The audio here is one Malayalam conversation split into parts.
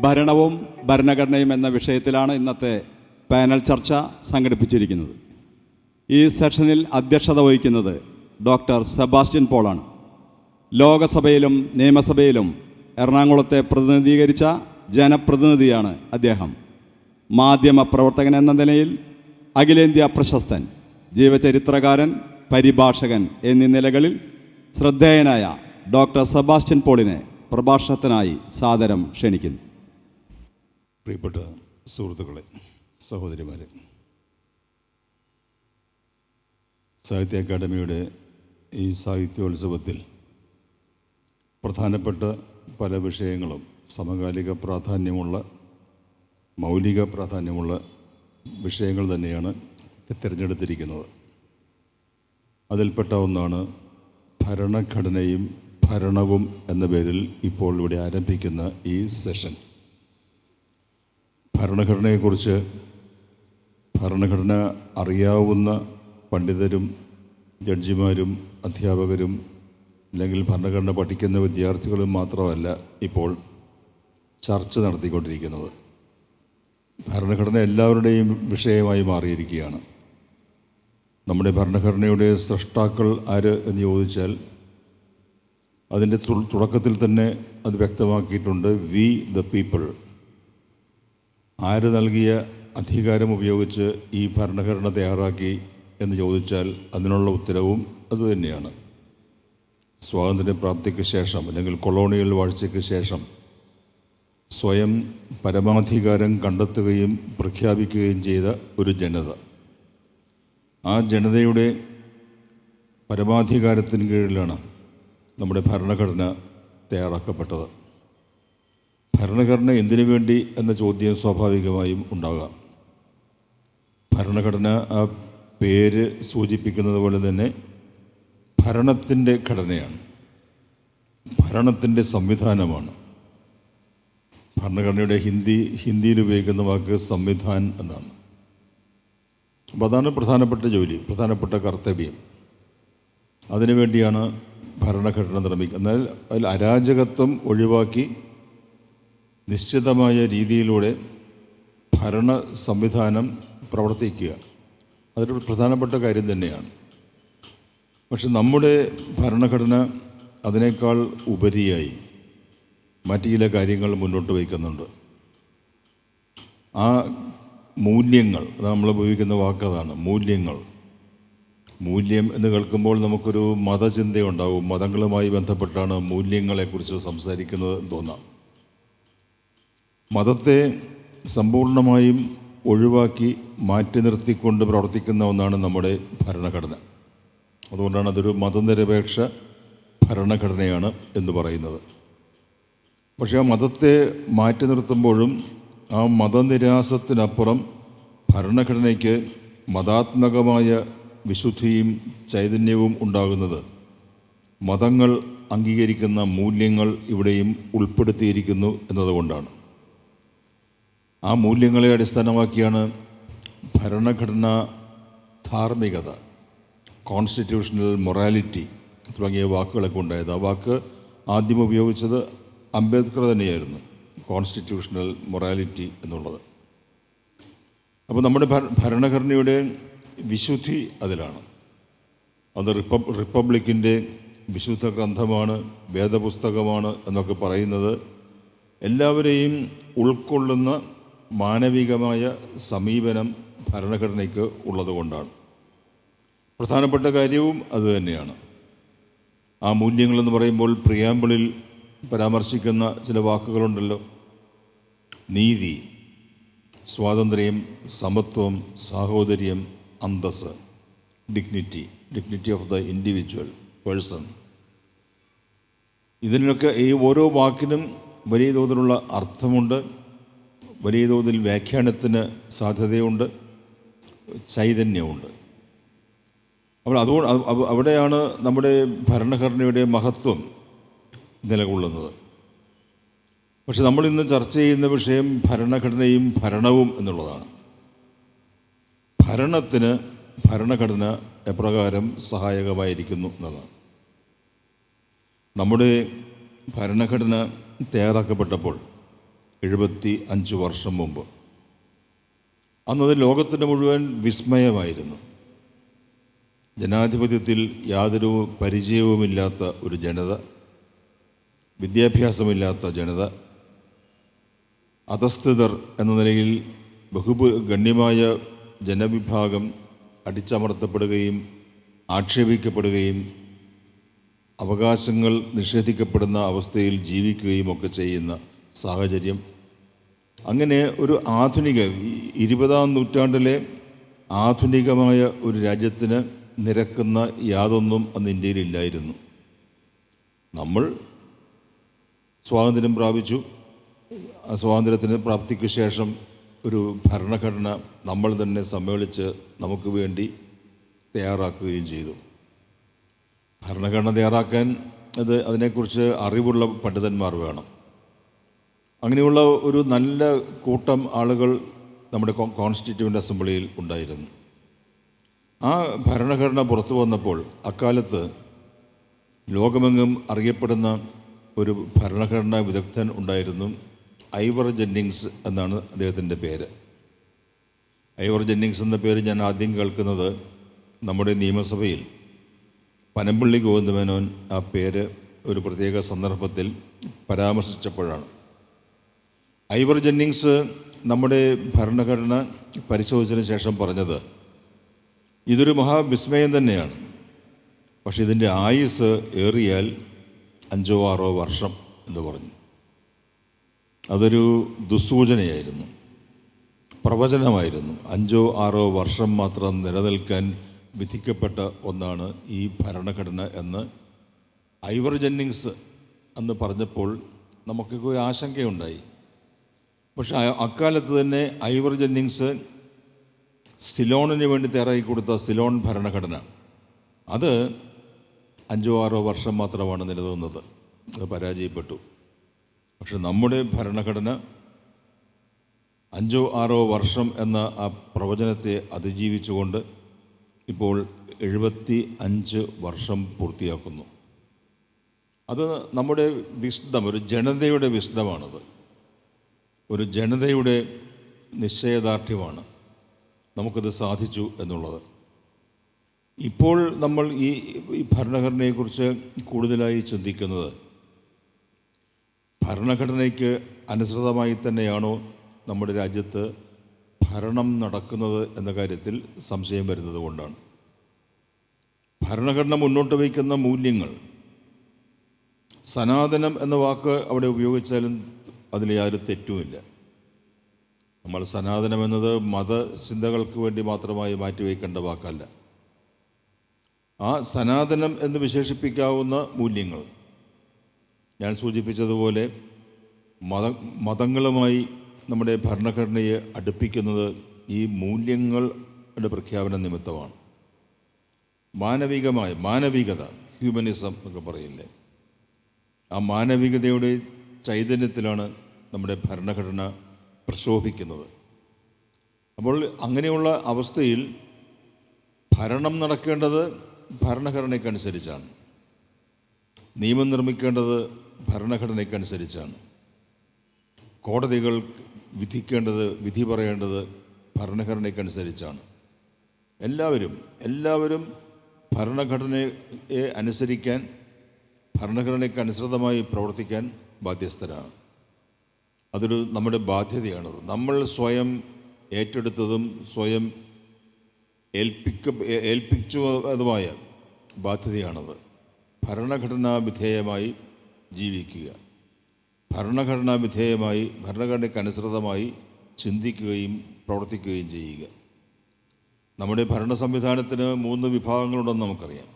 ഭരണവും ഭരണഘടനയും എന്ന വിഷയത്തിലാണ് ഇന്നത്തെ പാനൽ ചർച്ച സംഘടിപ്പിച്ചിരിക്കുന്നത്. ഈ സെഷനിൽ അധ്യക്ഷത വഹിക്കുന്നത് ഡോക്ടർ സെബാസ്റ്റ്യൻ പോളാണ്. ലോകസഭയിലും നിയമസഭയിലും എറണാകുളത്തെ പ്രതിനിധീകരിച്ച ജനപ്രതിനിധിയാണ് അദ്ദേഹം. മാധ്യമ പ്രവർത്തകൻ എന്ന നിലയിൽ അഖിലേന്ത്യാ പ്രശസ്തൻ, ജീവചരിത്രകാരൻ, പരിഭാഷകൻ എന്നീ നിലകളിൽ ശ്രദ്ധേയനായ ഡോക്ടർ സെബാസ്റ്റ്യൻ പോളിനെ പ്രഭാഷണത്തിനായി സാദരം ക്ഷണിക്കുന്നു. പ്രിയപ്പെട്ട സുഹൃത്തുക്കളെ, സഹോദരിമാരെ, സാഹിത്യ അക്കാദമിയുടെ ഈ സാഹിത്യോത്സവത്തിൽ പ്രധാനപ്പെട്ട പല വിഷയങ്ങളും സമകാലിക പ്രാധാന്യമുള്ള, മൗലിക പ്രാധാന്യമുള്ള വിഷയങ്ങൾ തന്നെയാണ് തിരഞ്ഞെടുത്തിരിക്കുന്നത്. അതിൽപ്പെട്ട ഒന്നാണ് ഭരണഘടനയും ഭരണവും എന്ന പേരിൽ ഇപ്പോൾ ഇവിടെ ആരംഭിക്കുന്ന ഈ സെഷൻ. ഭരണഘടനയെക്കുറിച്ച് ഭരണഘടന അറിയാവുന്ന പണ്ഡിതരും ജഡ്ജിമാരും അധ്യാപകരും അല്ലെങ്കിൽ ഭരണഘടന പഠിക്കുന്ന വിദ്യാർത്ഥികളും മാത്രമല്ല ഇപ്പോൾ ചർച്ച നടത്തിക്കൊണ്ടിരിക്കുന്നത്. ഭരണഘടന എല്ലാവരുടെയും വിഷയമായി മാറിയിരിക്കുകയാണ്. നമ്മുടെ ഭരണഘടനയുടെ സൃഷ്ടാക്കൾ ആര് എന്ന് ചോദിച്ചാൽ അതിൻ്റെ തുടക്കത്തിൽ തന്നെ അത് വ്യക്തമാക്കിയിട്ടുണ്ട്. We the people. ആര് നൽകിയ അധികാരം ഉപയോഗിച്ച് ഈ ഭരണഘടന തയ്യാറാക്കി എന്ന് ചോദിച്ചാൽ അതിനുള്ള ഉത്തരവും അതുതന്നെയാണ്. സ്വാതന്ത്ര്യപ്രാപ്തിക്ക് ശേഷം അല്ലെങ്കിൽ കൊളോണിയൽ വാഴ്ചയ്ക്ക് ശേഷം സ്വയം പരമാധികാരം കണ്ടെത്തുകയും പ്രഖ്യാപിക്കുകയും ചെയ്ത ഒരു ജനത. ആ ജനതയുടെ പരമാധികാരത്തിന് കീഴിലാണ് നമ്മുടെ ഭരണഘടന തയ്യാറാക്കപ്പെട്ടത്. ഭരണഘടന എന്തിനു വേണ്ടി എന്ന ചോദ്യം സ്വാഭാവികമായും ഉണ്ടാകാം. ഭരണഘടന ആ പേര് സൂചിപ്പിക്കുന്നത് പോലെ തന്നെ ഭരണത്തിൻ്റെ ഘടനയാണ്, ഭരണത്തിൻ്റെ സംവിധാനമാണ്. ഭരണഘടനയുടെ ഹിന്ദിയിൽ ഉപയോഗിക്കുന്ന വാക്ക് സംവിധാൻ എന്നാണ്. അപ്പോൾ അതാണ് പ്രധാനപ്പെട്ട ജോലി, പ്രധാനപ്പെട്ട കർത്തവ്യം. അതിനുവേണ്ടിയാണ് ഭരണഘടന നിർമ്മിക്കുന്നത്. എന്നാൽ അതിൽ അരാജകത്വം ഒഴിവാക്കി നിശ്ചിതമായ രീതിയിലൂടെ ഭരണ സംവിധാനം പ്രവർത്തിക്കുക, അതൊരു പ്രധാനപ്പെട്ട കാര്യം തന്നെയാണ്. പക്ഷെ നമ്മുടെ ഭരണഘടന അതിനേക്കാൾ ഉപരിയായി മറ്റു ചില കാര്യങ്ങൾ മുന്നോട്ട് വയ്ക്കുന്നുണ്ട്. ആ മൂല്യങ്ങൾ, നമ്മൾ ഉപയോഗിക്കുന്ന വാക്കതാണ് മൂല്യങ്ങൾ. മൂല്യം എന്ന് കേൾക്കുമ്പോൾ നമുക്കൊരു മതചിന്തയുണ്ടാവും. മതങ്ങളുമായി ബന്ധപ്പെട്ടാണ് മൂല്യങ്ങളെക്കുറിച്ച് സംസാരിക്കുന്നത് എന്ന് തോന്നാം. മതത്തെ സമ്പൂർണമായും ഒഴിവാക്കി മാറ്റി നിർത്തിക്കൊണ്ട് പ്രവർത്തിക്കുന്ന ഒന്നാണ് നമ്മുടെ ഭരണഘടന. അതുകൊണ്ടാണ് അതൊരു മതനിരപേക്ഷ ഭരണഘടനയാണ് എന്ന് പറയുന്നത്. പക്ഷേ ആ മതത്തെ മാറ്റി നിർത്തുമ്പോഴും ആ മതനിരാസത്തിനപ്പുറം ഭരണഘടനയ്ക്ക് മതാത്മകമായ വിശുദ്ധിയും ചൈതന്യവും ഉണ്ടാകുന്നത് മതങ്ങൾ അംഗീകരിക്കുന്ന മൂല്യങ്ങൾ ഇവിടെയും ഉൾപ്പെടുത്തിയിരിക്കുന്നു എന്നതുകൊണ്ടാണ്. ആ മൂല്യങ്ങളെ അടിസ്ഥാനമാക്കിയാണ് ഭരണഘടനാ ധാർമ്മികത, കോൺസ്റ്റിറ്റ്യൂഷണൽ മൊറാലിറ്റി തുടങ്ങിയ വാക്കുകളൊക്കെ ഉണ്ടായത്. ആ വാക്ക് ആദ്യം ഉപയോഗിച്ചത് അംബേദ്കർ തന്നെയായിരുന്നു, കോൺസ്റ്റിറ്റ്യൂഷണൽ മൊറാലിറ്റി എന്നുള്ളത്. അപ്പോൾ നമ്മുടെ ഭരണഘടനയുടെ വിശുദ്ധി അതിലാണ്. അത് റിപ്പബ്ലിക്കിൻ്റെ വിശുദ്ധ ഗ്രന്ഥമാണ്, വേദപുസ്തകമാണ് എന്നൊക്കെ പറയുന്നത് എല്ലാവരെയും ഉൾക്കൊള്ളുന്ന മാനവികമായ സമീപനം ഭരണഘടനയ്ക്ക് ഉള്ളതുകൊണ്ടാണ്. പ്രധാനപ്പെട്ട കാര്യവും അതുതന്നെയാണ്. ആ മൂല്യങ്ങളെന്ന് പറയുമ്പോൾ പ്രിയാമ്പിളിൽ പരാമർശിക്കുന്ന ചില വാക്കുകളുണ്ടല്ലോ. നീതി, സ്വാതന്ത്ര്യം, സമത്വം, സാഹോദര്യം, അന്തസ്സ്, dignity of the individual person. ഇതിനൊക്കെ ഈ ഓരോ വാക്കിനും വലിയ തോതിലുള്ള അർത്ഥമുണ്ട്, വലിയ തോതിൽ വ്യാഖ്യാനത്തിന് സാധ്യതയുണ്ട്, ചൈതന്യമുണ്ട്. അപ്പോൾ അവിടെയാണ് നമ്മുടെ ഭരണഘടനയുടെ മഹത്വം നിലകൊള്ളുന്നത്. പക്ഷെ നമ്മളിന്ന് ചർച്ച ചെയ്യുന്ന വിഷയം ഭരണഘടനയും ഭരണവും എന്നുള്ളതാണ്. ഭരണത്തിന് ഭരണഘടന എപ്രകാരം സഹായകമായിരിക്കുന്നു എന്നതാണ്. നമ്മുടെ ഭരണഘടന തയ്യാറാക്കപ്പെട്ടപ്പോൾ 75 വർഷം മുമ്പ്. അന്നത് ലോകത്തിൻ്റെ മുഴുവൻ വിസ്മയമായിരുന്നു. ജനാധിപത്യത്തിൽ യാതൊരു പരിചയവുമില്ലാത്ത ഒരു ജനത, വിദ്യാഭ്യാസമില്ലാത്ത ജനത, അധസ്ഥിതർ എന്ന നിലയിൽ ഗണ്യമായ ജനവിഭാഗം അടിച്ചമർത്തപ്പെടുകയും ആക്ഷേപിക്കപ്പെടുകയും അവകാശങ്ങൾ നിഷേധിക്കപ്പെടുന്ന അവസ്ഥയിൽ ജീവിക്കുകയും ഒക്കെ ചെയ്യുന്ന സാഹചര്യം. അങ്ങനെ ഒരു ആധുനിക 20-ാം നൂറ്റാണ്ടിലെ ആധുനികമായ ഒരു രാജ്യത്തിന് നിരക്കുന്ന യാതൊന്നും അന്ന് ഇന്ത്യയിലില്ലായിരുന്നു. നമ്മൾ സ്വാതന്ത്ര്യം പ്രാപിച്ചു. ആ സ്വാതന്ത്ര്യത്തിന് പ്രാപ്തിക്ക് ശേഷം ഒരു ഭരണഘടന നമ്മൾ തന്നെ സമ്മേളിച്ച് നമുക്ക് വേണ്ടി തയ്യാറാക്കുകയും ചെയ്തു. ഭരണഘടന തയ്യാറാക്കാൻ അതിനെക്കുറിച്ച് അറിവുള്ള പണ്ഡിതന്മാർ വേണം. അങ്ങനെയുള്ള ഒരു നല്ല കൂട്ടം ആളുകൾ നമ്മുടെ കോൺസ്റ്റിറ്റ്യൂവൻ്റ് അസംബ്ലിയിൽ ഉണ്ടായിരുന്നു. ആ ഭരണഘടന പുറത്തു വന്നപ്പോൾ അക്കാലത്ത് ലോകമെങ്ങും അറിയപ്പെടുന്ന ഒരു ഭരണഘടനാ വിദഗ്ധൻ ഉണ്ടായിരുന്നു. ഐവർ ജെന്നിങ്സ് എന്നാണ് അദ്ദേഹത്തിൻ്റെ പേര്. ഐവർ ജെന്നിങ്സ് എന്ന പേര് ഞാൻ ആദ്യം കേൾക്കുന്നത് നമ്മുടെ നിയമസഭയിൽ പനമ്പള്ളി ഗോവിന്ദമേനോൻ ആ പേര് ഒരു പ്രത്യേക സന്ദർഭത്തിൽ പരാമർശിച്ചപ്പോഴാണ്. ഐവർ ജെന്നിങ്സ് നമ്മുടെ ഭരണഘടന പരിശോധിച്ചതിന് ശേഷം പറഞ്ഞത്, ഇതൊരു മഹാവിസ്മയം തന്നെയാണ്, പക്ഷെ ഇതിൻ്റെ ആയുസ് ഏറിയാൽ 5-6 വർഷം എന്ന് പറഞ്ഞു. അതൊരു ദുസ്സൂചനയായിരുന്നു, പ്രവചനമായിരുന്നു. 5-6 വർഷം മാത്രം നിലനിൽക്കാൻ വിധിക്കപ്പെട്ട ഒന്നാണ് ഈ ഭരണഘടന എന്ന് ഐവർ ജെന്നിങ്സ് അന്ന് പറഞ്ഞപ്പോൾ നമുക്കൊക്കെ ഒരു ആശങ്കയുണ്ടായി. പക്ഷെ അക്കാലത്ത് തന്നെ ഐവർ ജെന്നിങ്സ് സിലോണിന് വേണ്ടി തയ്യാറാക്കി കൊടുത്ത സിലോൺ ഭരണഘടന അത് 5-6 വർഷം മാത്രമാണ് നിലനിന്നത്. അത് പരാജയപ്പെട്ടു. പക്ഷെ നമ്മുടെ ഭരണഘടന 5-6 വർഷം എന്ന ആ പ്രവചനത്തെ അതിജീവിച്ചുകൊണ്ട് ഇപ്പോൾ 75 വർഷം പൂർത്തിയാക്കുന്നു. അത് നമ്മുടെ വിസ്ഡം, ഒരു ജനതയുടെ വിസ്ഡമാണത്. ഒരു ജനതയുടെ നിശ്ചയദാർഢ്യമാണ് നമുക്കത് സാധിച്ചു എന്നുള്ളത്. ഇപ്പോൾ നമ്മൾ ഈ ഭരണഘടനയെക്കുറിച്ച് കൂടുതലായി ചിന്തിക്കുന്നത് ഭരണഘടനയ്ക്ക് അനുസൃതമായി തന്നെയാണോ നമ്മുടെ രാജ്യത്ത് ഭരണം നടക്കുന്നത് എന്ന കാര്യത്തിൽ സംശയം വരുന്നത് കൊണ്ടാണ്. ഭരണഘടന മുന്നോട്ട് വയ്ക്കുന്ന മൂല്യങ്ങൾ, സനാതനം എന്ന വാക്ക് അവിടെ ഉപയോഗിച്ചാലും അതിൽ യാതൊരു തെറ്റുമില്ല. നമ്മൾ സനാതനം എന്നത് മതചിന്തകൾക്ക് വേണ്ടി മാത്രമായി മാറ്റിവെക്കേണ്ട വാക്കല്ല. ആ സനാതനം എന്ന് വിശേഷിപ്പിക്കാവുന്ന മൂല്യങ്ങൾ, ഞാൻ സൂചിപ്പിച്ചതുപോലെ മതങ്ങളുമായി നമ്മുടെ ഭരണഘടനയെ അടുപ്പിക്കുന്നത് ഈ മൂല്യങ്ങളുടെ പ്രഖ്യാപന നിമിത്തമാണ്. മാനവികത, ഹ്യൂമനിസം എന്നൊക്കെ പറയില്ലേ, ആ മാനവികതയുടെ ചൈതന്യത്തിലാണ് നമ്മുടെ ഭരണഘടന പ്രശോഭിക്കുന്നത്. അപ്പോൾ അങ്ങനെയുള്ള അവസ്ഥയിൽ ഭരണം നടക്കേണ്ടത് ഭരണഘടനയ്ക്കനുസരിച്ചാണ്, നിയമം നിർമ്മിക്കേണ്ടത് ഭരണഘടനയ്ക്കനുസരിച്ചാണ്, കോടതികൾ വിധി പറയേണ്ടത് ഭരണഘടനയ്ക്കനുസരിച്ചാണ്. എല്ലാവരും ഭരണഘടനയെ അനുസരിക്കാൻ, ഭരണഘടനയ്ക്ക് അനുസൃതമായി പ്രവർത്തിക്കാൻ ബാധ്യസ്ഥരാണ്. അതൊരു നമ്മുടെ ബാധ്യതയാണത്. നമ്മൾ സ്വയം ഏറ്റെടുത്തതും സ്വയം ഏൽപ്പിച്ചതുമായ ബാധ്യതയാണത്. ഭരണഘടനാ വിധേയമായി ജീവിക്കുക, ഭരണഘടനാ വിധേയമായി ഭരണഘടനയ്ക്ക് അനുസൃതമായി ചിന്തിക്കുകയും പ്രവർത്തിക്കുകയും ചെയ്യുക. നമ്മുടെ ഭരണ സംവിധാനത്തിന് 3 വിഭാഗങ്ങളുണ്ടെന്ന് നമുക്കറിയാം.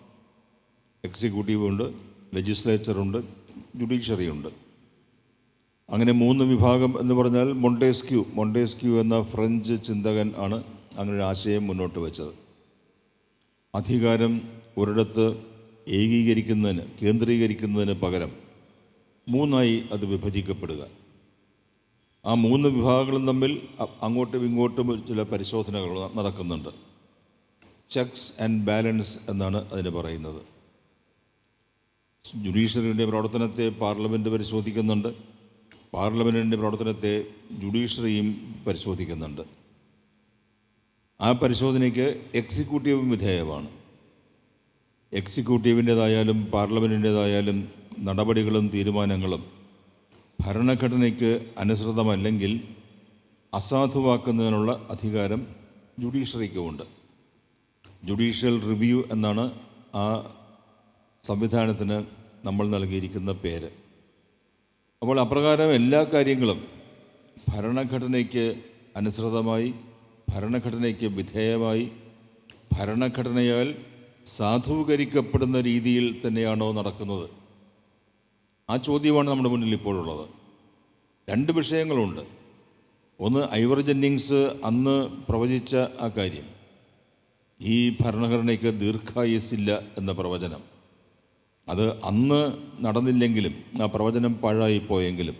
എക്സിക്യൂട്ടീവ് ഉണ്ട്, ലെജിസ്ലേച്ചറുണ്ട്, ജുഡീഷ്യറി ഉണ്ട്. അങ്ങനെ 3 വിഭാഗം എന്ന് പറഞ്ഞാൽ മൊണ്ടേസ്ക്യൂ എന്ന ഫ്രഞ്ച് ചിന്തകൻ ആണ് അങ്ങനെ ഒരു ആശയം മുന്നോട്ട് വെച്ചത്. അധികാരം ഒരിടത്ത് കേന്ദ്രീകരിക്കുന്നതിന് പകരം 3ആയി അത് വിഭജിക്കപ്പെടുക. ആ 3 വിഭാഗങ്ങളും തമ്മിൽ അങ്ങോട്ടും ഇങ്ങോട്ടും ചില പരിശോധനകൾ നടക്കുന്നുണ്ട്. ചെക്സ് ആൻഡ് ബാലൻസ് എന്നാണ് അതിന് പറയുന്നത്. ജുഡീഷ്യറിയുടെ പ്രവർത്തനത്തെ പാർലമെൻറ്റ് പരിശോധിക്കുന്നുണ്ട്, പാർലമെൻറ്റിൻ്റെ പ്രവർത്തനത്തെ ജുഡീഷ്യറിയും പരിശോധിക്കുന്നുണ്ട്. ആ പരിശോധനയ്ക്ക് എക്സിക്യൂട്ടീവും വിധേയമാണ്. എക്സിക്യൂട്ടീവിൻ്റേതായാലും പാർലമെൻറ്റിൻ്റേതായാലും നടപടികളും തീരുമാനങ്ങളും ഭരണഘടനയ്ക്ക് അനുസൃതമല്ലെങ്കിൽ അസാധുവാക്കുന്നതിനുള്ള അധികാരം ജുഡീഷ്യറിക്കുമുണ്ട്. ജുഡീഷ്യൽ റിവ്യൂ എന്നാണ് ആ സംവിധാനത്തിന് നമ്മൾ നൽകിയിരിക്കുന്ന പേര്. അപ്പോൾ അപ്രകാരം എല്ലാ കാര്യങ്ങളും ഭരണഘടനയ്ക്ക് അനുസൃതമായി, ഭരണഘടനയ്ക്ക് വിധേയമായി, ഭരണഘടനയാൽ സാധൂകരിക്കപ്പെടുന്ന രീതിയിൽ തന്നെയാണോ നടക്കുന്നത്? ആ ചോദ്യമാണ് നമ്മുടെ മുന്നിൽ ഇപ്പോഴുള്ളത്. രണ്ട് വിഷയങ്ങളുണ്ട്. ഒന്ന്, ഐവർ ജെന്നിങ്സ് അന്ന് പ്രവചിച്ച ആ കാര്യം, ഈ ഭരണഘടനയ്ക്ക് ദീർഘായുസ്സില്ല എന്ന പ്രവചനം. അത് അന്ന് നടന്നില്ലെങ്കിലും, ആ പ്രവചനം പാഴായിപ്പോയെങ്കിലും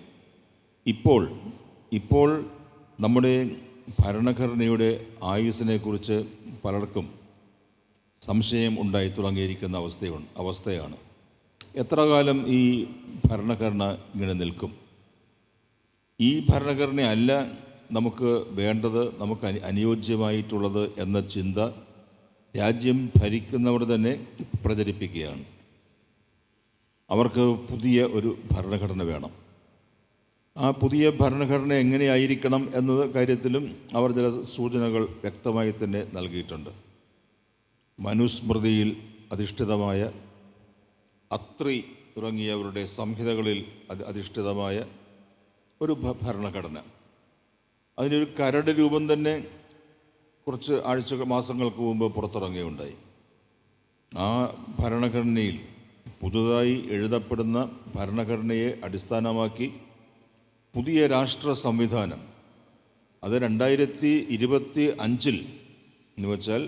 ഇപ്പോൾ നമ്മുടെ ഭരണഘടനയുടെ ആയുസ്സിനെക്കുറിച്ച് പലർക്കും സംശയം ഉണ്ടായി തുടങ്ങിയിരിക്കുന്ന അവസ്ഥയാണ്. എത്ര കാലം ഈ ഭരണഘടന ഇങ്ങനെ നിൽക്കും? ഈ ഭരണഘടനയല്ല നമുക്ക് വേണ്ടത്, നമുക്ക് അനുയോജ്യമായിട്ടുള്ളത് എന്ന ചിന്ത രാജ്യം ഭരിക്കുന്നവർ തന്നെ പ്രചരിപ്പിക്കുകയാണ്. അവർക്ക് പുതിയ ഒരു ഭരണഘടന വേണം. ആ പുതിയ ഭരണഘടന എങ്ങനെയായിരിക്കണം എന്നത് കാര്യത്തിലും അവർ ചില സൂചനകൾ വ്യക്തമായി തന്നെ നൽകിയിട്ടുണ്ട്. മനുസ്മൃതിയിൽ അധിഷ്ഠിതമായ, അത്രി തുടങ്ങിയവരുടെ സംഹിതകളിൽ അധിഷ്ഠിതമായ ഒരു ഭരണഘടന. അതിനൊരു കരട് രൂപം തന്നെ കുറച്ച് മാസങ്ങൾക്ക് മുമ്പ് പുറത്തിറങ്ങുകയുണ്ടായി. ആ ഭരണഘടനയിൽ, പുതുതായി എഴുതപ്പെടുന്ന ഭരണഘടനയെ അടിസ്ഥാനമാക്കി പുതിയ രാഷ്ട്ര സംവിധാനം, അത് 2025 എന്ന് വെച്ചാൽ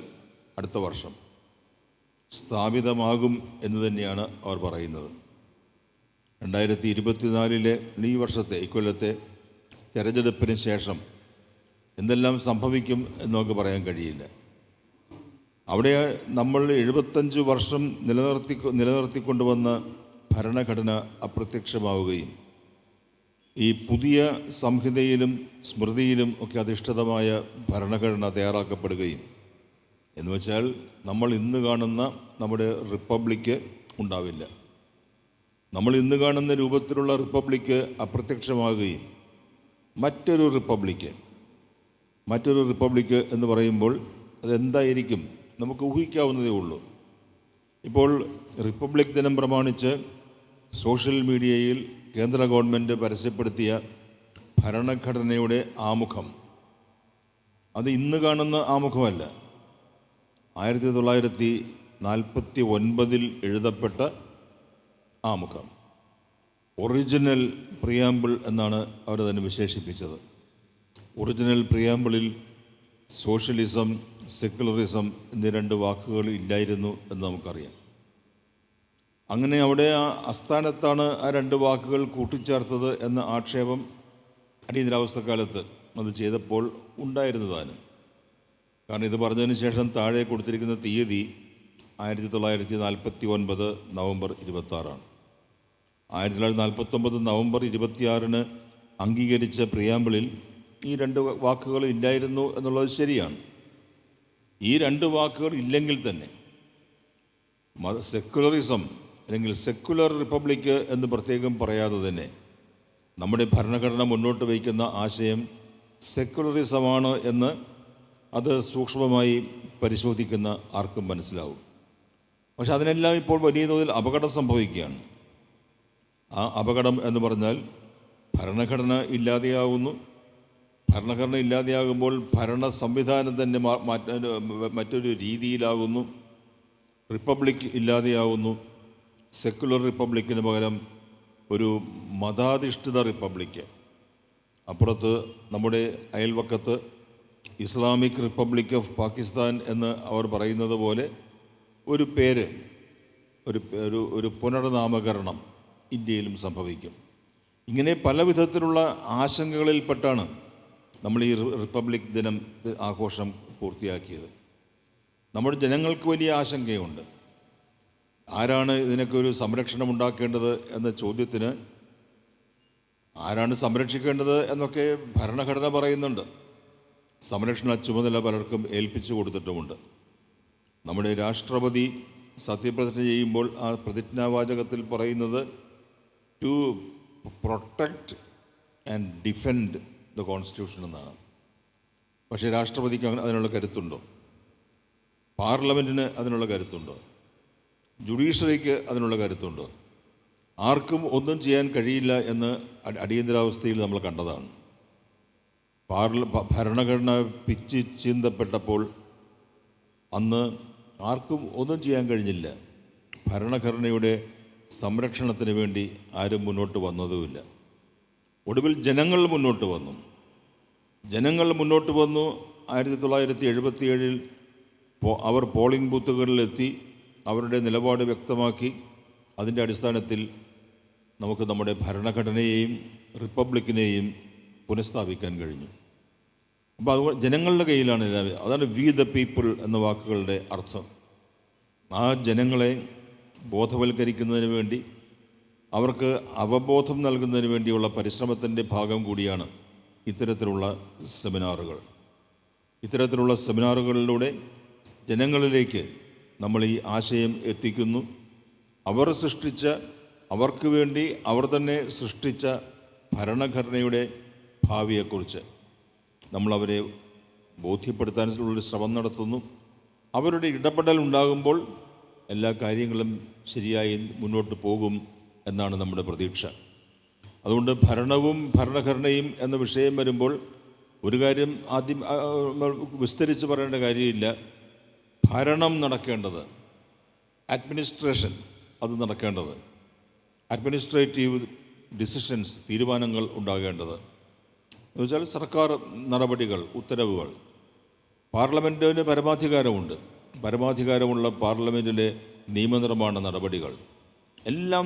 അടുത്ത വർഷം സ്ഥാപിതമാകും എന്ന് തന്നെയാണ് അവർ പറയുന്നത്. 2024 ഈ വർഷത്തെ, ഇക്കൊല്ലത്തെ തെരഞ്ഞെടുപ്പിന് ശേഷം എന്തെല്ലാം സംഭവിക്കും എന്ന് നമുക്ക് പറയാൻ കഴിയില്ല. അവിടെ നമ്മൾ 75 വർഷം നിലനിർത്തിക്കൊണ്ടുവന്ന ഭരണഘടന അപ്രത്യക്ഷമാവുകയും ഈ പുതിയ സംഹിതയിലും സ്മൃതിയിലും ഒക്കെ അധിഷ്ഠിതമായ ഭരണഘടന തയ്യാറാക്കപ്പെടുകയും, എന്ന് വെച്ചാൽ നമ്മൾ ഇന്ന് കാണുന്ന നമ്മുടെ റിപ്പബ്ലിക്ക് ഉണ്ടാവില്ല. നമ്മൾ ഇന്ന് കാണുന്ന രൂപത്തിലുള്ള റിപ്പബ്ലിക്ക് അപ്രത്യക്ഷമാകുകയും മറ്റൊരു റിപ്പബ്ലിക്ക് എന്ന് പറയുമ്പോൾ അതെന്തായിരിക്കും നമുക്ക് ഊഹിക്കാവുന്നതേ ഉള്ളൂ. ഇപ്പോൾ റിപ്പബ്ലിക് ദിനം പ്രമാണിച്ച് സോഷ്യൽ മീഡിയയിൽ കേന്ദ്ര ഗവൺമെൻറ് പരസ്യപ്പെടുത്തിയ ഭരണഘടനയുടെ ആമുഖം, അത് ഇന്ന് കാണുന്ന ആമുഖമല്ല. 1949 എഴുതപ്പെട്ട ആമുഖം, ഒറിജിനൽ പ്രിയാമ്പിൾ എന്നാണ് അവർ തന്നെ വിശേഷിപ്പിച്ചത്. ഒറിജിനൽ പ്രിയാമ്പിളിൽ സോഷ്യലിസം, സെക്കുലറിസം എന്നീ രണ്ട് വാക്കുകൾ ഇല്ലായിരുന്നു എന്ന് നമുക്കറിയാം. അങ്ങനെ അവിടെ ആ അസ്ഥാനത്താണ് ആ രണ്ട് വാക്കുകൾ കൂട്ടിച്ചേർത്തത് എന്ന ആക്ഷേപം അടിയന്തരാവസ്ഥക്കാലത്ത് അത് ചെയ്തപ്പോൾ ഉണ്ടായിരുന്നതാണ്. കാരണം ഇത് പറഞ്ഞതിന് ശേഷം താഴെ കൊടുത്തിരിക്കുന്ന തീയതി 1949 നവംബർ 26. 1949 നവംബർ 26 അംഗീകരിച്ച പ്രിയാമ്പിളിൽ ഈ രണ്ട് വാക്കുകൾ ഇല്ലായിരുന്നു എന്നുള്ളത് ശരിയാണ്. ഈ രണ്ട് വാക്കുകൾ ഇല്ലെങ്കിൽ തന്നെ സെക്കുലറിസം അല്ലെങ്കിൽ സെക്കുലർ റിപ്പബ്ലിക്ക് എന്ന് പ്രത്യേകം പറയാതെ തന്നെ നമ്മുടെ ഭരണഘടന മുന്നോട്ട് വയ്ക്കുന്ന ആശയം സെക്കുലറിസമാണ് എന്ന് അത് സൂക്ഷ്മമായി പരിശോധിക്കുന്ന ആർക്കും മനസ്സിലാവും. പക്ഷെ അതിനെല്ലാം ഇപ്പോൾ വലിയ തോതിൽ അപകടം സംഭവിക്കുകയാണ്. ആ അപകടം എന്ന് പറഞ്ഞാൽ ഭരണഘടന ഇല്ലാതെയാകുന്നു. ഭരണഘടന ഇല്ലാതെയാകുമ്പോൾ ഭരണ സംവിധാനം തന്നെ മറ്റൊരു രീതിയിലാകുന്നു. റിപ്പബ്ലിക് ഇല്ലാതെയാകുന്നു. സെക്കുലർ റിപ്പബ്ലിക്കിന് പകരം ഒരു മതാധിഷ്ഠിത റിപ്പബ്ലിക്ക്. അപ്പുറത്ത് നമ്മുടെ അയൽവക്കത്ത് ഇസ്ലാമിക് റിപ്പബ്ലിക് ഓഫ് പാകിസ്ഥാൻ എന്ന് അവർ പറയുന്നത് പോലെ ഒരു പേര്, ഒരു പുനർനാമകരണം ഇന്ത്യയിലും സംഭവിക്കും. ഇങ്ങനെ പല വിധത്തിലുള്ള ആശങ്കകളിൽപ്പെട്ടാണ് നമ്മൾ ഈ റിപ്പബ്ലിക് ദിനം ആഘോഷം പൂർത്തിയാക്കിയത്. നമ്മുടെ ജനങ്ങൾക്ക് വലിയ ആശങ്കയുണ്ട്. ആരാണ് ഇതിനൊക്കെ ഒരു സംരക്ഷണം ഉണ്ടാക്കേണ്ടത് എന്ന ചോദ്യത്തിന് ആരാണ് സംരക്ഷിക്കേണ്ടത് എന്നൊക്കെ ഭരണഘടന പറയുന്നുണ്ട്. സംരക്ഷണ ചുമതല പലർക്കും ഏൽപ്പിച്ചു കൊടുത്തിട്ടുമുണ്ട്. നമ്മുടെ രാഷ്ട്രപതി സത്യപ്രതിജ്ഞ ചെയ്യുമ്പോൾ ആ പ്രതിജ്ഞാവാചകത്തിൽ പറയുന്നത് to protect and defend the constitution എന്നാണ്. പക്ഷേ രാഷ്ട്രപതിക്ക് അതിനുള്ള കരുത്തുണ്ടോ? പാർലമെൻറ്റിന് അതിനുള്ള കരുത്തുണ്ടോ? ജുഡീഷ്യറിക്ക് അതിനുള്ള കരുത്തുണ്ടോ? ആർക്കും ഒന്നും ചെയ്യാൻ കഴിയില്ല എന്ന് അടിയന്തരാവസ്ഥയിൽ നമ്മൾ കണ്ടതാണ്. ഭരണഘടന പിച്ച് ചീന്തപ്പെട്ടപ്പോൾ അന്ന് ആർക്കും ഒന്നും ചെയ്യാൻ കഴിഞ്ഞില്ല. ഭരണഘടനയുടെ സംരക്ഷണത്തിന് വേണ്ടി ആരും മുന്നോട്ട് വന്നതുമില്ല. ഒടുവിൽ ജനങ്ങൾ മുന്നോട്ട് വന്നു. 1977 അവർ പോളിംഗ് ബൂത്തുകളിലെത്തി അവരുടെ നിലപാട് വ്യക്തമാക്കി. അതിൻ്റെ അടിസ്ഥാനത്തിൽ നമുക്ക് നമ്മുടെ ഭരണഘടനയെയും റിപ്പബ്ലിക്കിനെയും പുനഃസ്ഥാപിക്കാൻ കഴിഞ്ഞു. അപ്പോൾ അതുകൊണ്ട് ജനങ്ങളുടെ കയ്യിലാണ് എല്ലാം. അതാണ് വി ദ പീപ്പിൾ എന്ന വാക്കുകളുടെ അർത്ഥം. ആ ജനങ്ങളെ ബോധവൽക്കരിക്കുന്നതിന് വേണ്ടി, അവർക്ക് അവബോധം നൽകുന്നതിന് വേണ്ടിയുള്ള പരിശ്രമത്തിൻ്റെ ഭാഗം കൂടിയാണ് ഇത്തരത്തിലുള്ള സെമിനാറുകൾ. ഇത്തരത്തിലുള്ള സെമിനാറുകളിലൂടെ ജനങ്ങളിലേക്ക് നമ്മൾ ഈ ആശയം എത്തിക്കുന്നു. അവർ സൃഷ്ടിച്ച, അവർക്ക് വേണ്ടി അവർ തന്നെ സൃഷ്ടിച്ച ഭരണഘടനയുടെ ഭാവിയെക്കുറിച്ച് നമ്മളവരെ ബോധ്യപ്പെടുത്താനുള്ള ശ്രമം നടത്തുന്നു. അവരുടെ ഇടപെടൽ ഉണ്ടാകുമ്പോൾ എല്ലാ കാര്യങ്ങളും ശരിയായി മുന്നോട്ട് പോകും എന്നാണ് നമ്മുടെ പ്രതീക്ഷ. അതുകൊണ്ട് ഭരണവും ഭരണഘടനയും എന്ന വിഷയം വരുമ്പോൾ ഒരു കാര്യം ആദ്യം വിസ്തരിച്ച് പറയേണ്ട കാര്യമില്ല. ഭരണം നടക്കേണ്ടത്, അഡ്മിനിസ്ട്രേഷൻ അത് നടക്കേണ്ടത്, അഡ്മിനിസ്ട്രേറ്റീവ് ഡിസിഷൻസ് തീരുമാനങ്ങൾ ഉണ്ടാകേണ്ടത് എന്ന് വെച്ചാൽ സർക്കാർ നടപടികൾ, ഉത്തരവുകൾ. പാർലമെൻറ്റിന് പരമാധികാരമുണ്ട്. പരമാധികാരമുള്ള പാർലമെൻറ്റിലെ നിയമനിർമ്മാണ നടപടികൾ എല്ലാം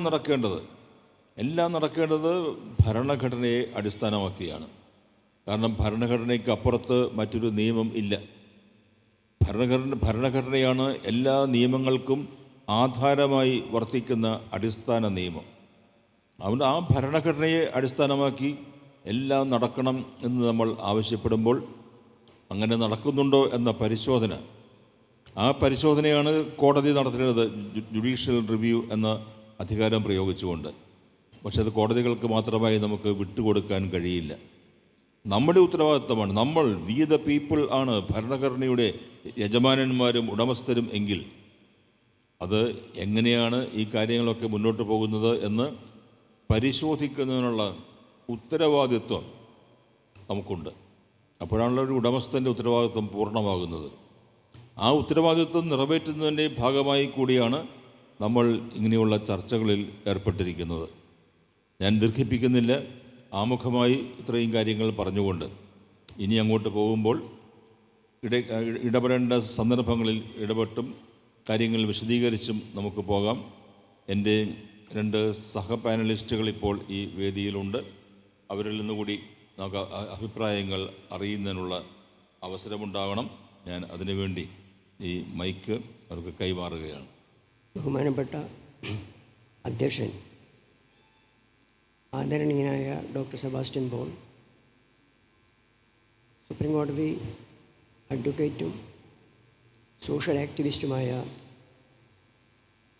നടക്കേണ്ടത് ഭരണഘടനയെ അടിസ്ഥാനമാക്കിയാണ്. കാരണം ഭരണഘടനയ്ക്ക് അപ്പുറത്ത് മറ്റൊരു നിയമം ഇല്ല. ഭരണഘടനയാണ് എല്ലാ നിയമങ്ങൾക്കും ആധാരമായി വർത്തിക്കുന്ന അടിസ്ഥാന നിയമം. അതുകൊണ്ട് ആ ഭരണഘടനയെ അടിസ്ഥാനമാക്കി എല്ലാം നടക്കണം എന്ന് നമ്മൾ ആവശ്യപ്പെടുമ്പോൾ അങ്ങനെ നടക്കുന്നുണ്ടോ എന്ന പരിശോധന, ആ പരിശോധനയാണ് കോടതി നടത്തേണ്ടത്, ജുഡീഷ്യൽ റിവ്യൂ എന്ന അധികാരം പ്രയോഗിച്ചുകൊണ്ട്. പക്ഷെ അത് കോടതികൾക്ക് മാത്രമായി നമുക്ക് വിട്ടുകൊടുക്കാൻ കഴിയില്ല. നമ്മുടെ ഉത്തരവാദിത്തമാണ്. നമ്മൾ വി ദ പീപ്പിൾ ആണ് ഭരണഘടനയുടെ യജമാനന്മാരും ഉടമസ്ഥരും എങ്കിൽ അത് എങ്ങനെയാണ് ഈ കാര്യങ്ങളൊക്കെ മുന്നോട്ട് പോകുന്നത് എന്ന് പരിശോധിക്കുന്നതിനുള്ള ഉത്തരവാദിത്വം നമുക്കുണ്ട്. അപ്പോഴാണല്ലോ ഒരു ഉടമസ്ഥൻ്റെ ഉത്തരവാദിത്വം പൂർണ്ണമാകുന്നത്. ആ ഉത്തരവാദിത്വം നിറവേറ്റുന്നതിൻ്റെ ഭാഗമായി കൂടിയാണ് നമ്മൾ ഇങ്ങനെയുള്ള ചർച്ചകളിൽ ഏർപ്പെട്ടിരിക്കുന്നത്. ഞാൻ ദീർഘിപ്പിക്കുന്നില്ല. ആമുഖമായി ഇത്രയും കാര്യങ്ങൾ പറഞ്ഞുകൊണ്ട് ഇനി അങ്ങോട്ട് പോകുമ്പോൾ ഇടപെടേണ്ട സന്ദർഭങ്ങളിൽ ഇടപെട്ടും കാര്യങ്ങൾ വിശദീകരിച്ചും നമുക്ക് പോകാം. എൻ്റെ 2 സഹപാനലിസ്റ്റുകൾ ഇപ്പോൾ ഈ വേദിയിലുണ്ട്. അവരിൽ നിന്നുകൂടി നമുക്ക് അഭിപ്രായങ്ങൾ അറിയുന്നതിനുള്ള അവസരമുണ്ടാകണം. ഞാൻ അതിനുവേണ്ടി ഈ മൈക്ക് അവർക്ക് കൈമാറുകയാണ്. ബഹുമാനപ്പെട്ട അധ്യക്ഷൻ, ആദരണീയനായ ഡോക്ടർ സെബാസ്റ്റ്യൻ പോൾ, സുപ്രീം കോടതി അഡ്വക്കേറ്റും സോഷ്യൽ ആക്ടിവിസ്റ്റുമായ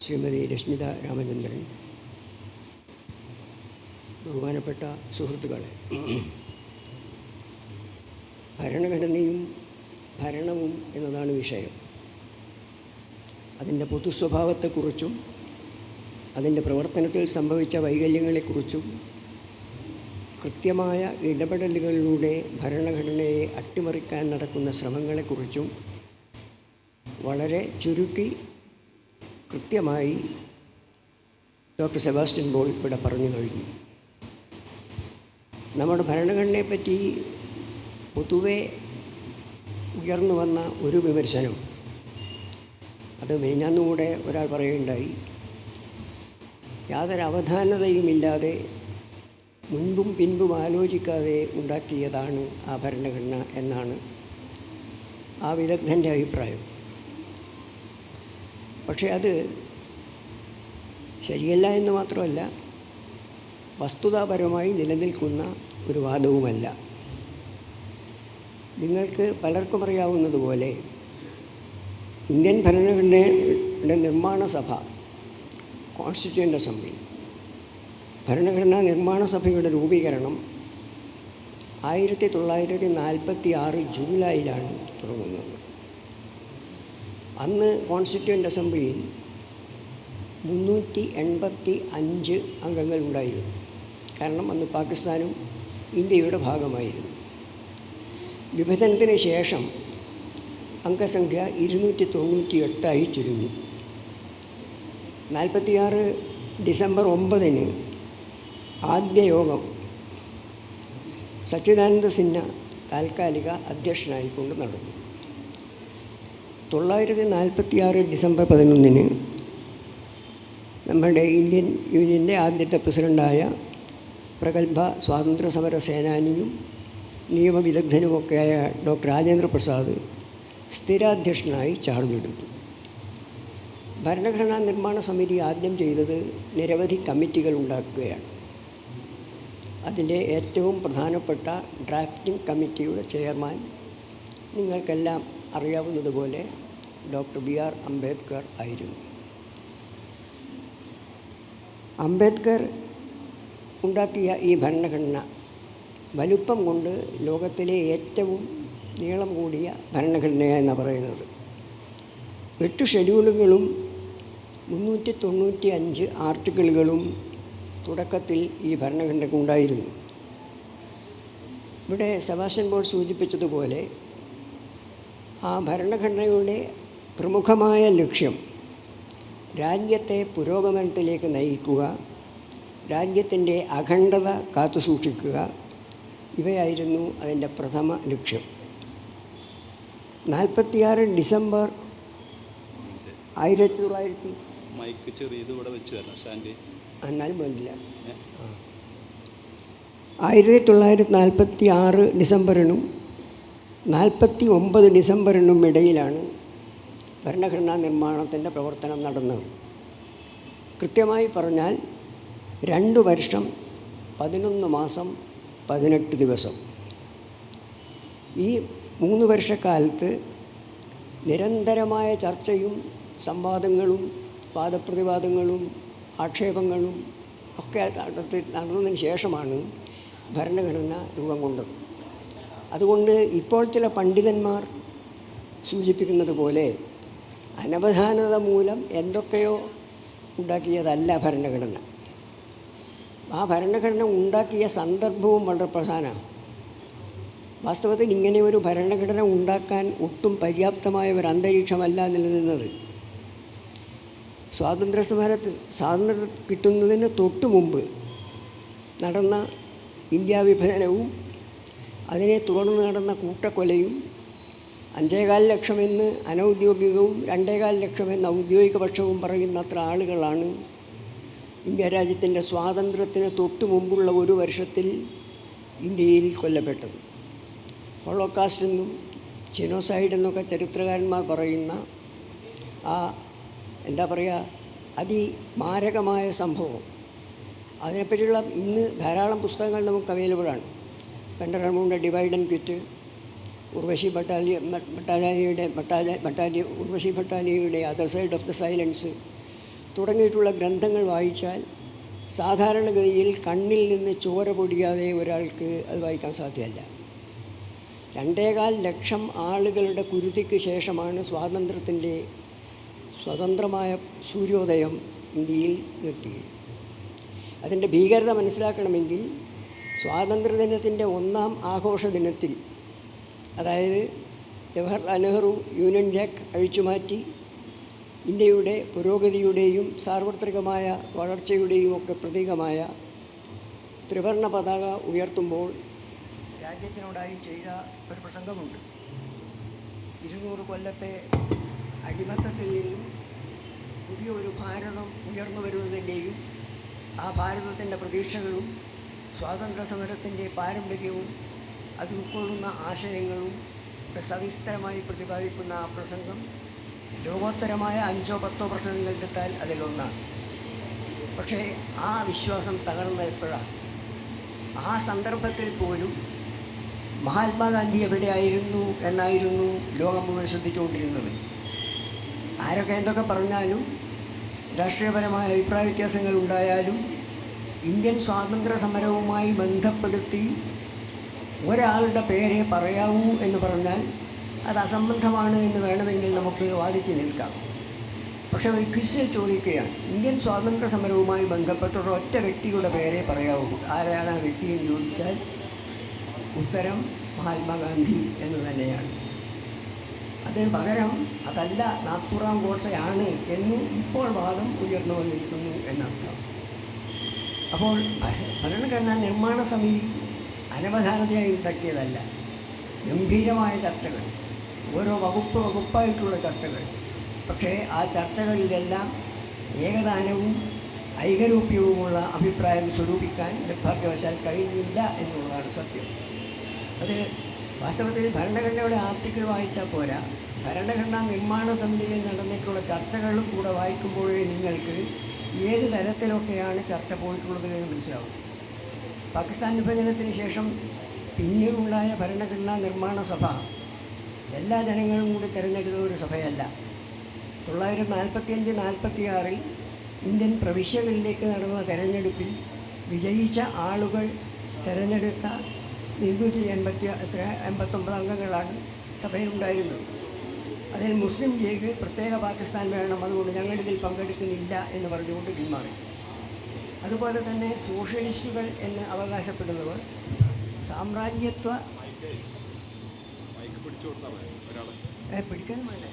ശ്രീമതി രശ്മിത രാമചന്ദ്രൻ, ബഹുമാനപ്പെട്ട സുഹൃത്തുക്കളെ, ഭരണഘടനയും ഭരണവും എന്നതാണ് വിഷയം. അതിൻ്റെ പൊതുസ്വഭാവത്തെക്കുറിച്ചും അതിൻ്റെ പ്രവർത്തനത്തിൽ സംഭവിച്ച വൈകല്യങ്ങളെക്കുറിച്ചും കൃത്യമായ ഇടപെടലുകളിലൂടെ ഭരണഘടനയെ അട്ടിമറിക്കാൻ നടക്കുന്ന ശ്രമങ്ങളെക്കുറിച്ചും വളരെ ചുരുക്കി കൃത്യമായി ഡോക്ടർ സെബാസ്റ്റ്യൻ പോൾ ഇവിടെ പറഞ്ഞു കഴിഞ്ഞു. നമ്മുടെ ഭരണഘടനയെപ്പറ്റി പൊതുവെ ഉയർന്നു വന്ന ഒരു വിമർശനം, അത് മെയ്ഞ്ഞാന്നുകൂടെ ഒരാൾ പറയുകയുണ്ടായി, യാതൊരു അവധാനതയുമില്ലാതെ മുൻപും പിൻപും ആലോചിക്കാതെ ഉണ്ടാക്കിയതാണ് ആ ഭരണഘടന എന്നാണ് ആ വിദഗ്ധൻ്റെ അഭിപ്രായം. പക്ഷേ അത് ശരിയല്ല എന്ന് മാത്രമല്ല, വസ്തുതാപരമായി നിലനിൽക്കുന്ന ഒരു വാദവുമല്ല. നിങ്ങൾക്ക് പലർക്കും അറിയാവുന്നതുപോലെ ഇന്ത്യൻ ഭരണഘടനയുടെ നിർമ്മാണ സഭ, കോൺസ്റ്റിറ്റ്യൂവൻ്റ് അസംബ്ലി, ഭരണഘടനാ നിർമ്മാണ സഭയുടെ രൂപീകരണം 1946 ജൂലൈയിലാണ് തുടങ്ങുന്നത്. അന്ന് കോൺസ്റ്റിറ്റ്യൂവൻ്റ് അസംബ്ലിയിൽ 385 അംഗങ്ങൾ ഉണ്ടായിരുന്നു. കാരണം അന്ന് പാകിസ്ഥാനും ഇന്ത്യയുടെ ഭാഗമായിരുന്നു. വിഭജനത്തിന് ശേഷം അംഗസംഖ്യ 298 ചുരുങ്ങി. 46 ഡിസംബർ 9 ആദ്യ യോഗം സച്ചിദാനന്ദ സിൻഹ താൽക്കാലിക അധ്യക്ഷനായിക്കൊണ്ട് നടന്നു. 1946 ഡിസംബർ 11 നമ്മുടെ ഇന്ത്യൻ യൂണിയൻ്റെ ആദ്യത്തെ പ്രസിഡൻ്റായ പ്രഗത്ഭ സ്വാതന്ത്ര്യ സമര സേനാനിയും നിയമവിദഗ്ധനുമൊക്കെയായ ഡോക്ടർ രാജേന്ദ്ര പ്രസാദ് സ്ഥിരാധ്യക്ഷനായി ചാർജ് എടുത്തു. ഭരണഘടനാ നിർമ്മാണ സമിതി ആദ്യം ചെയ്തത് നിരവധി കമ്മിറ്റികൾ ഉണ്ടാക്കുകയാണ്. അതിലെ ഏറ്റവും പ്രധാനപ്പെട്ട ഡ്രാഫ്റ്റിംഗ് കമ്മിറ്റിയുടെ ചെയർമാൻ നിങ്ങൾക്കെല്ലാം അറിയാവുന്നതുപോലെ ഡോക്ടർ BR അംബേദ്കർ ആയിരുന്നു. അംബേദ്കർ ഉണ്ടാക്കിയ ഈ ഭരണഘടന വലുപ്പം കൊണ്ട് ലോകത്തിലെ ഏറ്റവും നീളം കൂടിയ ഭരണഘടനയെന്നാണ് പറയുന്നത്. 8 ഷെഡ്യൂളുകളും 395 ആർട്ടിക്കിളുകളും തുടക്കത്തിൽ ഈ ഭരണഘടനയ്ക്ക് ഉണ്ടായിരുന്നു. ഇവിടെ സെബാസ്റ്റ്യൻ പോൾ സൂചിപ്പിച്ചതുപോലെ ആ ഭരണഘടനയുടെ പ്രമുഖമായ ലക്ഷ്യം രാജ്യത്തെ പുരോഗമനത്തിലേക്ക് നയിക്കുക, രാജ്യത്തിൻ്റെ അഖണ്ഡത കാത്തുസൂക്ഷിക്കുക, ഇവയായിരുന്നു അതിൻ്റെ പ്രഥമ ലക്ഷ്യം. 46 ഡിസംബർ 1900 മൈക്ക് ചെറിയത് ഇവിടെ വെച്ച് തരണം സ്റ്റാൻഡ്. എന്നാലും വേണ്ടില്ല. 1946 ഡിസംബറിനും 49 ഡിസംബറിനും ഇടയിലാണ് ഭരണഘടനാ നിർമ്മാണത്തിൻ്റെ പ്രവർത്തനം നടന്നത്. കൃത്യമായി പറഞ്ഞാൽ 2 വർഷം 11 മാസം 18 ദിവസം. ഈ 3 വർഷക്കാലത്ത് നിരന്തരമായ ചർച്ചയും സംവാദങ്ങളും വാദപ്രതിവാദങ്ങളും ആക്ഷേപങ്ങളും ഒക്കെ നടന്നതിന് ശേഷമാണ് ഭരണഘടന രൂപം കൊണ്ടത്. അതുകൊണ്ട് ഇപ്പോൾ ചില പണ്ഡിതന്മാർ സൂചിപ്പിക്കുന്നത് പോലെ അനവധാനത മൂലം എന്തൊക്കെയോ ഉണ്ടാക്കിയതല്ല ഭരണഘടന. ആ ഭരണഘടന ഉണ്ടാക്കിയ സന്ദർഭവും വളരെ പ്രധാനമാണ്. വാസ്തവത്തിൽ ഇങ്ങനെ ഒരു ഭരണഘടന ഉണ്ടാക്കാൻ ഒട്ടും ഒരു അന്തരീക്ഷമല്ല നിലനിന്നത്. സ്വാതന്ത്ര്യം കിട്ടുന്നതിന് തൊട്ടു മുമ്പ് നടന്ന ഇന്ത്യ വിഭജനവും അതിനെ തുടർന്ന് നടന്ന കൂട്ടക്കൊലയും 5.25 ലക്ഷമെന്ന് അനൗദ്യോഗികവും 2.25 ലക്ഷമെന്ന് ഔദ്യോഗിക പക്ഷവും പറയുന്നത്ര ആളുകളാണ് ഇന്ത്യ രാജ്യത്തിൻ്റെ സ്വാതന്ത്ര്യത്തിന് തൊട്ടു മുമ്പുള്ള 1 വർഷത്തിൽ ഇന്ത്യയിൽ കൊല്ലപ്പെട്ടത്. ഹോളോകാസ്റ്റ് എന്നും ജനോസൈഡ് എന്നൊക്കെ ചരിത്രകാരന്മാർ പറയുന്ന ആ എന്താ പറയുക അതിമാരകമായ സംഭവം, അതിനെപ്പറ്റിയുള്ള ഇന്ന് ധാരാളം പുസ്തകങ്ങൾ നമുക്ക് അവൈലബിളാണ്. Penderel Moon divide and quit, Urvashi ഭട്ടാലിയയുടെ other side of the silence തുടങ്ങിയിട്ടുള്ള ഗ്രന്ഥങ്ങൾ വായിച്ചാൽ സാധാരണഗതിയിൽ കണ്ണിൽ നിന്ന് ചോര പൊടിയാതെ ഒരാൾക്ക് അത് വായിക്കാൻ സാധ്യമല്ല. 2.25 ലക്ഷം ആളുകളുടെ കുരുതിക്ക് ശേഷമാണ് സ്വാതന്ത്ര്യത്തിൻ്റെ സ്വതന്ത്രമായ സൂര്യോദയം ഇന്ത്യയിൽ കിട്ടിയത്. അതിൻ്റെ ഭീകരത മനസ്സിലാക്കണമെങ്കിൽ സ്വാതന്ത്ര്യദിനത്തിൻ്റെ 1ാം ആഘോഷ ദിനത്തിൽ, അതായത് ജവഹർലാൽ നെഹ്റു യൂണിയൻ ജാക്ക് അഴിച്ചുമാറ്റി ഇന്ത്യയുടെ പുരോഗതിയുടെയും സാർവത്രികമായ വളർച്ചയുടെയും ഒക്കെ പ്രതീകമായ ത്രിവർണ്ണ പതാക ഉയർത്തുമ്പോൾ രാജ്യത്തിനോടായി ചെയ്ത ഒരു പ്രസംഗമുണ്ട്. 200 കൊല്ലത്തെ അടിമത്തത്തിൽ നിന്നും പുതിയ ഒരു ഭാരതം ഉയർന്നു വരുന്നതിൻ്റെയും ആ ഭാരതത്തിൻ്റെ പ്രതീക്ഷകളും സ്വാതന്ത്ര്യ സമരത്തിൻ്റെ പാരമ്പര്യവും അത് ഉൾക്കൊള്ളുന്ന ആശയങ്ങളും സവിസ്തരമായി പ്രതിപാദിക്കുന്ന ആ പ്രസംഗം ലോകോത്തരമായ 5-10 പ്രസംഗങ്ങൾ എടുത്താൽ അതിലൊന്നാണ്. പക്ഷേ ആ വിശ്വാസം തകർന്നത് എപ്പോഴാണ്? ആ സന്ദർഭത്തിൽ പോലും മഹാത്മാഗാന്ധി എവിടെയായിരുന്നു എന്നായിരുന്നു ലോകം മുഴുവൻ ശ്രദ്ധിച്ചുകൊണ്ടിരുന്നത്. ആരൊക്കെ എന്തൊക്കെ പറഞ്ഞാലും, രാഷ്ട്രീയപരമായ അഭിപ്രായ വ്യത്യാസങ്ങൾ ഉണ്ടായാലും, ഇന്ത്യൻ സ്വാതന്ത്ര്യ സമരവുമായി ബന്ധപ്പെടുത്തി ഒരാളുടെ പേരെ പറയാവൂ എന്ന് പറഞ്ഞാൽ അത് അസംബന്ധമാണ് എന്ന് വേണമെങ്കിൽ നമുക്ക് വാദിച്ച് നിൽക്കാം. പക്ഷേ ഒരു ക്വിസിൽ ചോദിക്കുകയാണ്, ഇന്ത്യൻ സ്വാതന്ത്ര്യ സമരവുമായി ബന്ധപ്പെട്ട ഒരൊറ്റ വ്യക്തിയുടെ പേരെ പറയാവൂ, ആരാണ് ആ വ്യക്തി എന്ന് ചോദിച്ചാൽ ഉത്തരം മഹാത്മാഗാന്ധി എന്ന് തന്നെയാണ്. അതിന് പകരം അതല്ല, നാഥുറാം ഗോഡ്സെയാണ് എന്ന് ഇപ്പോൾ വാദം ഉയർന്നു വന്നിരിക്കുന്നു എന്നർത്ഥം. അപ്പോൾ ഭരണഘടനാ നിർമ്മാണ സമിതി അനവധാനതയായി ഉണ്ടാക്കിയതല്ല. ഗംഭീരമായ ചർച്ചകൾ, ഓരോ വകുപ്പായിട്ടുള്ള ചർച്ചകൾ. പക്ഷേ ആ ചർച്ചകളിലെല്ലാം ഏകദാനവും ഐകരൂപ്യവുമുള്ള അഭിപ്രായം സ്വരൂപിക്കാൻ നിർഭാഗ്യവശാൽ കഴിഞ്ഞില്ല എന്നുള്ളതാണ് സത്യം. അത് വാസ്തവത്തിൽ ഭരണഘടനയുടെ ആർട്ടിക്കിൾ വായിച്ചാൽ പോരാ, ഭരണഘടനാ നിർമ്മാണ സമിതിയിൽ നടന്നിട്ടുള്ള ചർച്ചകളും കൂടെ വായിക്കുമ്പോഴേ നിങ്ങൾക്ക് ഏത് തരത്തിലൊക്കെയാണ് ചർച്ച പോയിട്ടുള്ളത് എന്ന് മനസ്സിലാവും. പാകിസ്ഥാൻ വിഭജനത്തിന് ശേഷം പിന്നീടുണ്ടായ ഭരണഘടനാ നിർമ്മാണ സഭ എല്ലാ ജനങ്ങളും കൂടി തിരഞ്ഞെടുത്ത ഒരു സഭയല്ല. 1945-46 ഇന്ത്യൻ പ്രവിശ്യകളിലേക്ക് നടന്ന തെരഞ്ഞെടുപ്പിൽ വിജയിച്ച ആളുകൾ തിരഞ്ഞെടുത്ത 289 അംഗങ്ങളാണ് സഭയിലുണ്ടായിരുന്നത്. അതിൽ മുസ്ലിം ലീഗ് പ്രത്യേക പാകിസ്ഥാൻ വേണം, അതുകൊണ്ട് ഞങ്ങളിതിൽ പങ്കെടുക്കുന്നില്ല എന്ന് പറഞ്ഞുകൊണ്ട് പിന്മാറി. അതുപോലെ തന്നെ സോഷ്യലിസ്റ്റുകൾ എന്ന് അവകാശപ്പെടുന്നവർ സാമ്രാജ്യത്വ പിടിക്കാൻ വേണ്ട,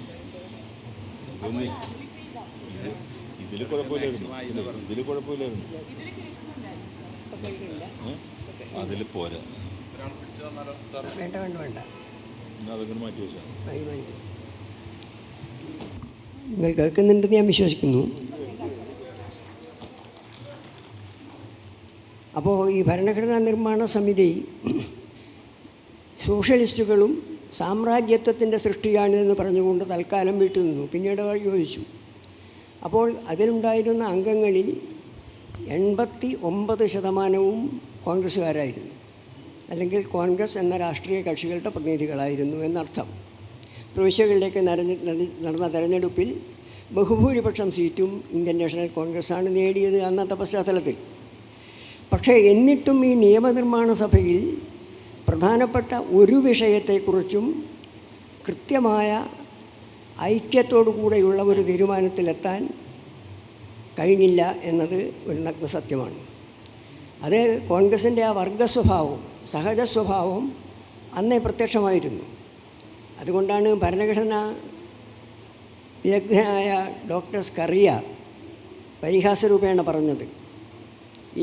ഇതിൽ കുഴപ്പമില്ലായിരുന്നു, അതിൽ പോരാ, വേണ്ട അതങ്ങനെ മാറ്റി വെച്ചാൽ നിങ്ങൾ കേൾക്കുന്നുണ്ടെന്ന് ഞാൻ വിശ്വസിക്കുന്നു. അപ്പോൾ ഈ ഭരണഘടനാ നിർമ്മാണ സമിതി സോഷ്യലിസ്റ്റുകളും സാമ്രാജ്യത്വത്തിൻ്റെ സൃഷ്ടിയാണിതെന്ന് പറഞ്ഞുകൊണ്ട് തൽക്കാലം വിട്ടു നിന്നു. പിന്നീട് അവർ യോജിച്ചു. അപ്പോൾ അതിലുണ്ടായിരുന്ന അംഗങ്ങളിൽ 89% കോൺഗ്രസ്സുകാരായിരുന്നു, അല്ലെങ്കിൽ കോൺഗ്രസ് എന്ന രാഷ്ട്രീയ കക്ഷികളുടെ പ്രതിനിധികളായിരുന്നു എന്നർത്ഥം. പ്രവിശ്യകളിലേക്ക് നടന്ന തെരഞ്ഞെടുപ്പിൽ ബഹുഭൂരിപക്ഷം സീറ്റും ഇന്ത്യൻ നാഷണൽ കോൺഗ്രസ്സാണ് നേടിയത് അന്നത്തെ പശ്ചാത്തലത്തിൽ. പക്ഷേ എന്നിട്ടും ഈ നിയമനിർമ്മാണ സഭയിൽ പ്രധാനപ്പെട്ട ഒരു വിഷയത്തെക്കുറിച്ചും കൃത്യമായ ഐക്യത്തോടു കൂടെയുള്ള ഒരു തീരുമാനത്തിലെത്താൻ കഴിഞ്ഞില്ല എന്നത് ഒരു നഗ്ന സത്യമാണ്. അത് കോൺഗ്രസിൻ്റെ ആ വർഗസ്വഭാവം, സഹജ സ്വഭാവം അന്നേ പ്രത്യക്ഷമായിരുന്നു. അതുകൊണ്ടാണ് ഭരണഘടനാ വിദഗ്ധനായ ഡോക്ടർ സ്കറിയ പരിഹാസരൂപേണ പറഞ്ഞത്,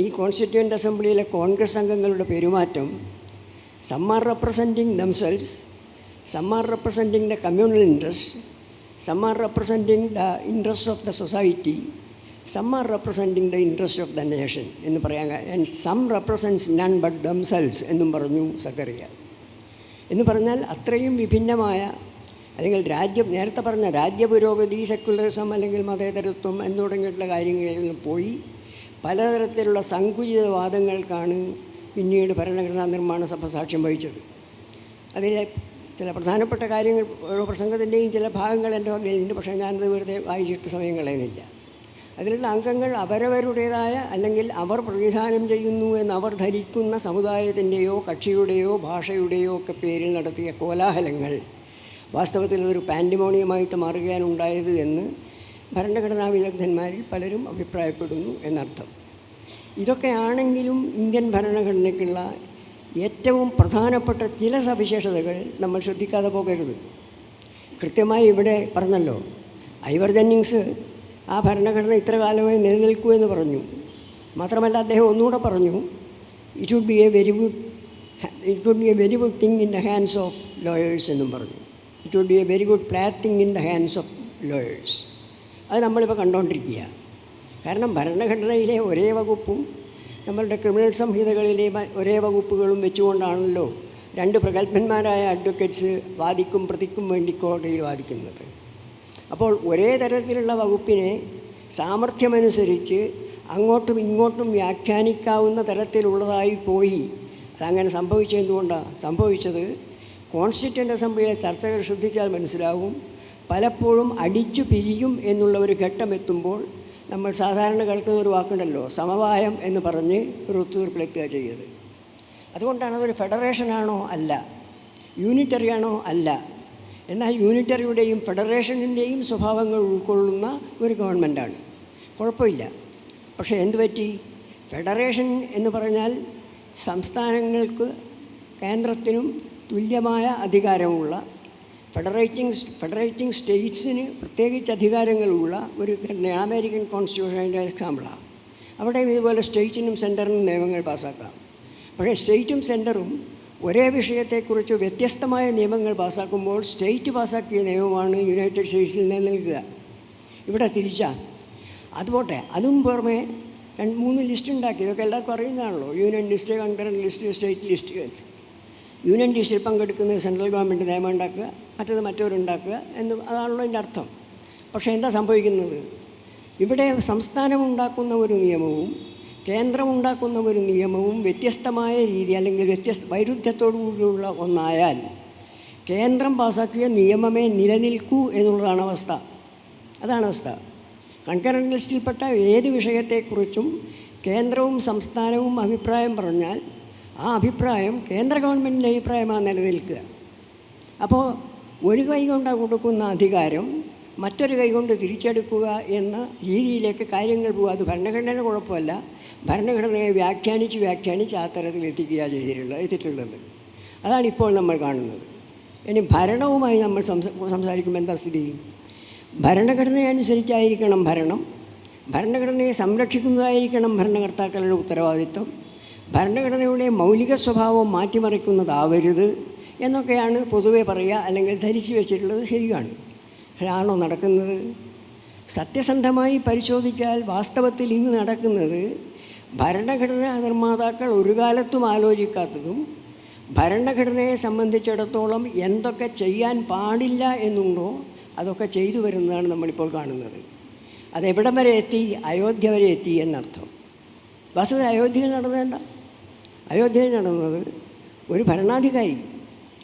ഈ കോൺസ്റ്റിറ്റ്യൂവൻ്റ് അസംബ്ലിയിലെ കോൺഗ്രസ് അംഗങ്ങളുടെ പെരുമാറ്റം some are representing themselves, some are representing the communal interests, some are representing the interests of the society, some are representing the interests of the nation എന്ന് പറയാൻ, and some represents none but themselves എന്നും പറഞ്ഞു സക്കറിയ. എന്ന് പറഞ്ഞാൽ അത്രയും വിഭിന്നമായ, അല്ലെങ്കിൽ നേരത്തെ പറഞ്ഞ രാജ്യപുരോഗതി, സെക്യുലറിസം അല്ലെങ്കിൽ മതേതരത്വം എന്ന് തുടങ്ങിയിട്ടുള്ള കാര്യങ്ങളിൽ പോയി പലതരത്തിലുള്ള സങ്കുചിതവാദങ്ങൾക്കാണ് പിന്നീട് ഭരണഘടനാ നിർമ്മാണ സഭ സാക്ഷ്യം വഹിച്ചത്. അതിലെ ചില പ്രധാനപ്പെട്ട കാര്യങ്ങൾ, ഓരോ പ്രസംഗത്തിൻ്റെയും ചില ഭാഗങ്ങൾ എൻ്റെ വകയിലുണ്ട്, പക്ഷേ ഞാനത് വെറുതെ വായിച്ചിട്ട് സമയം കളയുന്നില്ല. അതിലുള്ള അംഗങ്ങൾ അവരവരുടേതായ, അല്ലെങ്കിൽ അവർ പ്രതിനിധാനം ചെയ്യുന്നു എന്ന് അവർ ധരിക്കുന്ന സമുദായത്തിൻ്റെയോ കക്ഷിയുടെയോ ഭാഷയുടെയോ ഒക്കെ പേരിൽ നടത്തിയ കോലാഹലങ്ങൾ വാസ്തവത്തിൽ ഒരു പാൻഡിമോണിയമായിട്ട് മാറുകയാണ് ഉണ്ടായത് എന്ന് ഭരണഘടനാ വിദഗ്ധന്മാരിൽ പലരും അഭിപ്രായപ്പെടുന്നു എന്നർത്ഥം. ഇതൊക്കെയാണെങ്കിലും ഇന്ത്യൻ ഭരണഘടനയ്ക്കുള്ള ഏറ്റവും പ്രധാനപ്പെട്ട ചില സവിശേഷതകൾ നമ്മൾ ശ്രദ്ധിക്കാതെ പോകരുത്. കൃത്യമായി ഇവിടെ പറഞ്ഞല്ലോ, ഐവർ ജന്നിങ്സ് ആ ഭരണഘടന ഇത്ര കാലമായി നിലനിൽക്കൂ എന്ന് പറഞ്ഞു. മാത്രമല്ല അദ്ദേഹം ഒന്നുകൂടെ പറഞ്ഞു, it would be a very good thing in the hands of lawyers എന്നും പറഞ്ഞു. It would be a very good plat thing in the hands of lawyers. അത് നമ്മളിപ്പോൾ കണ്ടുകൊണ്ടിരിക്കുക. കാരണം ഭരണഘടനയിലെ ഒരേ വകുപ്പും നമ്മളുടെ ക്രിമിനൽ സംഹിതകളിലെ ഒരേ വകുപ്പുകളും വെച്ചുകൊണ്ടാണല്ലോ രണ്ട് പ്രഗത്ഭന്മാരായ അഡ്വക്കേറ്റ്സ് വാദിക്കും പ്രതിക്കും വേണ്ടി കോടതിയിൽ വാദിക്കുന്നത്. അപ്പോൾ ഒരേ തരത്തിലുള്ള വകുപ്പിനെ സാമർഥ്യമനുസരിച്ച് അങ്ങോട്ടും ഇങ്ങോട്ടും വ്യാഖ്യാനിക്കാവുന്ന തരത്തിലുള്ളതായി പോയി. അതങ്ങനെ സംഭവിച്ചത് എന്തുകൊണ്ടാണ് സംഭവിച്ചത്? കോൺസ്റ്റിറ്റ്യൂൻ്റ് അസംബ്ലിയിലെ ചർച്ചകൾ ശ്രദ്ധിച്ചാൽ മനസ്സിലാവും, പലപ്പോഴും അടിച്ചു പിരിയും എന്നുള്ള ഒരു ഘട്ടം എത്തുമ്പോൾ നമ്മൾ സാധാരണ കേൾക്കുന്ന ഒരു വാക്കുണ്ടല്ലോ, സമവായം എന്ന് പറഞ്ഞ് ഒരു ഒത്തുതീർപ്പിലെത്തുക ചെയ്തത്. അതുകൊണ്ടാണ് അതൊരു ഫെഡറേഷനാണോ? അല്ല. യൂണിറ്ററിയാണോ? അല്ല. എന്നാൽ യൂണിറ്ററിയുടെയും ഫെഡറേഷനിൻ്റെയും സ്വഭാവങ്ങൾ ഉൾക്കൊള്ളുന്ന ഒരു ഗവൺമെൻറ്റാണ്. കുഴപ്പമില്ല. പക്ഷേ എന്തു പറ്റി? ഫെഡറേഷൻ എന്ന് പറഞ്ഞാൽ സംസ്ഥാനങ്ങൾക്ക് കേന്ദ്രത്തിനും തുല്യമായ അധികാരമുള്ള, ഫെഡറേറ്റിംഗ് സ്റ്റേറ്റ്സിന് പ്രത്യേകിച്ച് അധികാരങ്ങളുള്ള ഒരു ഘടനയാണ്. അമേരിക്കൻ കോൺസ്റ്റിറ്റ്യൂഷൻ്റെ എക്സാമ്പിളാണ്. അവിടെയും ഇതുപോലെ സ്റ്റേറ്റിനും സെൻറ്ററിനും നിയമങ്ങൾ പാസ്സാക്കാം. പക്ഷേ സ്റ്റേറ്റും സെൻറ്ററും ഒരേ വിഷയത്തെക്കുറിച്ച് വ്യത്യസ്തമായ നിയമങ്ങൾ പാസ്സാക്കുമ്പോൾ സ്റ്റേറ്റ് പാസ്സാക്കിയ നിയമമാണ് യുണൈറ്റഡ് സ്റ്റേറ്റ്സിൽ നിലനിൽക്കുക. ഇവിടെ തിരിച്ചാ. അതുപോട്ടെ, അതും പുറമെ 2-3 ലിസ്റ്റ് ഉണ്ടാക്കി. ഇതൊക്കെ എല്ലാവർക്കും അറിയുന്നതാണല്ലോ. Union list, concurrent list, state list. Union ലിസ്റ്റിൽ പങ്കെടുക്കുന്നത് സെൻട്രൽ ഗവൺമെൻറ് നിയമം ഉണ്ടാക്കുക, മറ്റത് മറ്റവരുണ്ടാക്കുക എന്ന്, അതാണല്ലോ അതിൻ്റെ അർത്ഥം. പക്ഷേ എന്താ സംഭവിക്കുന്നത്? ഇവിടെ സംസ്ഥാനം ഉണ്ടാക്കുന്ന ഒരു നിയമവും കേന്ദ്രം ഉണ്ടാക്കുന്ന ഒരു നിയമവും വ്യത്യസ്തമായ രീതി അല്ലെങ്കിൽ വൈരുദ്ധ്യത്തോടുകൂടിയുള്ള ഒന്നായാൽ കേന്ദ്രം പാസാക്കിയ നിയമമേ നിലനിൽക്കൂ എന്നുള്ളതാണ് അവസ്ഥ. അതാണ് അവസ്ഥ. കൺകറൻറ്റ് ലിസ്റ്റിൽപ്പെട്ട ഏത് വിഷയത്തെക്കുറിച്ചും കേന്ദ്രവും സംസ്ഥാനവും അഭിപ്രായം പറഞ്ഞാൽ ആ അഭിപ്രായം കേന്ദ്ര ഗവൺമെൻറ്റിൻ്റെ അഭിപ്രായമാണ് നിലനിൽക്കുക. അപ്പോൾ ഒരു കൈ കൊണ്ട് കൊടുക്കുന്ന അധികാരം മറ്റൊരു കൈ കൊണ്ട് തിരിച്ചെടുക്കുക എന്ന രീതിയിലേക്ക് കാര്യങ്ങൾ പോകുക. അത് ഭരണഘടനയുടെ കുഴപ്പമല്ല, ഭരണഘടനയെ വ്യാഖ്യാനിച്ച് ആ തരത്തിൽ എത്തിയിട്ടുള്ളത്. അതാണ് ഇപ്പോൾ നമ്മൾ കാണുന്നത്. ഇനി ഭരണവുമായി നമ്മൾ സംസാരിക്കുമ്പോൾ എന്താ സ്ഥിതി? ഭരണഘടന അനുസരിച്ചായിരിക്കണം ഭരണം, ഭരണഘടനയെ സംരക്ഷിക്കുന്നതായിരിക്കണം ഭരണകർത്താക്കളുടെ ഉത്തരവാദിത്വം, ഭരണഘടനയുടെ മൗലിക സ്വഭാവം മാറ്റിമറിക്കുന്നതാവരുത് എന്നൊക്കെയാണ് പൊതുവെ പറയുക, അല്ലെങ്കിൽ ധരിച്ചു വെച്ചിട്ടുള്ളത്. ശരിയാണ്. ആണോ നടക്കുന്നത്? സത്യസന്ധമായി പരിശോധിച്ചാൽ വാസ്തവത്തിൽ ഇന്ന് നടക്കുന്നത് ഭരണഘടനാ നിർമ്മാതാക്കൾ ഒരു കാലത്തും ആലോചിക്കാത്തതും ഭരണഘടനയെ സംബന്ധിച്ചിടത്തോളം എന്തൊക്കെ ചെയ്യാൻ പാടില്ല എന്നുണ്ടോ അതൊക്കെ ചെയ്തു വരുന്നതാണ് നമ്മളിപ്പോൾ കാണുന്നത്. അതെവിടം വരെ എത്തി? അയോധ്യ വരെ എത്തി എന്നർത്ഥം. വസ്തുത അയോധ്യയിൽ നടന്നത് എന്താ? അയോധ്യയിൽ നടന്നത് ഒരു ഭരണാധികാരി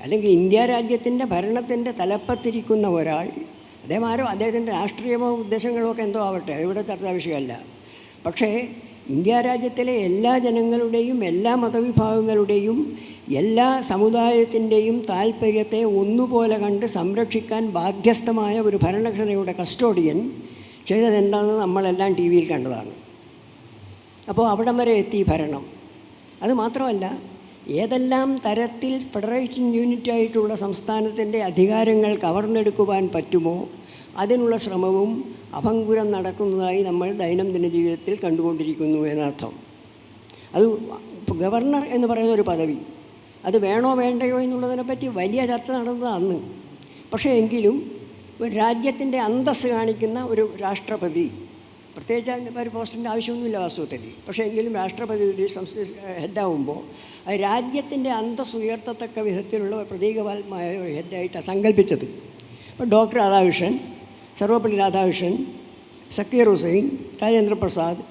അല്ലെങ്കിൽ ഇന്ത്യ രാജ്യത്തിൻ്റെ ഭരണത്തിൻ്റെ തലപ്പത്തിരിക്കുന്ന ഒരാൾ, അദ്ദേഹത്തിൻ്റെ രാഷ്ട്രീയമോ ഉദ്ദേശങ്ങളോ ഒക്കെ എന്തോ ആവട്ടെ, ഇവിടെ ചർച്ചാ വിഷയമല്ല. പക്ഷേ ഇന്ത്യ രാജ്യത്തിലെ എല്ലാ ജനങ്ങളുടെയും എല്ലാ മതവിഭാഗങ്ങളുടെയും എല്ലാ സമുദായത്തിൻ്റെയും താല്പര്യത്തെ ഒന്നുപോലെ കണ്ട് സംരക്ഷിക്കാൻ ബാധ്യസ്ഥമായ ഒരു ഭരണഘടനയുടെ കസ്റ്റോഡിയൻ ചെയ്തതെന്താണെന്ന് നമ്മളെല്ലാം ടി വിയിൽ കണ്ടതാണ്. അപ്പോൾ അവിടം വരെ എത്തി ഭരണം. അതുമാത്രമല്ല, ഏതെല്ലാം തരത്തിൽ ഫെഡറേറ്റിംഗ് യൂണിറ്റായിട്ടുള്ള സംസ്ഥാനത്തിൻ്റെ അധികാരങ്ങൾ കവർന്നെടുക്കുവാൻ പറ്റുമോ അതിനുള്ള ശ്രമവും അഭംഗുരം നടക്കുന്നതായി നമ്മൾ ദൈനംദിന ജീവിതത്തിൽ കണ്ടുകൊണ്ടിരിക്കുന്നു എന്നർത്ഥം. അത് ഗവർണർ എന്ന് പറയുന്ന ഒരു പദവി, അത് വേണോ വേണ്ടയോ എന്നുള്ളതിനെപ്പറ്റി വലിയ ചർച്ച നടന്നത് അന്ന്. പക്ഷേ എങ്കിലും ഒരു രാജ്യത്തിൻ്റെ അന്തസ്സ് കാണിക്കുന്ന ഒരു രാഷ്ട്രപതി, പ്രത്യേകിച്ച് ഒരു പോസ്റ്റിൻ്റെ ആവശ്യമൊന്നുമില്ല വാസ്തവത്തിൽ, പക്ഷേ എങ്കിലും രാഷ്ട്രപതി ഹെഡാവുമ്പോൾ അത് രാജ്യത്തിൻ്റെ അന്തസ്സ് ഉയർത്തത്തക്ക വിധത്തിലുള്ള പ്രതീകപരമായ ഒരു ഹെഡായിട്ടാണ് സങ്കല്പിച്ചത്. ഇപ്പോൾ ഡോക്ടർ രാധാകൃഷ്ണൻ, സർവപ്പള്ളി രാധാകൃഷ്ണൻ, സക്കീർ ഹുസൈൻ, രാജേന്ദ്ര പ്രസാദ്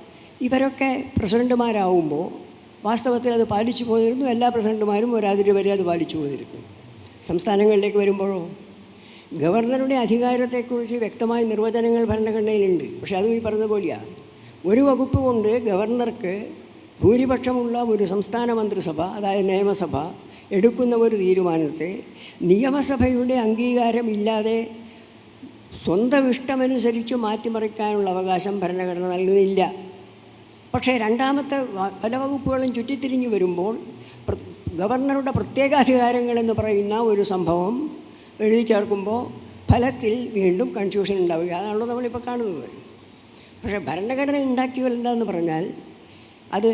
ഇവരൊക്കെ പ്രസിഡന്റുമാരാവുമ്പോൾ വാസ്തവത്തിൽ അത് പാലിച്ചു പോയിരുന്നു. എല്ലാ പ്രസിഡന്റുമാരും ഒരാതിരി വരെ അത് പാലിച്ചു പോയിരുന്നു. സംസ്ഥാനങ്ങളിലേക്ക് വരുമ്പോഴോ ഗവർണറുടെ അധികാരത്തെക്കുറിച്ച് വ്യക്തമായ നിർവചനങ്ങൾ ഭരണഘടനയിലുണ്ട്. പക്ഷേ അതും ഈ പറഞ്ഞ പോലെയാണ്. ഒരു വകുപ്പ് കൊണ്ട് ഗവർണർക്ക് ഭൂരിപക്ഷമുള്ള ഒരു സംസ്ഥാന മന്ത്രിസഭ, അതായത് നിയമസഭ എടുക്കുന്ന ഒരു തീരുമാനത്തെ നിയമസഭയുടെ അംഗീകാരമില്ലാതെ സ്വന്തം ഇഷ്ടമനുസരിച്ച് മാറ്റിമറിക്കാനുള്ള അവകാശം ഭരണഘടന നൽകുന്നില്ല. പക്ഷേ രണ്ടാമത്തെ പല വകുപ്പുകളും ചുറ്റിത്തിരിഞ്ഞു വരുമ്പോൾ ഗവർണറുടെ പ്രത്യേകാധികാരങ്ങളെന്ന് പറയുന്ന ഒരു സംഭവം എഴുതി ചേർക്കുമ്പോൾ ഫലത്തിൽ വീണ്ടും കൺഫ്യൂഷൻ ഉണ്ടാവുക. അതാണല്ലോ നമ്മളിപ്പോൾ കാണുന്നത്. പക്ഷേ ഭരണഘടന ഉണ്ടാക്കിയത് എന്താണെന്ന് പറഞ്ഞാൽ അത്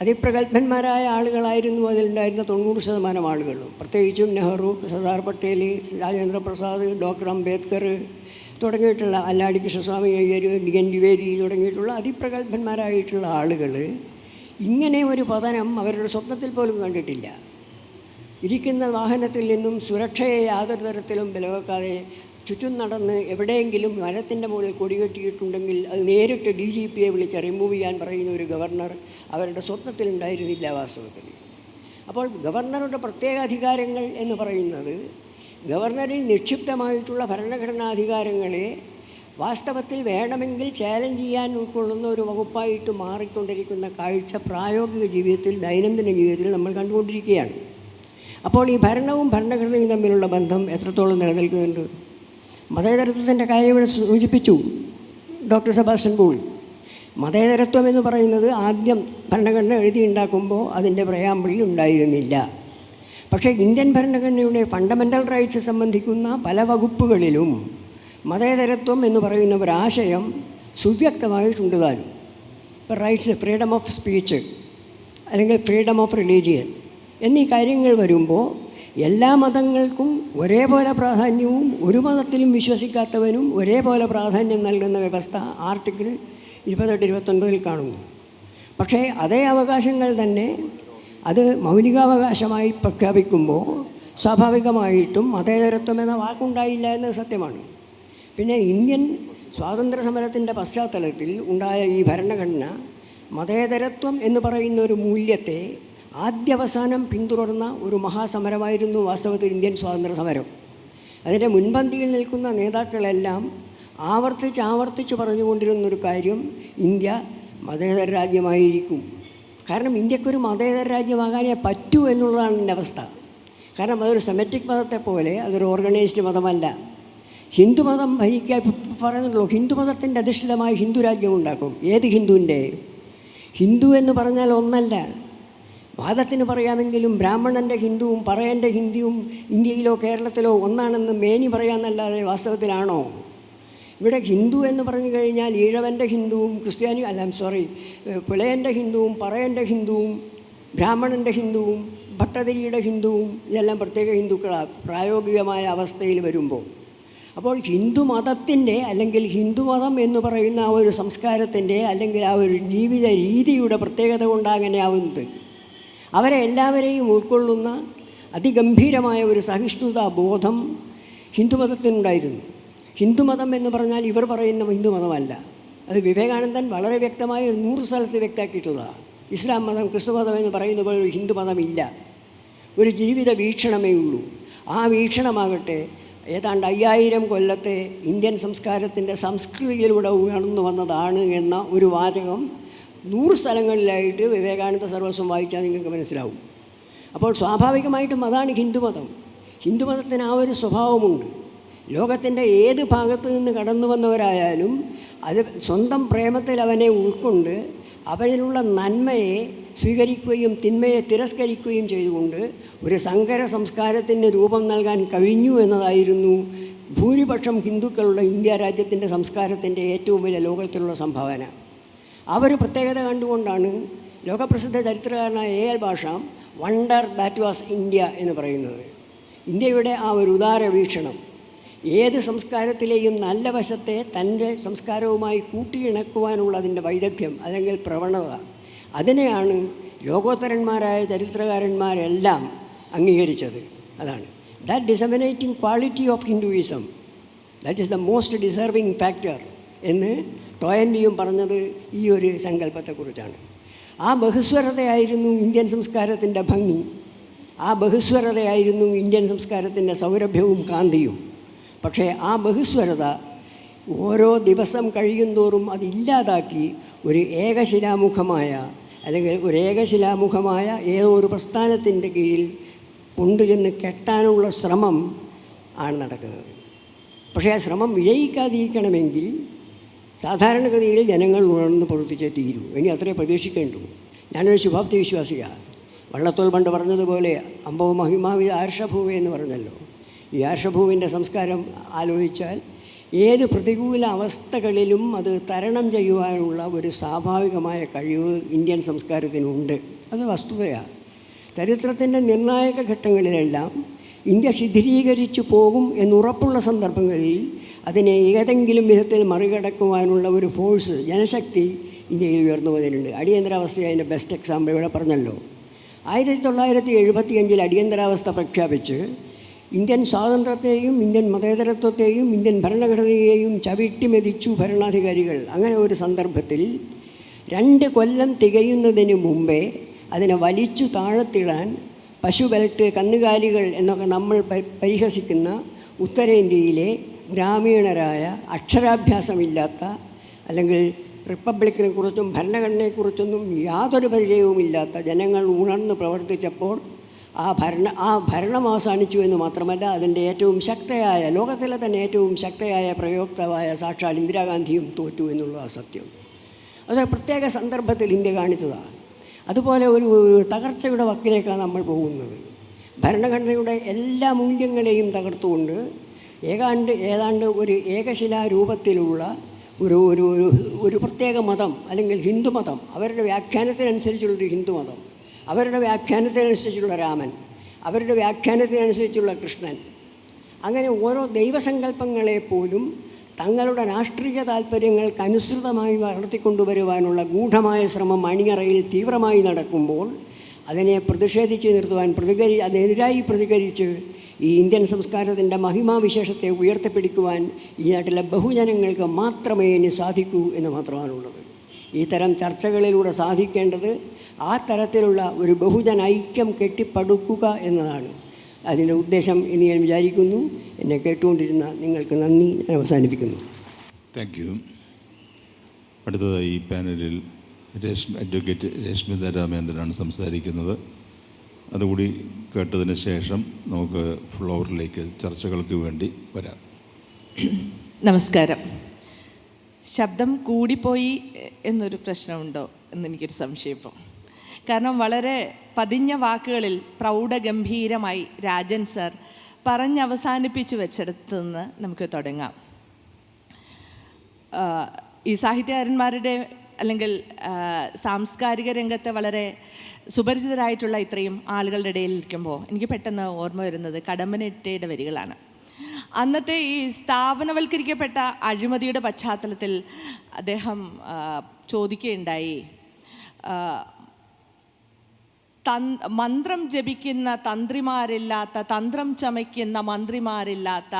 അതിപ്രഗത്ഭന്മാരായ ആളുകളായിരുന്നു അതിലുണ്ടായിരുന്ന 90% ആളുകളും. പ്രത്യേകിച്ചും നെഹ്റു, സർദാർ പട്ടേൽ, രാജേന്ദ്ര പ്രസാദ്, ഡോക്ടർ അംബേദ്കർ തുടങ്ങിയിട്ടുള്ള അല്ലാടി കൃഷ്ണസ്വാമി അയ്യർ, DN ദ്വിവേദി തുടങ്ങിയിട്ടുള്ള അതിപ്രഗത്ഭന്മാരായിട്ടുള്ള ആളുകൾ ഇങ്ങനെ ഒരു പതനം അവരുടെ സ്വപ്നത്തിൽ പോലും കണ്ടിട്ടില്ല. ഇരിക്കുന്ന വാഹനത്തിൽ നിന്നും സുരക്ഷയെ യാതൊരു തരത്തിലും വിലവെക്കാതെ ചുറ്റും നടന്ന് എവിടെയെങ്കിലും മരത്തിൻ്റെ മുകളിൽ കൊടികെട്ടിയിട്ടുണ്ടെങ്കിൽ അത് നേരിട്ട് DGPയെ വിളിച്ച് റിമൂവ് ചെയ്യാൻ പറയുന്ന ഒരു ഗവർണർ അവരുടെ സ്വപ്നത്തിൽ ഉണ്ടായിരുന്നില്ല വാസ്തവത്തിൽ. അപ്പോൾ ഗവർണറുടെ പ്രത്യേക അധികാരങ്ങൾ എന്ന് പറയുന്നത് ഗവർണറിൽ നിക്ഷിപ്തമായിട്ടുള്ള ഭരണഘടനാധികാരങ്ങളെ വാസ്തവത്തിൽ വേണമെങ്കിൽ ചാലഞ്ച് ചെയ്യാൻ ഉൾക്കൊള്ളുന്ന ഒരു വകുപ്പായിട്ട് മാറിക്കൊണ്ടിരിക്കുന്ന കാഴ്ച പ്രായോഗിക ജീവിതത്തിൽ, ദൈനംദിന ജീവിതത്തിൽ നമ്മൾ കണ്ടുകൊണ്ടിരിക്കുകയാണ്. അപ്പോൾ ഈ ഭരണവും ഭരണഘടനയും തമ്മിലുള്ള ബന്ധം എത്രത്തോളം നിലനിൽക്കുന്നുണ്ട്? മതേതരത്വത്തിൻ്റെ കാര്യം ഇവിടെ സൂചിപ്പിച്ചു ഡോക്ടർ സെബാസ്റ്റ്യൻ പോൾ. മതേതരത്വം എന്ന് പറയുന്നത് ആദ്യം ഭരണഘടന എഴുതിയുണ്ടാക്കുമ്പോൾ അതിൻ്റെ പ്രയാമ്പിളിൽ ഉണ്ടായിരുന്നില്ല. പക്ഷേ ഇന്ത്യൻ ഭരണഘടനയുടെ ഫണ്ടമെൻ്റൽ റൈറ്റ്സ് സംബന്ധിക്കുന്ന പല വകുപ്പുകളിലും മതേതരത്വം എന്ന് പറയുന്ന ഒരാശയം സുവ്യക്തമായിട്ടുണ്ട് താനും. ഇപ്പോൾ റൈറ്റ്സ്, ഫ്രീഡം ഓഫ് സ്പീച്ച് അല്ലെങ്കിൽ ഫ്രീഡം ഓഫ് റിലീജിയൻ എന്നീ കാര്യങ്ങൾ വരുമ്പോൾ എല്ലാ മതങ്ങൾക്കും ഒരേപോലെ പ്രാധാന്യവും ഒരു മതത്തിലും വിശ്വസിക്കാത്തവനും ഒരേപോലെ പ്രാധാന്യം നൽകുന്ന വ്യവസ്ഥ ആർട്ടിക്കിൾ 28-29 കാണുന്നു. പക്ഷേ അതേ അവകാശങ്ങൾ തന്നെ അത് മൗലികാവകാശമായി പ്രഖ്യാപിക്കുമ്പോൾ സ്വാഭാവികമായിട്ടും മതേതരത്വം എന്ന വാക്കുണ്ടായില്ല എന്നത് സത്യമാണ്. പിന്നെ ഇന്ത്യൻ സ്വാതന്ത്ര്യ സമരത്തിൻ്റെ പശ്ചാത്തലത്തിൽ ഉണ്ടായ ഈ ഭരണഘടന മതേതരത്വം എന്ന് പറയുന്ന ഒരു മൂല്യത്തെ ആദ്യവസാനം പിന്തുടർന്ന ഒരു മഹാസമരമായിരുന്നു വാസ്തവത്തിൽ ഇന്ത്യൻ സ്വാതന്ത്ര്യ സമരം. അതിൻ്റെ മുൻപന്തിയിൽ നിൽക്കുന്ന നേതാക്കളെല്ലാം ആവർത്തിച്ച് പറഞ്ഞുകൊണ്ടിരുന്നൊരു കാര്യം, ഇന്ത്യ മതേതര രാജ്യമായിരിക്കും. കാരണം ഇന്ത്യക്കൊരു മതേതര രാജ്യമാകാനേ പറ്റൂ എന്നുള്ളതാണ് എൻ്റെ അവസ്ഥ. കാരണം അതൊരു സെമറ്റിക് മതത്തെ പോലെ അതൊരു ഓർഗനൈസ്ഡ് മതമല്ല. ഹിന്ദുമതം ഭരിക്കാൻ പറയുന്നുള്ളൂ, ഹിന്ദുമതത്തിൻ്റെ അധിഷ്ഠിതമായ ഹിന്ദു രാജ്യം ഉണ്ടാക്കും. ഏത് ഹിന്ദുവിൻ്റെ? ഹിന്ദു എന്ന് പറഞ്ഞാൽ ഒന്നല്ല, വാദത്തിന് പറയാമെങ്കിലും ബ്രാഹ്മണൻ്റെ ഹിന്ദുവും പറയൻ്റെ ഹിന്ദുവും ഇന്ത്യയിലോ കേരളത്തിലോ ഒന്നാണെന്ന് മേനി പറയാമെന്നല്ലാതെ വാസ്തവത്തിലാണോ? ഇവിടെ ഹിന്ദു എന്ന് പറഞ്ഞു കഴിഞ്ഞാൽ ഈഴവൻ്റെ ഹിന്ദുവും ക്രിസ്ത്യാനി പുലയൻ്റെ ഹിന്ദുവും പറയൻ്റെ ഹിന്ദുവും ബ്രാഹ്മണൻ്റെ ഹിന്ദുവും ഭട്ടതിരിയുടെ ഹിന്ദുവും ഇതെല്ലാം പ്രത്യേക ഹിന്ദുക്കളാണ് പ്രായോഗികമായ അവസ്ഥയിൽ വരുമ്പോൾ. അപ്പോൾ ഹിന്ദുമതത്തിൻ്റെ അല്ലെങ്കിൽ ഹിന്ദുമതം എന്ന് പറയുന്ന ആ ഒരു സംസ്കാരത്തിൻ്റെ അല്ലെങ്കിൽ ആ ഒരു ജീവിത രീതിയുടെ പ്രത്യേകത കൊണ്ടാണ് ആവുന്നത്. അവരെ എല്ലാവരെയും ഉൾക്കൊള്ളുന്ന അതിഗംഭീരമായ ഒരു സഹിഷ്ണുതാ ബോധം ഹിന്ദുമതത്തിനുണ്ടായിരുന്നു. ഹിന്ദുമതം എന്ന് പറഞ്ഞാൽ ഇവർ പറയുന്ന ഹിന്ദുമതമല്ല. അത് വിവേകാനന്ദൻ വളരെ വ്യക്തമായി 100 സ്ഥലത്ത് വ്യക്തമാക്കിയിട്ടുള്ളതാണ്. ഇസ്ലാം മതം, ക്രിസ്തു മതം എന്ന് പറയുന്ന പോലെ ഒരു ഹിന്ദുമതമില്ല. ഒരു ജീവിത വീക്ഷണമേ ഉള്ളൂ. ആ വീക്ഷണമാകട്ടെ ഏതാണ്ട് 5000 കൊല്ലത്തെ ഇന്ത്യൻ സംസ്കാരത്തിൻ്റെ സംസ്കൃതിയിലൂടെ ഉയർന്നു വന്നതാണ് എന്ന ഒരു വാചകം 100 സ്ഥലങ്ങളിലായിട്ട് വിവേകാനന്ദ സർവസ്വം വായിച്ചാൽ നിങ്ങൾക്ക് മനസ്സിലാവും. അപ്പോൾ സ്വാഭാവികമായിട്ടും അതാണ് ഹിന്ദുമതം. ഹിന്ദുമതത്തിന് ആ ഒരു സ്വഭാവമുണ്ട്. ലോകത്തിൻ്റെ ഏത് ഭാഗത്തു നിന്ന് കടന്നു വന്നവരായാലും അത് സ്വന്തം പ്രേമത്തിൽ അവനെ ഉൾക്കൊണ്ട് അവരിലുള്ള നന്മയെ സ്വീകരിക്കുകയും തിന്മയെ തിരസ്കരിക്കുകയും ചെയ്തുകൊണ്ട് ഒരു സങ്കര സംസ്കാരത്തിന് രൂപം നൽകാൻ കഴിഞ്ഞു എന്നതായിരുന്നു ഭൂരിപക്ഷം ഹിന്ദുക്കളുടെ ഇന്ത്യ രാജ്യത്തിൻ്റെ സംസ്കാരത്തിൻ്റെ ഏറ്റവും വലിയ ലോകത്തിലുള്ള സംഭാവന. ആ ഒരു പ്രത്യേകത കണ്ടുകൊണ്ടാണ് ലോകപ്രസിദ്ധ ചരിത്രകാരനായ A.L. Basham wonder that was India എന്ന് പറയുന്നത്. ഇന്ത്യയുടെ ആ ഒരു ഉദാര വീക്ഷണം, ഏത് സംസ്കാരത്തിലെയും നല്ല വശത്തെ തൻ്റെ സംസ്കാരവുമായി കൂട്ടിയിണക്കുവാനുള്ള അതിൻ്റെ വൈദഗ്ധ്യം അല്ലെങ്കിൽ പ്രവണത, അതിനെയാണ് ലോകോത്തരന്മാരായ ചരിത്രകാരന്മാരെല്ലാം അംഗീകരിച്ചത്. അതാണ് that disseminating quality of Hinduism, that is the most deserving factor എന്ന് ടോയൻ്റെയും പറഞ്ഞത് ഈ ഒരു സങ്കല്പത്തെക്കുറിച്ചാണ്. ആ ബഹുസ്വരതയായിരുന്നു ഇന്ത്യൻ സംസ്കാരത്തിൻ്റെ ഭംഗി. ആ ബഹുസ്വരതയായിരുന്നു ഇന്ത്യൻ സംസ്കാരത്തിൻ്റെ സൗരഭ്യവും കാന്തിയും. പക്ഷേ ആ ബഹുസ്വരത ഓരോ ദിവസം കഴിയുന്തോറും അതില്ലാതാക്കി ഒരു ഏകശിലാമുഖമായ അല്ലെങ്കിൽ ഒരു ഏകശിലാമുഖമായ ഏതോ ഒരു പ്രസ്ഥാനത്തിൻ്റെ കീഴിൽ കൊണ്ടുചെന്ന് കെട്ടാനുള്ള ശ്രമം ആണ് നടക്കുന്നത്. പക്ഷേ ആ ശ്രമം വിജയിക്കാതിരിക്കണമെങ്കിൽ സാധാരണഗതിയിൽ ജനങ്ങൾ ഉണർന്ന് പ്രവർത്തിച്ചേ തീരൂ. ഇനി അത്രേ പ്രതീക്ഷിക്കേണ്ടൂ. ഞാനൊരു ശുഭാപ്തി വിശ്വാസിയാണ്. വള്ളത്തോൾ പണ്ട് പറഞ്ഞതുപോലെ അമ്പവ മഹിമാവിധ ആർഷഭൂവി എന്ന് പറഞ്ഞല്ലോ. ഈ ആർഷഭൂവിൻ്റെ സംസ്കാരം ആലോചിച്ചാൽ ഏത് പ്രതികൂല അവസ്ഥകളിലും അത് തരണം ചെയ്യുവാനുള്ള ഒരു സ്വാഭാവികമായ കഴിവ് ഇന്ത്യൻ സംസ്കാരത്തിനുണ്ട്. അത് വസ്തുതയാണ്. ചരിത്രത്തിൻ്റെ നിർണായക ഘട്ടങ്ങളിലെല്ലാം ഇന്ത്യ ശിഥിലീകരിച്ചു പോകും എന്നുറപ്പുള്ള സന്ദർഭങ്ങളിൽ അതിനെ ഏതെങ്കിലും വിധത്തിൽ മറികടക്കുവാനുള്ള ഒരു ഫോഴ്സ്, ജനശക്തി ഇന്ത്യയിൽ ഉയർന്നു വന്നിട്ടുണ്ട്. അടിയന്തരാവസ്ഥ അതിൻ്റെ ബെസ്റ്റ് എക്സാമ്പിൾ ഇവിടെ പറഞ്ഞല്ലോ. 1975 അടിയന്തരാവസ്ഥ പ്രഖ്യാപിച്ച് ഇന്ത്യൻ സ്വാതന്ത്ര്യത്തെയും ഇന്ത്യൻ മതേതരത്വത്തെയും ഇന്ത്യൻ ഭരണഘടനയെയും ചവിട്ടിമെതിച്ചു ഭരണാധികാരികൾ. അങ്ങനെ ഒരു സന്ദർഭത്തിൽ 2 കൊല്ലം തികയുന്നതിന് മുമ്പേ അതിനെ വലിച്ചു താഴത്തിടാൻ പശു ബെൽറ്റ്, കന്നുകാലികൾ എന്നൊക്കെ നമ്മൾ പരിഹസിക്കുന്ന ഉത്തരേന്ത്യയിലെ ഗ്രാമീണരായ അക്ഷരാഭ്യാസമില്ലാത്ത, അല്ലെങ്കിൽ റിപ്പബ്ലിക്കിനെ കുറിച്ചും ഭരണഘടനയെക്കുറിച്ചൊന്നും യാതൊരു പരിചയവുമില്ലാത്ത ജനങ്ങൾ ഉണർന്ന് പ്രവർത്തിച്ചപ്പോൾ ആ ഭരണം അവസാനിച്ചു എന്ന് മാത്രമല്ല, അതിൻ്റെ ഏറ്റവും ശക്തയായ, ലോകത്തിലെ തന്നെ ഏറ്റവും ശക്തയായ പ്രയോക്താവായ സാക്ഷാൽ ഇന്ദിരാഗാന്ധിയും തോറ്റു എന്നുള്ള സത്യം. അത് പ്രത്യേക സന്ദർഭത്തിൽ ഇന്ത്യ കാണിച്ചതാണ്. അതുപോലെ ഒരു തകർച്ചയുടെ വക്കിലേക്കാണ് നമ്മൾ പോകുന്നത്. ഭരണഘടനയുടെ എല്ലാ മൂല്യങ്ങളെയും തകർത്തുകൊണ്ട് ഏതാണ്ട് ഒരു ഏകശിലാരൂപത്തിലുള്ള ഒരു പ്രത്യേക മതം, അല്ലെങ്കിൽ ഹിന്ദുമതം, അവരുടെ വ്യാഖ്യാനത്തിനനുസരിച്ചുള്ളൊരു ഹിന്ദുമതം, അവരുടെ വ്യാഖ്യാനത്തിനനുസരിച്ചുള്ള രാമൻ, അവരുടെ വ്യാഖ്യാനത്തിനനുസരിച്ചുള്ള കൃഷ്ണൻ, അങ്ങനെ ഓരോ ദൈവസങ്കല്പങ്ങളെപ്പോലും തങ്ങളുടെ രാഷ്ട്രീയ താല്പര്യങ്ങൾക്ക് അനുസൃതമായി വളർത്തിക്കൊണ്ടുവരുവാനുള്ള ഗൂഢമായ ശ്രമം അണിയറയിൽ തീവ്രമായി നടക്കുമ്പോൾ അതിനെ പ്രതിഷേധിച്ച് നിർത്തുവാൻ, അതിനെതിരായി പ്രതികരിച്ച് ഈ ഇന്ത്യൻ സംസ്കാരത്തിൻ്റെ മഹിമാവിശേഷത്തെ ഉയർത്തിപ്പിടിക്കുവാൻ ഈ നാട്ടിലെ ബഹുജനങ്ങൾക്ക് മാത്രമേ ഇനി സാധിക്കൂ എന്ന് മാത്രമാണുള്ളത്. ഈ തരം ചർച്ചകളിലൂടെ സാധിക്കേണ്ടത് ആ തരത്തിലുള്ള ഒരു ബഹുജന ഐക്യം കെട്ടിപ്പടുക്കുക എന്നതാണ്. അതിൻ്റെ ഉദ്ദേശം എന്ന് ഞാൻ വിചാരിക്കുന്നു. എന്നെ കേട്ടുകൊണ്ടിരുന്ന നിങ്ങൾക്ക് നന്ദി. ഞാൻ അവസാനിപ്പിക്കുന്നു. Thank you. അടുത്തതായി ഈ പാനലിൽ അഡ്വക്കേറ്റ് രശ്മിത രാമേന്ദ്രനാണ് സംസാരിക്കുന്നത്. അതുകൂടി കേട്ടതിന് ശേഷം നമുക്ക് ഫ്ലോറിലേക്ക് ചർച്ചകൾക്ക് വേണ്ടി വരാം. നമസ്കാരം. ശബ്ദം കൂടിപ്പോയി എന്നൊരു പ്രശ്നമുണ്ടോ എന്നെനിക്കൊരു സംശയം ഇപ്പം. കാരണം വളരെ പതിഞ്ഞ വാക്കുകളിൽ പ്രൗഢഗംഭീരമായി രാജൻ സാർ പറഞ്ഞവസാനിപ്പിച്ചു വെച്ചെടുത്ത് നിന്ന് നമുക്ക് തുടങ്ങാം. ഈ സാഹിത്യകാരന്മാരുടെ അല്ലെങ്കിൽ സാംസ്കാരിക രംഗത്ത് വളരെ സുപരിചിതരായിട്ടുള്ള ഇത്രയും ആളുകളുടെ ഇടയിൽ ഇരിക്കുമ്പോൾ എനിക്ക് പെട്ടെന്ന് ഓർമ്മ വരുന്നത് കടമ്മനിട്ടയുടെ വരികളാണ്. അന്നത്തെ ഈ സ്ഥാപനവൽക്കരിക്കപ്പെട്ട അഴിമതിയുടെ പശ്ചാത്തലത്തിൽ അദ്ദേഹം ചോദിക്കുകയുണ്ടായി, മന്ത്രം ജപിക്കുന്ന തന്ത്രിമാരില്ലാത്ത, തന്ത്രം ചമയ്ക്കുന്ന മന്ത്രിമാരില്ലാത്ത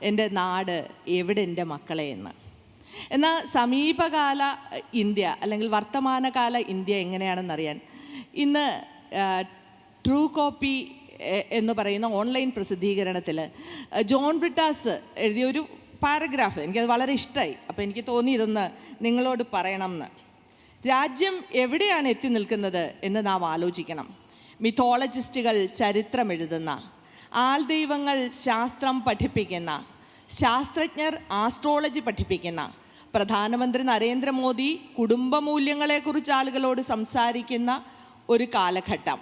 എൻ്റെ നാട് എവിടെ എൻ്റെ മക്കളെ എന്ന്. എന്നാൽ സമീപകാല ഇന്ത്യ അല്ലെങ്കിൽ വർത്തമാനകാല ഇന്ത്യ എങ്ങനെയാണെന്നറിയാൻ ഇന്ന് ട്രൂ കോപ്പി എന്ന് പറയുന്ന ഓൺലൈൻ പ്രസിദ്ധീകരണത്തിൽ ജോൺ ബ്രിട്ടാസ് എഴുതിയൊരു പാരഗ്രാഫ് എനിക്കത് വളരെ ഇഷ്ടമായി. അപ്പോൾ എനിക്ക് തോന്നി ഇതൊന്ന് നിങ്ങളോട് പറയണം എന്ന്. രാജ്യം എവിടെയാണ് എത്തി നിൽക്കുന്നത് എന്ന് നാം ആലോചിക്കണം. മിത്തോളജിസ്റ്റുകൾ ചരിത്രം എഴുതുന്ന, ആൾദൈവങ്ങൾ ശാസ്ത്രം പഠിപ്പിക്കുന്ന, ശാസ്ത്രജ്ഞർ ആസ്ട്രോളജി പഠിപ്പിക്കുന്ന, പ്രധാനമന്ത്രി നരേന്ദ്രമോദി കുടുംബമൂല്യങ്ങളെക്കുറിച്ച് ആളുകളോട് സംസാരിക്കുന്ന ഒരു കാലഘട്ടം,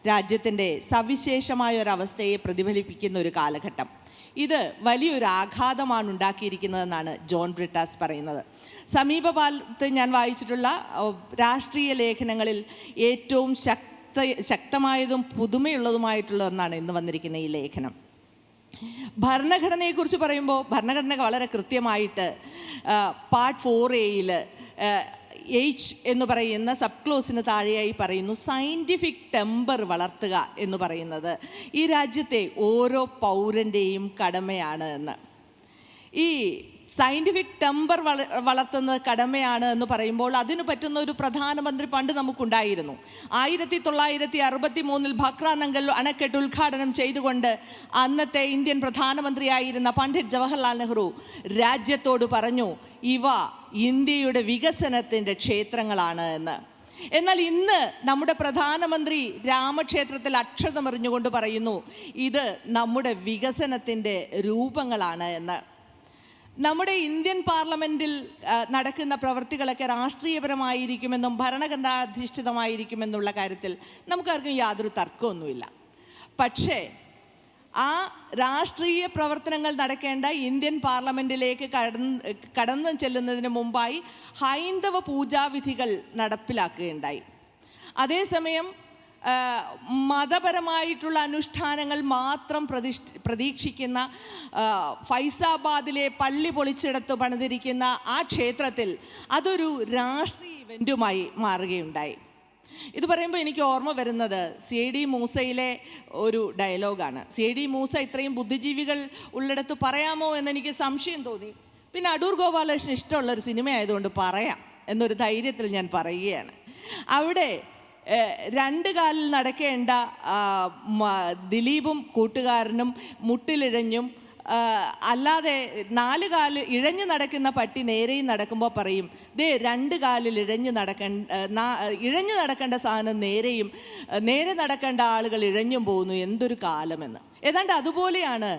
രാജ്യത്തിൻ്റെ സവിശേഷമായ ഒരവസ്ഥയെ പ്രതിഫലിപ്പിക്കുന്ന ഒരു കാലഘട്ടം. ഇത് വലിയൊരു ആഘാതമാണ് ഉണ്ടാക്കിയിരിക്കുന്നതെന്നാണ് ജോൺ ബ്രിട്ടാസ് പറയുന്നത്. സമീപകാലത്ത് ഞാൻ വായിച്ചിട്ടുള്ള രാഷ്ട്രീയ ലേഖനങ്ങളിൽ ഏറ്റവും ശക്തമായതും പുതുമയുള്ളതുമായിട്ടുള്ള ഒന്നാണ് ഇന്ന് വന്നിരിക്കുന്ന ഈ ലേഖനം. ഭരണഘടനയെക്കുറിച്ച് പറയുമ്പോൾ ഭരണഘടന വളരെ കൃത്യമായിട്ട് പാർട്ട് 4A H എന്ന് പറയുന്ന സബ് ക്ലോസിന് താഴെയായി പറയുന്നു, സയൻറ്റിഫിക് ടെമ്പർ വളർത്തുക എന്ന് പറയുന്നത് ഈ രാജ്യത്തെ ഓരോ പൗരൻ്റെയും കടമയാണ് എന്ന്. ഈ സയൻറ്റിഫിക് ടെമ്പർ വളർത്തുന്നത് കടമയാണ് എന്ന് പറയുമ്പോൾ അതിന് പറ്റുന്ന ഒരു പ്രധാനമന്ത്രി പണ്ട് നമുക്കുണ്ടായിരുന്നു. 1963 ഭക്ര നംഗൽ അണക്കെട്ട് ഉദ്ഘാടനം ചെയ്തുകൊണ്ട് അന്നത്തെ ഇന്ത്യൻ പ്രധാനമന്ത്രിയായിരുന്ന പണ്ഡിറ്റ് ജവഹർലാൽ നെഹ്റു രാജ്യത്തോട് പറഞ്ഞു, ഇവ ഇന്ത്യയുടെ വികസനത്തിൻ്റെ ക്ഷേത്രങ്ങളാണ് എന്ന്. എന്നാൽ ഇന്ന് നമ്മുടെ പ്രധാനമന്ത്രി രാമക്ഷേത്രത്തിൽ അക്ഷതമെറിഞ്ഞുകൊണ്ട് പറയുന്നു, ഇത് നമ്മുടെ വികസനത്തിൻ്റെ രൂപങ്ങളാണ് എന്ന്. നമ്മുടെ ഇന്ത്യൻ പാർലമെൻറ്റിൽ നടക്കുന്ന പ്രവൃത്തികളൊക്കെ രാഷ്ട്രീയപരമായിരിക്കുമെന്നും ഭരണഘടനാധിഷ്ഠിതമായിരിക്കുമെന്നുള്ള കാര്യത്തിൽ നമുക്കാർക്കും യാതൊരു തർക്കമൊന്നുമില്ല. പക്ഷേ ആ രാഷ്ട്രീയ പ്രവർത്തനങ്ങൾ നടക്കേണ്ട ഇന്ത്യൻ പാർലമെൻറ്റിലേക്ക് കടന്നു ചെല്ലുന്നതിന് മുമ്പായി ഹൈന്ദവ പൂജാവിധികൾ നടപ്പിലാക്കുകയുണ്ടായി. അതേസമയം മതപരമായിട്ടുള്ള അനുഷ്ഠാനങ്ങൾ മാത്രം പ്രതീക്ഷിക്കുന്ന ഫൈസാബാദിലെ പള്ളി പൊളിച്ചെടുത്ത് പണിതിരിക്കുന്ന ആ ക്ഷേത്രത്തിൽ അതൊരു രാഷ്ട്രീയ ഇവൻറ്റുമായി മാറുകയുണ്ടായി. ഇത് പറയുമ്പോൾ എനിക്ക് ഓർമ്മ വരുന്നത് CID മൂസയിലെ ഒരു ഡയലോഗാണ്. CID മൂസ ഇത്രയും ബുദ്ധിജീവികൾ ഉള്ളിടത്ത് പറയാമോ എന്നെനിക്ക് സംശയം തോന്നി. പിന്നെ അടൂർ ഗോപാലകൃഷ്ണൻ ഇഷ്ടമുള്ളൊരു സിനിമ ആയതുകൊണ്ട് പറയാം എന്നൊരു ധൈര്യത്തിൽ ഞാൻ പറയുകയാണ്. അവിടെ 2 കാലിൽ നടക്കേണ്ട ദിലീപും കൂട്ടുകാരനും മുട്ടിലിഴഞ്ഞും അല്ലാതെ 4 കാലിൽ ഇഴഞ്ഞു നടക്കുന്ന പട്ടി നേരെയും നടക്കുമ്പോൾ പറയും, ദേ 2 കാലിൽ ഇഴഞ്ഞു നടക്കേണ്ട സാധനം നേരെയും, നേരെ നടക്കേണ്ട ആളുകൾ ഇഴഞ്ഞും പോകുന്നു, എന്തൊരു കാലമെന്ന്. ഏതാണ്ട് അതുപോലെയാണ്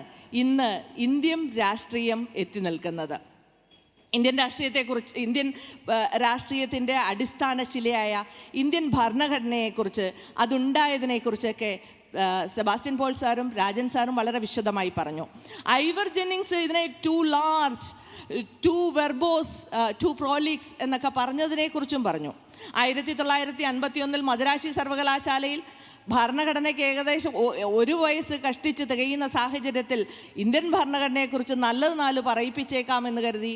ഇന്ന് ഇന്ത്യൻ രാഷ്ട്രീയം എത്തി നിൽക്കുന്നത്. ഇന്ത്യൻ രാഷ്ട്രീയത്തിൻ്റെ അടിസ്ഥാന ശിലയായ ഇന്ത്യൻ ഭരണഘടനയെക്കുറിച്ച്, അതുണ്ടായതിനെക്കുറിച്ചൊക്കെ സെബാസ്റ്റ്യൻ പോൾ സാറും രാജൻ സാറും വളരെ വിശദമായി പറഞ്ഞു. ഐവർ ജെന്നിങ്സ് ഇതിനെ too large, too verbose, too prolix എന്നൊക്കെ പറഞ്ഞതിനെക്കുറിച്ചും പറഞ്ഞു. 1951 മദ്രാശി സർവകലാശാലയിൽ ഭരണഘടനയ്ക്ക് ഏകദേശം 1 വയസ്സ് കഷ്ടിച്ച് തികയുന്ന സാഹചര്യത്തിൽ ഇന്ത്യൻ ഭരണഘടനയെക്കുറിച്ച് നല്ലത് 4 പറയിപ്പിച്ചേക്കാമെന്ന് കരുതി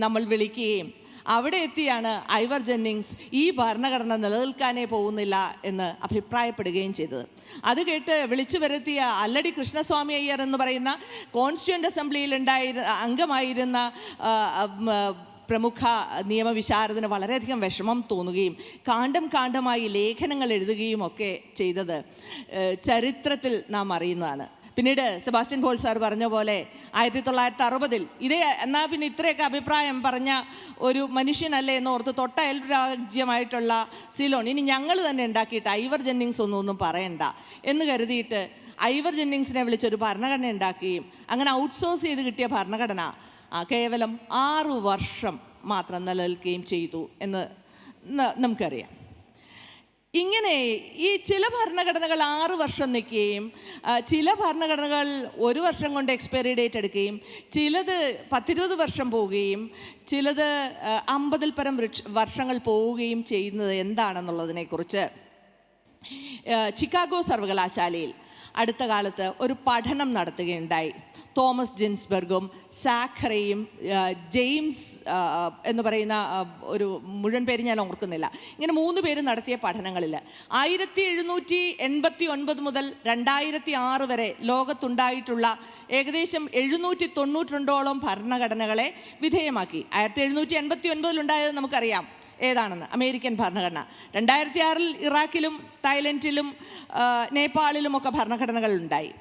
നമ്മൾ വിളിക്കുകയും അവിടെ എത്തിയാണ് ഐവർ ജെന്നിങ്സ് ഈ ഭരണഘടന നിലനിൽക്കാനേ പോകുന്നില്ല എന്ന് അഭിപ്രായപ്പെടുകയും ചെയ്തത്. അത് കേട്ട് വിളിച്ചു വരുത്തിയ അല്ലടി കൃഷ്ണസ്വാമി അയ്യർ എന്ന് പറയുന്ന കോൺസ്റ്റിറ്റ്യൂൻ്റ് അസംബ്ലിയിൽ അംഗമായിരുന്ന പ്രമുഖ നിയമവിശാരദന് വളരെയധികം വിഷമം തോന്നുകയും കാണ്ഡമായി ലേഖനങ്ങൾ എഴുതുകയും ഒക്കെ ചെയ്തത് ചരിത്രത്തിൽ നാം അറിയുന്നതാണ്. പിന്നീട് സെബാസ്റ്റ്യൻ പോൾ സാർ പറഞ്ഞ പോലെ 1960 എന്നാൽ പിന്നെ ഇത്രയൊക്കെ അഭിപ്രായം പറഞ്ഞ ഒരു മനുഷ്യനല്ലേ എന്ന് ഓർത്ത് തൊട്ട അയൽ രാജ്യമായിട്ടുള്ള സിലോൺ ഇനി ഞങ്ങൾ തന്നെ ഉണ്ടാക്കിയിട്ട് ഐവർ ജെന്നിങ്സ് ഒന്നും പറയണ്ട എന്ന് കരുതിയിട്ട് ഐവർ ജെന്നിങ്സിനെ വിളിച്ചൊരു ഭരണഘടന ഉണ്ടാക്കുകയും അങ്ങനെ ഔട്ട്സോഴ്സ് ചെയ്ത് കിട്ടിയ ഭരണഘടന കേവലം 6 വർഷം മാത്രം നിലനിൽക്കുകയും ചെയ്തു എന്ന് നമുക്കറിയാം. ഇങ്ങനെ ഈ ചില ഭരണഘടനകൾ 6 വർഷം നിൽക്കുകയും ചില ഭരണഘടനകൾ 1 വർഷം കൊണ്ട് എക്സ്പയറി ഡേറ്റ് എടുക്കുകയും ചിലത് 10-20 വർഷം പോവുകയും ചിലത് 50-ൽ പരം വർഷങ്ങൾ പോവുകയും ചെയ്യുന്നത് എന്താണെന്നുള്ളതിനെക്കുറിച്ച് ചിക്കാഗോ സർവകലാശാലയിൽ അടുത്ത കാലത്ത് ഒരു പഠനം നടത്തുകയുണ്ടായി. തോമസ് ജിൻസ്ബർഗും സാഖറയും ജെയിംസ് എന്ന് പറയുന്ന ഒരു മുഴുവൻ പേര് ഞാൻ ഓർക്കുന്നില്ല, ഇങ്ങനെ 3 പേര് നടത്തിയ പഠനങ്ങളിൽ 1789 മുതൽ 2006 വരെ ലോകത്തുണ്ടായിട്ടുള്ള ഏകദേശം 792ഓളം ഭരണഘടനകളെ വിധേയമാക്കി. 1789 ഉണ്ടായത് നമുക്കറിയാം ഏതാണെന്ന്, അമേരിക്കൻ ഭരണഘടന. 2006 ഇറാഖിലും തായ്ലൻഡിലും നേപ്പാളിലുമൊക്കെ ഭരണഘടനകൾ ഉണ്ടായി.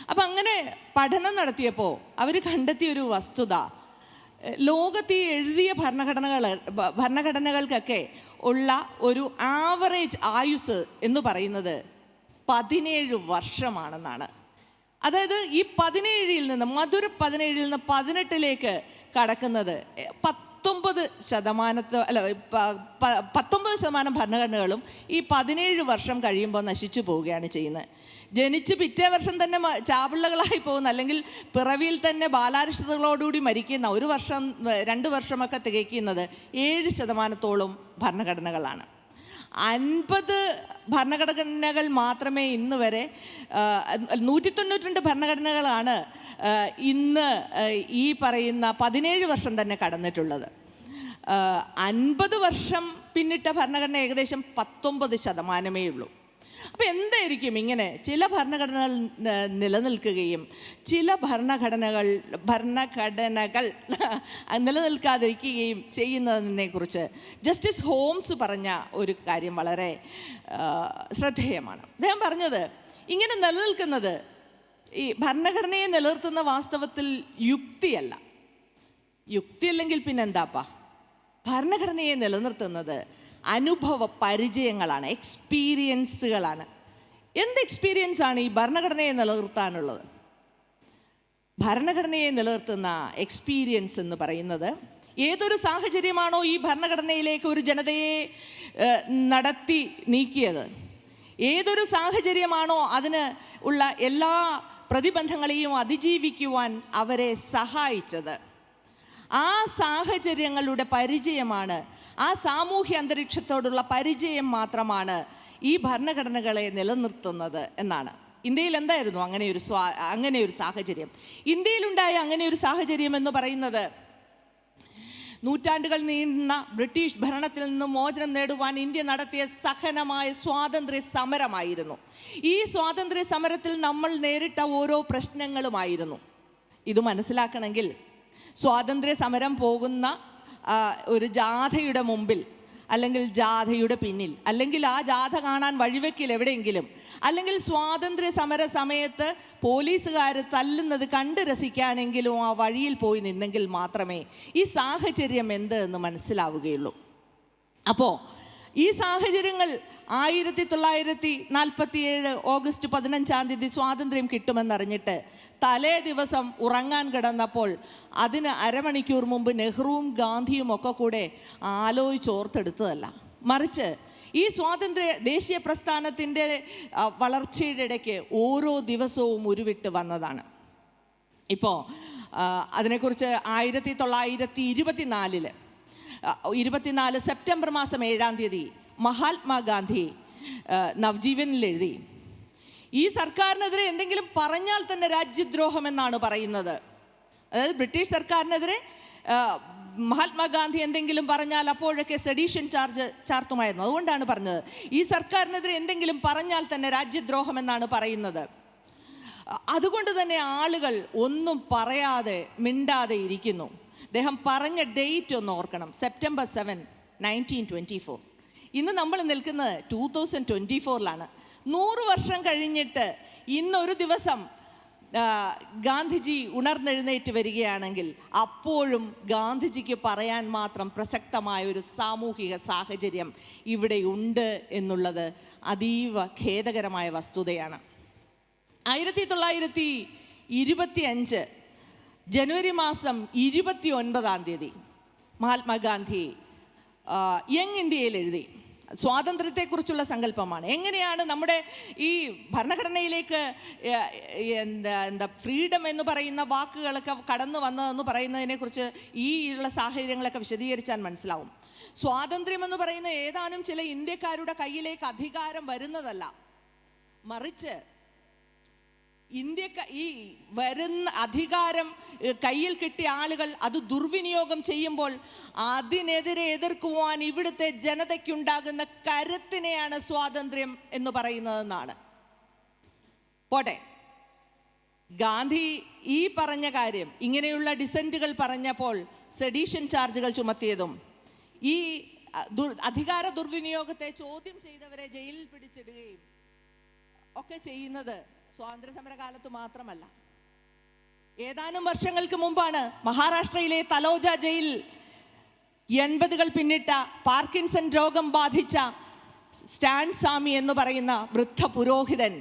അപ്പം അങ്ങനെ പഠനം നടത്തിയപ്പോൾ അവർ കണ്ടെത്തിയൊരു വസ്തുത, ലോകത്ത് ഈ എഴുതിയ ഭരണഘടനകൾക്കൊക്കെ ഉള്ള ഒരു ആവറേജ് ആയുസ് എന്ന് പറയുന്നത് 17 വർഷമാണെന്നാണ്. അതായത് ഈ 17-ൽ നിന്ന് മധുര 17-ൽ നിന്ന് 18-ലേക്ക് കടക്കുന്നത് 19% ഭരണഘടനകളും ഈ 17 വർഷം കഴിയുമ്പോൾ നശിച്ചു പോവുകയാണ് ചെയ്യുന്നത്. ജനിച്ച് പിറ്റേ വർഷം തന്നെ ചാപിള്ളകളായി പോകുന്ന, അല്ലെങ്കിൽ പിറവിയിൽ തന്നെ ബാലാരിഷ്ടതകളോടുകൂടി മരിക്കുന്ന, 1 വർഷം 2 വർഷമൊക്കെ തികയ്ക്കുന്നത് 7% ഭരണഘടനകളാണ്. 50 ഭരണഘടനകൾ മാത്രമേ ഇന്ന് വരെ 192 ഭരണഘടനകളാണ് ഇന്ന് ഈ പറയുന്ന 17 വർഷം തന്നെ കടന്നിട്ടുള്ളത്. 50 വർഷം പിന്നിട്ട ഭരണഘടന ഏകദേശം 19%മേ ഉള്ളൂ. അപ്പോൾ എന്തായിരിക്കും ഇങ്ങനെ ചില ഭരണഘടനകൾ നിലനിൽക്കുകയും ചില ഭരണഘടനകൾ നിലനിൽക്കാതിരിക്കുകയും ചെയ്യുന്നതിനെക്കുറിച്ച് ജസ്റ്റിസ് ഹോംസ് പറഞ്ഞ ഒരു കാര്യം വളരെ ശ്രദ്ധേയമാണ്. അദ്ദേഹം പറഞ്ഞത്, ഇങ്ങനെ നിലനിൽക്കുന്നത് ഈ ഭരണഘടനയെ നിലനിർത്തുന്ന വാസ്തവത്തിൽ യുക്തിയല്ലെങ്കിൽ പിന്നെന്താപ്പാ? ഭരണഘടനയെ നിലനിർത്തുന്നത് അനുഭവ പരിചയങ്ങളാണ്, എക്സ്പീരിയൻസുകളാണ്. എന്ത് എക്സ്പീരിയൻസാണ് ഈ ഭരണഘടനയെ നിലനിർത്താനുള്ളത്? ഭരണഘടനയെ നിലനിർത്തുന്ന എക്സ്പീരിയൻസ് എന്ന് പറയുന്നത്, ഏതൊരു സാഹചര്യമാണോ ഈ ഭരണഘടനയിലേക്ക് ഒരു ജനതയെ നടത്തി നീക്കിയത്, ഏതൊരു സാഹചര്യമാണോ അതിന് ഉള്ള എല്ലാ പ്രതിബന്ധങ്ങളെയും അതിജീവിക്കുവാൻ അവരെ സഹായിച്ചത്, ആ സാഹചര്യങ്ങളുടെ പരിചയമാണ്, ആ സാമൂഹ്യ അന്തരീക്ഷത്തോടുള്ള പരിചയം മാത്രമാണ് ഈ ഭരണഘടനകളെ നിലനിർത്തുന്നത് എന്നാണ്. ഇന്ത്യയിൽ എന്തായിരുന്നു അങ്ങനെയൊരു സാഹചര്യം? ഇന്ത്യയിലുണ്ടായ അങ്ങനെയൊരു സാഹചര്യം എന്ന് പറയുന്നത് നൂറ്റാണ്ടുകൾ നീണ്ട ബ്രിട്ടീഷ് ഭരണത്തിൽ നിന്ന് മോചനം നേടുവാൻ ഇന്ത്യ നടത്തിയ സഹനമായ സ്വാതന്ത്ര്യ സമരമായിരുന്നു. ഈ സ്വാതന്ത്ര്യ സമരത്തിൽ നമ്മൾ നേരിട്ട ഓരോ പ്രശ്നങ്ങളുമായിരുന്നു. ഇത് മനസ്സിലാക്കണമെങ്കിൽ സ്വാതന്ത്ര്യ സമരം പോകുന്ന ഒരു ജാഥയുടെ മുമ്പിൽ, അല്ലെങ്കിൽ ജാഥയുടെ പിന്നിൽ, അല്ലെങ്കിൽ ആ ജാഥ കാണാൻ വഴിവെക്കിൽ എവിടെയെങ്കിലും, അല്ലെങ്കിൽ സ്വാതന്ത്ര്യ സമര സമയത്ത് പോലീസുകാർ തല്ലുന്നത് കണ്ട് രസിക്കാനെങ്കിലും ആ വഴിയിൽ പോയി നിന്നെങ്കിൽ മാത്രമേ ഈ സാഹചര്യം എന്ത് എന്ന് മനസ്സിലാവുകയുള്ളൂ. അപ്പോൾ ഈ സാഹചര്യങ്ങൾ 1947 ഓഗസ്റ്റ് 15 സ്വാതന്ത്ര്യം കിട്ടുമെന്നറിഞ്ഞിട്ട് തലേ ദിവസം ഉറങ്ങാൻ കിടന്നപ്പോൾ അതിന് അരമണിക്കൂർ മുമ്പ് നെഹ്റുവും ഗാന്ധിയും ഒക്കെ കൂടെ ആലോചിച്ചോർത്തെടുത്തതല്ല, മറിച്ച് ഈ ദേശീയ പ്രസ്ഥാനത്തിൻ്റെ വളർച്ചയുടെ ഇടയ്ക്ക് ഓരോ ദിവസവും ഉരുവിട്ട് വന്നതാണ്. ഇപ്പോൾ അതിനെക്കുറിച്ച് 1924 സെപ്റ്റംബർ മാസം 7 മഹാത്മാഗാന്ധി നവജീവനിൽ എഴുതി, ഈ സർക്കാരിനെതിരെ എന്തെങ്കിലും പറഞ്ഞാൽ തന്നെ രാജ്യദ്രോഹം എന്നാണ് പറയുന്നത്. അതായത് ബ്രിട്ടീഷ് സർക്കാരിനെതിരെ മഹാത്മാഗാന്ധി എന്തെങ്കിലും പറഞ്ഞാൽ അപ്പോഴൊക്കെ സെഡീഷൻ ചാർജ് ചാർത്തുമായിരുന്നു. അതുകൊണ്ടാണ് പറഞ്ഞത് ഈ സർക്കാരിനെതിരെ എന്തെങ്കിലും പറഞ്ഞാൽ തന്നെ രാജ്യദ്രോഹം എന്നാണ് പറയുന്നത്. അതുകൊണ്ട് തന്നെ ആളുകൾ ഒന്നും പറയാതെ മിണ്ടാതെ ഇരിക്കുന്നു. അദ്ദേഹം പറഞ്ഞ ഡേറ്റ് ഒന്ന് ഓർക്കണം, സെപ്റ്റംബർ 7, 1924. ഇന്ന് നമ്മൾ നിൽക്കുന്നത് 2024 100 വർഷം കഴിഞ്ഞിട്ട് ഇന്നൊരു ദിവസം ഗാന്ധിജി ഉണർന്നെഴുന്നേറ്റ് വരികയാണെങ്കിൽ അപ്പോഴും ഗാന്ധിജിക്ക് പറയാൻ മാത്രം പ്രസക്തമായ ഒരു സാമൂഹിക സാഹചര്യം ഇവിടെ ഉണ്ട് എന്നുള്ളത് അതീവ ഖേദകരമായ വസ്തുതയാണ്. 1925 ജനുവരി മാസം 29 മഹാത്മാഗാന്ധി യങ് ഇന്ത്യയിൽ എഴുതി. സ്വാതന്ത്ര്യത്തെക്കുറിച്ചുള്ള സങ്കല്പമാണ്. എങ്ങനെയാണ് നമ്മുടെ ഈ ഭരണഘടനയിലേക്ക് എന്താ ഫ്രീഡം എന്ന് പറയുന്ന വാക്കുകളൊക്കെ കടന്നു വന്നതെന്ന് പറയുന്നതിനെക്കുറിച്ച് ഈ ഉള്ള സാഹചര്യങ്ങളൊക്കെ വിശദീകരിച്ചാൽ മനസ്സിലാവും. സ്വാതന്ത്ര്യം എന്ന് പറയുന്ന ഏതാനും ചില ഇന്ത്യക്കാരുടെ കയ്യിലേക്ക് അധികാരം വരുന്നതല്ല, മറിച്ച് ഈ വരുന്ന അധികാരം കയ്യിൽ കിട്ടിയ ആളുകൾ അത് ദുർവിനിയോഗം ചെയ്യുമ്പോൾ അതിനെതിരെ എതിർക്കുവാൻ ഇവിടുത്തെ ജനതയ്ക്കുണ്ടാകുന്ന കരുത്തിനെയാണ് സ്വാതന്ത്ര്യം എന്ന് പറയുന്നതെന്നാണ്. പോട്ടെ, ഗാന്ധി ഈ പറഞ്ഞ കാര്യം, ഇങ്ങനെയുള്ള ഡിസെൻറ്റുകൾ പറഞ്ഞപ്പോൾ സെഡീഷൻ ചാർജുകൾ ചുമത്തിയതും ഈ അധികാര ദുർവിനിയോഗത്തെ ചോദ്യം ചെയ്തവരെ ജയിലിൽ പിടിച്ചിടുകയും ഒക്കെ ചെയ്യുന്നത് സ്വാതന്ത്ര്യ സമരകാലത്ത് മാത്രമല്ല. ഏതാനും വർഷങ്ങൾക്ക് മുമ്പാണ് മഹാരാഷ്ട്രയിലെ തലോജ ജയിൽ 80കൾ പിന്നിട്ട പാർക്കിൻസൺ രോഗം ബാധിച്ച സ്റ്റാൻ സ്വാമി എന്ന് പറയുന്ന വൃദ്ധ പുരോഹിതൻ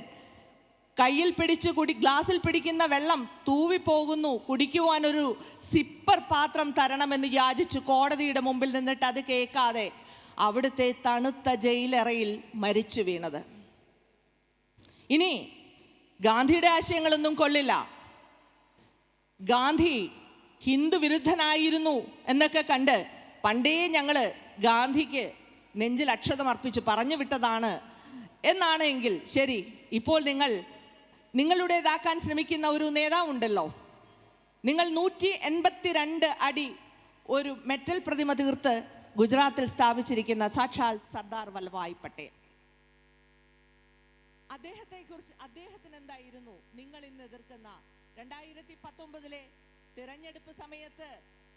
കയ്യിൽ പിടിച്ച് ഗ്ലാസ്സിൽ പിടിക്കുന്ന വെള്ളം തൂവിപ്പോകുന്നു, കുടിക്കുവാനൊരു സിപ്പർ പാത്രം തരണമെന്ന് യാചിച്ചു കോടതിയുടെ മുമ്പിൽ നിന്നിട്ട് അത് കേൾക്കാതെ അവിടുത്തെ തണുത്ത ജയിലറയിൽ മരിച്ചു വീണത്. ഇനി ഗാന്ധിയുടെ ആശയങ്ങളൊന്നും കൊള്ളില്ല, ഗാന്ധി ഹിന്ദു വിരുദ്ധനായിരുന്നു എന്നൊക്കെ കണ്ട് പണ്ടേ ഞങ്ങൾ ഗാന്ധിക്ക് നെഞ്ചിൽ അക്ഷതം അർപ്പിച്ച് പറഞ്ഞു വിട്ടതാണ് എന്നാണ് എങ്കിൽ ശരി. ഇപ്പോൾ നിങ്ങളുടേതാക്കാൻ ശ്രമിക്കുന്ന ഒരു നേതാവുണ്ടല്ലോ, നിങ്ങൾ 182 അടി ഒരു മെറ്റൽ പ്രതിമ തീർത്ത് ഗുജറാത്തിൽ സ്ഥാപിച്ചിരിക്കുന്ന സാക്ഷാൽ സർദാർ വല്ലഭായ് പട്ടേൽ, അദ്ദേഹത്തിന് എന്തായിരുന്നു നിങ്ങൾ ഇന്ന് എതിർക്കുന്ന 2019 തിരഞ്ഞെടുപ്പ് സമയത്ത്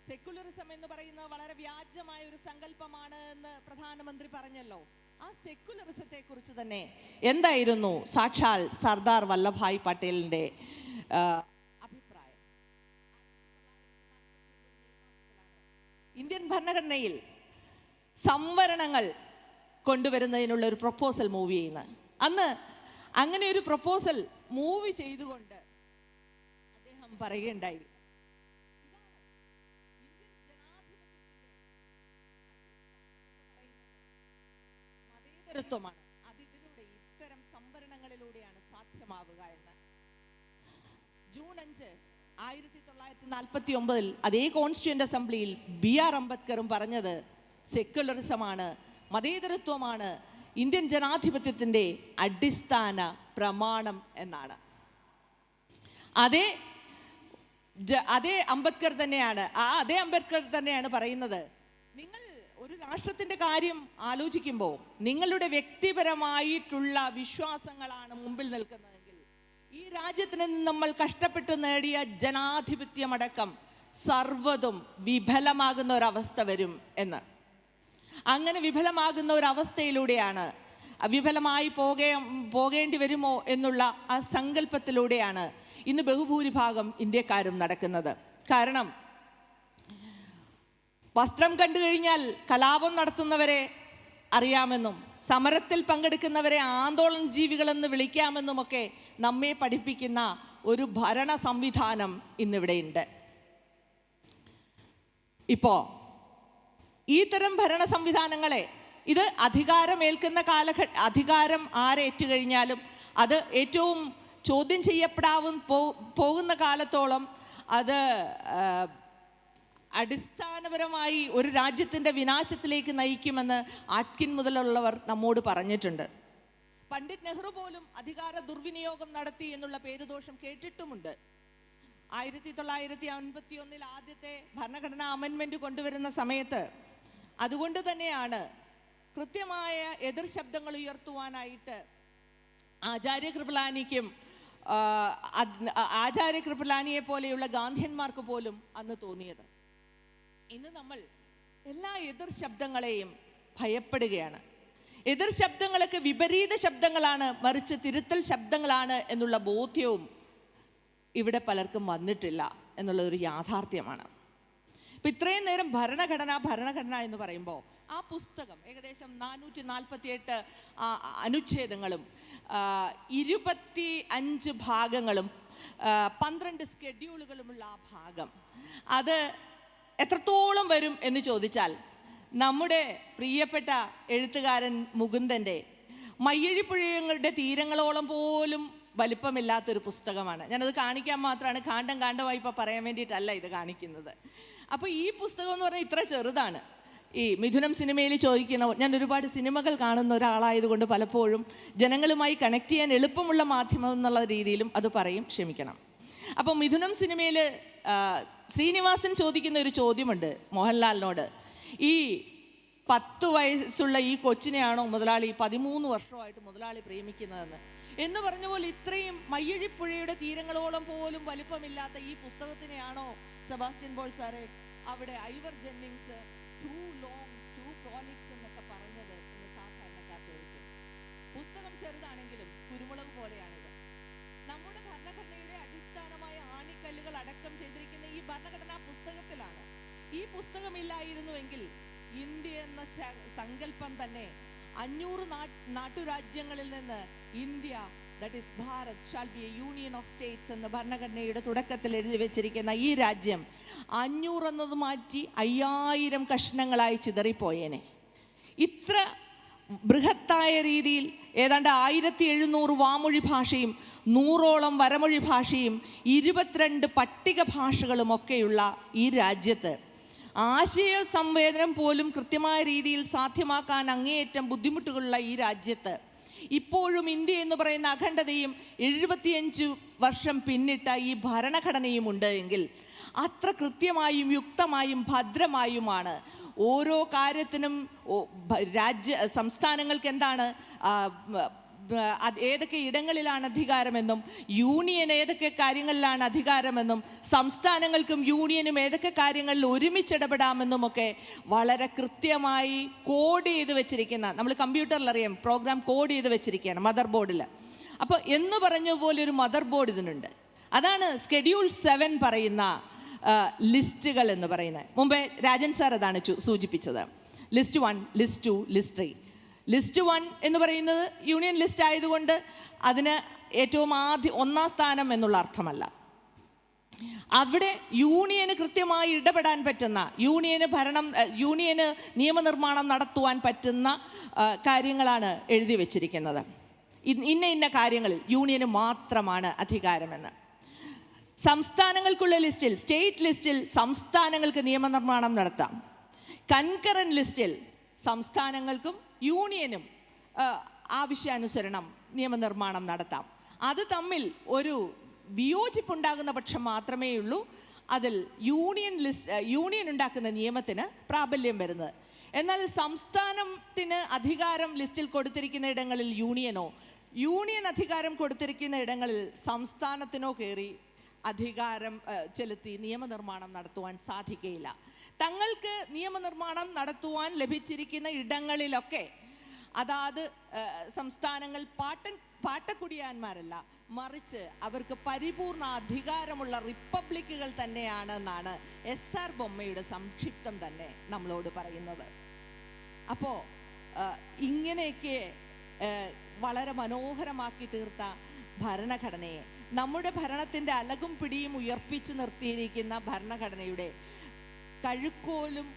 സെക്യുലറിസം എന്ന് പറയുന്നത് വളരെ വ്യാജമായ ഒരു സങ്കല്പമാണ് എന്ന് പ്രധാനമന്ത്രി പറഞ്ഞല്ലോ. ആ സെക്യുലറിസത്തെ കുറിച്ച് തന്നെ എന്തായിരുന്നു സാക്ഷാൽ സർദാർ വല്ലഭായ് പട്ടേലിന്റെ അഭിപ്രായം? ഇന്ത്യൻ ഭരണഘടനയിൽ സംവരണങ്ങൾ കൊണ്ടുവരുന്നതിനുള്ള ഒരു പ്രൊപ്പോസൽ മൂവ് ചെയ്യുന്നത്. അന്ന് അങ്ങനെ ഒരു പ്രൊപ്പോസൽ മൂവ് ചെയ്തുകൊണ്ട് അദ്ദേഹം പറയുകയുണ്ടായി, ഇന്ത്യൻ ജനാധിപത്യത്തിന്റെ മതേതരത്വമാണ്, അതിലൂടെ ഇത്തരം സംവരണങ്ങളിലൂടെയാണ് സാധ്യമാവുക എന്ന്. ജൂൺ 5, 1949 അതേ കോൺസ്റ്റിറ്റ്യൂന്റ് അസംബ്ലിയിൽ BR അംബേദ്കറും പറഞ്ഞത് സെക്യുലറിസമാണ്, മതേതരത്വമാണ് ഇന്ത്യൻ ജനാധിപത്യത്തിൻ്റെ അടിസ്ഥാന പ്രമാണം എന്നാണ്. അതേ അതേ അംബേദ്കർ തന്നെയാണ്, അതേ അംബേദ്കർ തന്നെയാണ് പറയുന്നത്, നിങ്ങൾ ഒരു രാഷ്ട്രത്തിൻ്റെ കാര്യം ആലോചിക്കുമ്പോൾ നിങ്ങളുടെ വ്യക്തിപരമായിട്ടുള്ള വിശ്വാസങ്ങളാണ് മുമ്പിൽ നിൽക്കുന്നതെങ്കിൽ ഈ രാജ്യത്തിന് നമ്മൾ കഷ്ടപ്പെട്ട് നേടിയ ജനാധിപത്യമടക്കം സർവ്വതും വിഫലമാകുന്ന ഒരവസ്ഥ വരും എന്ന്. അങ്ങനെ വിഫലമാകുന്ന ഒരവസ്ഥയിലൂടെയാണ്, വിഫലമായി പോകേണ്ടി വരുമോ എന്നുള്ള ആ സങ്കല്പത്തിലൂടെയാണ് ഇന്ന് ബഹുഭൂരിഭാഗം ഇന്ത്യക്കാരും നടക്കുന്നത്. കാരണം വസ്ത്രം കണ്ടു കഴിഞ്ഞാൽ കലാപം നടത്തുന്നവരെ അറിയാമെന്നും സമരത്തിൽ പങ്കെടുക്കുന്നവരെ ആന്തോളൻ ജീവികളെന്ന് വിളിക്കാമെന്നുമൊക്കെ നമ്മെ പഠിപ്പിക്കുന്ന ഒരു ഭരണ സംവിധാനം ഇന്നിവിടെയുണ്ട്. ഇപ്പോൾ ഈ തരം ഭരണ സംവിധാനങ്ങളെ, ഇത് അധികാരമേൽക്കുന്ന അധികാരം ആരേറ്റു കഴിഞ്ഞാലും അത് ഏറ്റവും ചോദ്യം പോകുന്ന കാലത്തോളം അത് അടിസ്ഥാനപരമായി ഒരു രാജ്യത്തിൻ്റെ വിനാശത്തിലേക്ക് നയിക്കുമെന്ന് ആറ്റ്കിൻ മുതലുള്ളവർ നമ്മോട് പറഞ്ഞിട്ടുണ്ട്. പണ്ഡിറ്റ് നെഹ്റു പോലും അധികാര ദുർവിനിയോഗം നടത്തി എന്നുള്ള പേരുദോഷം കേട്ടിട്ടുമുണ്ട്. 1951 ആദ്യത്തെ ഭരണഘടനാ അമെൻമെൻറ്റ് കൊണ്ടുവരുന്ന സമയത്ത് അതുകൊണ്ട് തന്നെയാണ് കൃത്യമായ എതിർ ശബ്ദങ്ങൾ ഉയർത്തുവാനായിട്ട് ആചാര്യ കൃപലാനിയെ പോലെയുള്ള ഗാന്ധിയന്മാർക്ക് പോലും അന്ന് തോന്നിയത്. ഇന്ന് നമ്മൾ എല്ലാ എതിർ ശബ്ദങ്ങളെയും ഭയപ്പെടുകയാണ്. എതിർ ശബ്ദങ്ങളൊക്കെ വിപരീത ശബ്ദങ്ങളാണ്, മറിച്ച് തിരുത്തൽ ശബ്ദങ്ങളാണ് എന്നുള്ള ബോധ്യവും ഇവിടെ പലർക്കും വന്നിട്ടില്ല എന്നുള്ളതൊരു യാഥാർത്ഥ്യമാണ്. ഇപ്പം ഇത്രയും നേരം ഭരണഘടന എന്ന് പറയുമ്പോൾ ആ പുസ്തകം ഏകദേശം 448 അനുച്ഛേദങ്ങളും 25 ഭാഗങ്ങളും 12 സ്കെഡ്യൂളുകളുമുള്ള ആ ഭാഗം, അത് എത്രത്തോളം വരും എന്ന് ചോദിച്ചാൽ നമ്മുടെ പ്രിയപ്പെട്ട എഴുത്തുകാരൻ മുകുന്ദൻ്റെ മയ്യഴിപ്പുഴയുടെ തീരങ്ങളോളം പോലും വലിപ്പമില്ലാത്തൊരു പുസ്തകമാണ്. ഞാനത് കാണിക്കാൻ മാത്രമാണ്, കാണ്ഡമായി ഇപ്പോൾ പറയാൻ വേണ്ടിയിട്ടല്ല ഇത് കാണിക്കുന്നത്. അപ്പോൾ ഈ പുസ്തകം എന്ന് പറഞ്ഞാൽ ഇത്ര ചെറുതാണ്. ഈ മിഥുനം സിനിമയിൽ ചോദിക്കുന്ന, ഞാൻ ഒരുപാട് സിനിമകൾ കാണുന്ന ഒരാളായതുകൊണ്ട് പലപ്പോഴും ജനങ്ങളുമായി കണക്ട് ചെയ്യാൻ എളുപ്പമുള്ള മാധ്യമം എന്നുള്ള രീതിയിലും അത് പറയും, ക്ഷമിക്കണം. അപ്പോൾ മിഥുനം സിനിമയിൽ ശ്രീനിവാസൻ ചോദിക്കുന്ന ഒരു ചോദ്യമുണ്ട് മോഹൻലാലിനോട്, ഈ 10 വയസ്സുള്ള ഈ കൊച്ചിനെയാണോ മുതലാളി 13 വർഷമായിട്ട് മുതലാളി പ്രേമിക്കുന്നതെന്ന്. എന്ന് പറഞ്ഞ പോലെ ഇത്രയും മയ്യഴിപ്പുഴയുടെ തീരങ്ങളോളം പോലും വലിപ്പമില്ലാത്ത ഈ പുസ്തകത്തിനെയാണോ സെബാസ്റ്റ്യൻ പോൾ സാറെ അവിടെ ഐവർ Jennings to long to prolix എന്നൊക്കെ പറഞ്ഞത് എന്ന് സാധാരണക്കാർ ചോദിക്കും. പുസ്തകം ചെറുതാണെങ്കിലും കുരുമുളക് പോലെയാണിത്. നമ്മുടെ ഭരണഘടനയുടെ അടിസ്ഥാനമായ ആണിക്കല്ലുകൾ അടക്കം ചെയ്തിരിക്കുന്ന ഈ ഭരണഘടനാ പുസ്തകത്തിലാണ്. ഈ പുസ്തകമില്ലായിരുന്നുവെങ്കിൽ ഇന്ത്യ എന്ന സങ്കല്പം തന്നെ 500 നാട്ടുരാജ്യങ്ങളിൽ നിന്ന് India, that is Bharat shall be A union of States എന്ന് ഭരണഘടനയുടെ തുടക്കത്തിൽ എഴുതി വെച്ചിരിക്കുന്ന ഈ രാജ്യം 500 എന്നത് മാറ്റി 5000 കഷ്ണങ്ങളായി ചിതറിപ്പോയേനെ. ഇത്ര ബൃഹത്തായ രീതിയിൽ ഏതാണ്ട് 1700 വാമൊഴി ഭാഷയും 100ഓളം വരമൊഴി ഭാഷയും 22 പട്ടിക ഭാഷകളുമൊക്കെയുള്ള ഈ രാജ്യത്ത് ആശയ സംവേദനം പോലും കൃത്യമായ രീതിയിൽ സാധ്യമാക്കാൻ അങ്ങേയറ്റം ബുദ്ധിമുട്ടുകളുള്ള ഈ രാജ്യത്ത് ഇപ്പോഴും ഇന്ത്യ എന്ന് പറയുന്ന അഖണ്ഡതയും 75 വർഷം പിന്നിട്ട ഈ ഭരണഘടനയും ഉണ്ട് എങ്കിൽ അത്ര കൃത്യമായും യുക്തമായും ഭദ്രമായുമാണ് ഓരോ കാര്യത്തിനും സംസ്ഥാനങ്ങൾക്ക് എന്താണ്, ഏതൊക്കെ ഇടങ്ങളിലാണ് അധികാരമെന്നും യൂണിയൻ ഏതൊക്കെ കാര്യങ്ങളിലാണ് അധികാരമെന്നും സംസ്ഥാനങ്ങൾക്കും യൂണിയനും ഏതൊക്കെ കാര്യങ്ങളിൽ ഒരുമിച്ചിടപെടാമെന്നുമൊക്കെ വളരെ കൃത്യമായി കോഡ് ചെയ്ത് വെച്ചിരിക്കുന്ന, നമ്മൾ കമ്പ്യൂട്ടറിൽ അറിയാം പ്രോഗ്രാം കോഡ് ചെയ്ത് വെച്ചിരിക്കുകയാണ് മദർ ബോർഡിൽ. അപ്പോൾ എന്ന് പറഞ്ഞ പോലെ ഒരു മദർ ബോർഡ് ഇതിനുണ്ട്. അതാണ് സ്കെഡ്യൂൾ 7 പറയുന്ന ലിസ്റ്റുകൾ എന്ന് പറയുന്നത്. മുമ്പേ രാജൻ സാർ അതാണ് സൂചിപ്പിച്ചത്. List 1, list 2, list 3. ലിസ്റ്റ് 1 എന്ന് പറയുന്നത് യൂണിയൻ ലിസ്റ്റ് ആയതുകൊണ്ട് അതിന് ഏറ്റവും ഒന്നാം സ്ഥാനം എന്നുള്ള അർത്ഥമല്ല. അവിടെ യൂണിയന് കൃത്യമായി ഇടപെടാൻ പറ്റുന്ന, യൂണിയന് നിയമനിർമ്മാണം നടത്തുവാൻ പറ്റുന്ന കാര്യങ്ങളാണ് എഴുതി വച്ചിരിക്കുന്നത്. ഇന്ന കാര്യങ്ങളിൽ യൂണിയന് മാത്രമാണ് അധികാരമെന്ന്. സംസ്ഥാനങ്ങൾക്കുള്ള ലിസ്റ്റിൽ, സ്റ്റേറ്റ് ലിസ്റ്റിൽ സംസ്ഥാനങ്ങൾക്ക് നിയമനിർമ്മാണം നടത്താം. കൺകറന്റ് ലിസ്റ്റിൽ സംസ്ഥാനങ്ങൾക്കും യൂണിയനും ആവശ്യാനുസരണം നിയമനിർമ്മാണം നടത്താം. അത് തമ്മിൽ ഒരു വിയോജിപ്പുണ്ടാകുന്ന പക്ഷം മാത്രമേ ഉള്ളൂ അതിൽ യൂണിയൻ ഉണ്ടാക്കുന്ന നിയമത്തിന് പ്രാബല്യം വരുന്നത്. എന്നാൽ സംസ്ഥാനത്തിന് അധികാരം ലിസ്റ്റിൽ കൊടുത്തിരിക്കുന്ന ഇടങ്ങളിൽ യൂണിയൻ അധികാരം കൊടുത്തിരിക്കുന്ന ഇടങ്ങളിൽ സംസ്ഥാനത്തിനോ കയറി അധികാരം ചെലുത്തി നിയമനിർമ്മാണം നടത്തുവാൻ സാധിക്കുകയില്ല. തങ്ങൾക്ക് നിയമനിർമ്മാണം നടത്തുവാൻ ലഭിച്ചിരിക്കുന്ന ഇടങ്ങളിലൊക്കെ അതാത് സംസ്ഥാനങ്ങൾ പാട്ടക്കുടിയാന്മാരല്ല, മറിച്ച് അവർക്ക് പരിപൂർണ അധികാരമുള്ള റിപ്പബ്ലിക്കുകൾ തന്നെയാണെന്നാണ് SR ബൊമ്മയുടെ സംക്ഷിപ്തം തന്നെ നമ്മളോട് പറയുന്നത്. അപ്പോൾ ഇങ്ങനെയൊക്കെ വളരെ മനോഹരമാക്കി തീർത്ത ഭരണഘടനയെ, നമ്മുടെ ഭരണത്തിൻ്റെ അലകും പിടിയും ഉയർപ്പിച്ച് നിർത്തിയിരിക്കുന്ന ഭരണഘടനയുടെ കഴുക്കോലും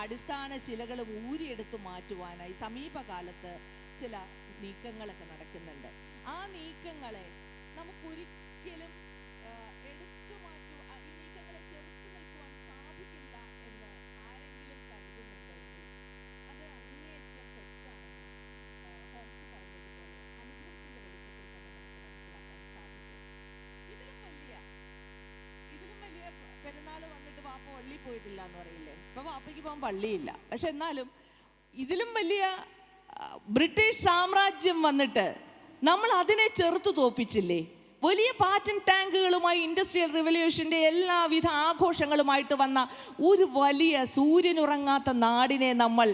അടിസ്ഥാന ശിലകളും ഊരിയെടുത്തു മാറ്റുവാനായി സമീപകാലത്ത് ചില നീക്കങ്ങളൊക്കെ നടക്കുന്നുണ്ട്. ആ നീക്കങ്ങളെ നമുക്കൊരിക്കലും എടുത്തു മാറ്റുവാൻ, ഈ നീക്കങ്ങളെ ചെറുത്തു നിൽക്കുവാൻ സാധിക്കില്ല എന്ന് ആരെങ്കിലും കരുതുന്നുണ്ടെങ്കിൽ അത് അങ്ങേയറ്റം തെറ്റാണെന്ന് ഹോംസ് പറഞ്ഞതുപോലെ അനുഭവത്തിന്റെ വെളിച്ചത്തിൽ തന്നെ നമുക്ക് മനസ്സിലാക്കാൻ സാധിക്കും. ഇതിലും വലിയ പെരുന്നാൾ വന്നിട്ട് വാപ്പ പള്ളി പോയിട്ടില്ല എന്ന് പറയില്ലേ? ഇപ്പൊ വാപ്പയ്ക്ക് പോകാൻ പള്ളിയില്ല. പക്ഷെ എന്നാലും ഇതിലും വലിയ ബ്രിട്ടീഷ് സാമ്രാജ്യം വന്നിട്ട് നമ്മൾ അതിനെ ചെറുത്തു തോപ്പിച്ചില്ലേ? വലിയ പാറ്റന്റ് ടാങ്കുകളുമായി ഇൻഡസ്ട്രിയൽ റിവല്യൂഷൻ്റെ എല്ലാവിധ ആഘോഷങ്ങളുമായിട്ട് വന്ന ഒരു വലിയ സൂര്യനുറങ്ങാത്ത നാടിനെ നമ്മൾ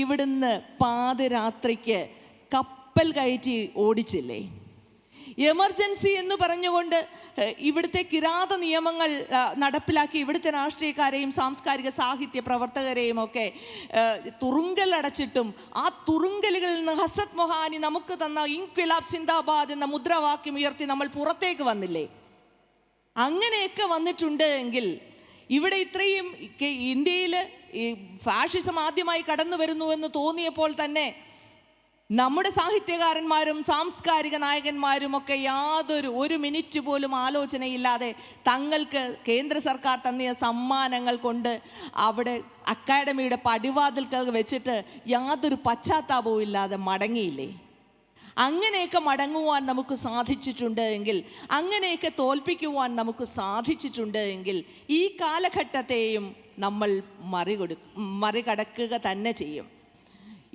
ഇവിടുന്ന് പാതിരാത്രിക്ക് കപ്പൽ കയറ്റി ഓടിച്ചില്ലേ? എമർജൻസി എന്ന് പറഞ്ഞുകൊണ്ട് ഇവിടുത്തെ കിരാത നിയമങ്ങൾ നടപ്പിലാക്കി ഇവിടുത്തെ രാഷ്ട്രീയക്കാരെയും സാംസ്കാരിക സാഹിത്യ പ്രവർത്തകരെയും ഒക്കെ തുറുങ്കലടച്ചിട്ടും ആ തുറുങ്കലുകളിൽ നിന്ന് ഹസരത് മൊഹാനി നമുക്ക് തന്ന ഇൻക്വിലാബ് സിന്ദാബാദ് എന്ന മുദ്രാവാക്യം ഉയർത്തി നമ്മൾ പുറത്തേക്ക് വന്നില്ലേ? അങ്ങനെയൊക്കെ വന്നിട്ടുണ്ട് എങ്കിൽ ഇവിടെ ഇത്രയും ഇന്ത്യയിൽ ഈ ഫാഷിസം ആദ്യമായി കടന്നു വരുന്നു എന്ന് തോന്നിയപ്പോൾ തന്നെ നമ്മുടെ സാഹിത്യകാരന്മാരും സാംസ്കാരിക നായകന്മാരും ഒക്കെ ഒരു മിനിറ്റ് പോലും ആലോചനയില്ലാതെ തങ്ങൾക്ക് കേന്ദ്ര സർക്കാർ തന്നിയ സമ്മാനങ്ങൾ കൊണ്ട് അവിടെ അക്കാഡമിയുടെ പടിവാതിൽക്കൽ വെച്ചിട്ട് യാതൊരു പശ്ചാത്താപവും ഇല്ലാതെ മടങ്ങിയില്ലേ? അങ്ങനെയൊക്കെ മടങ്ങുവാൻ നമുക്ക് സാധിച്ചിട്ടുണ്ട് എങ്കിൽ, അങ്ങനെയൊക്കെ തോൽപ്പിക്കുവാൻ നമുക്ക് സാധിച്ചിട്ടുണ്ട് എങ്കിൽ ഈ കാലഘട്ടത്തെയും നമ്മൾ മറികടക്കുക തന്നെ ചെയ്യും.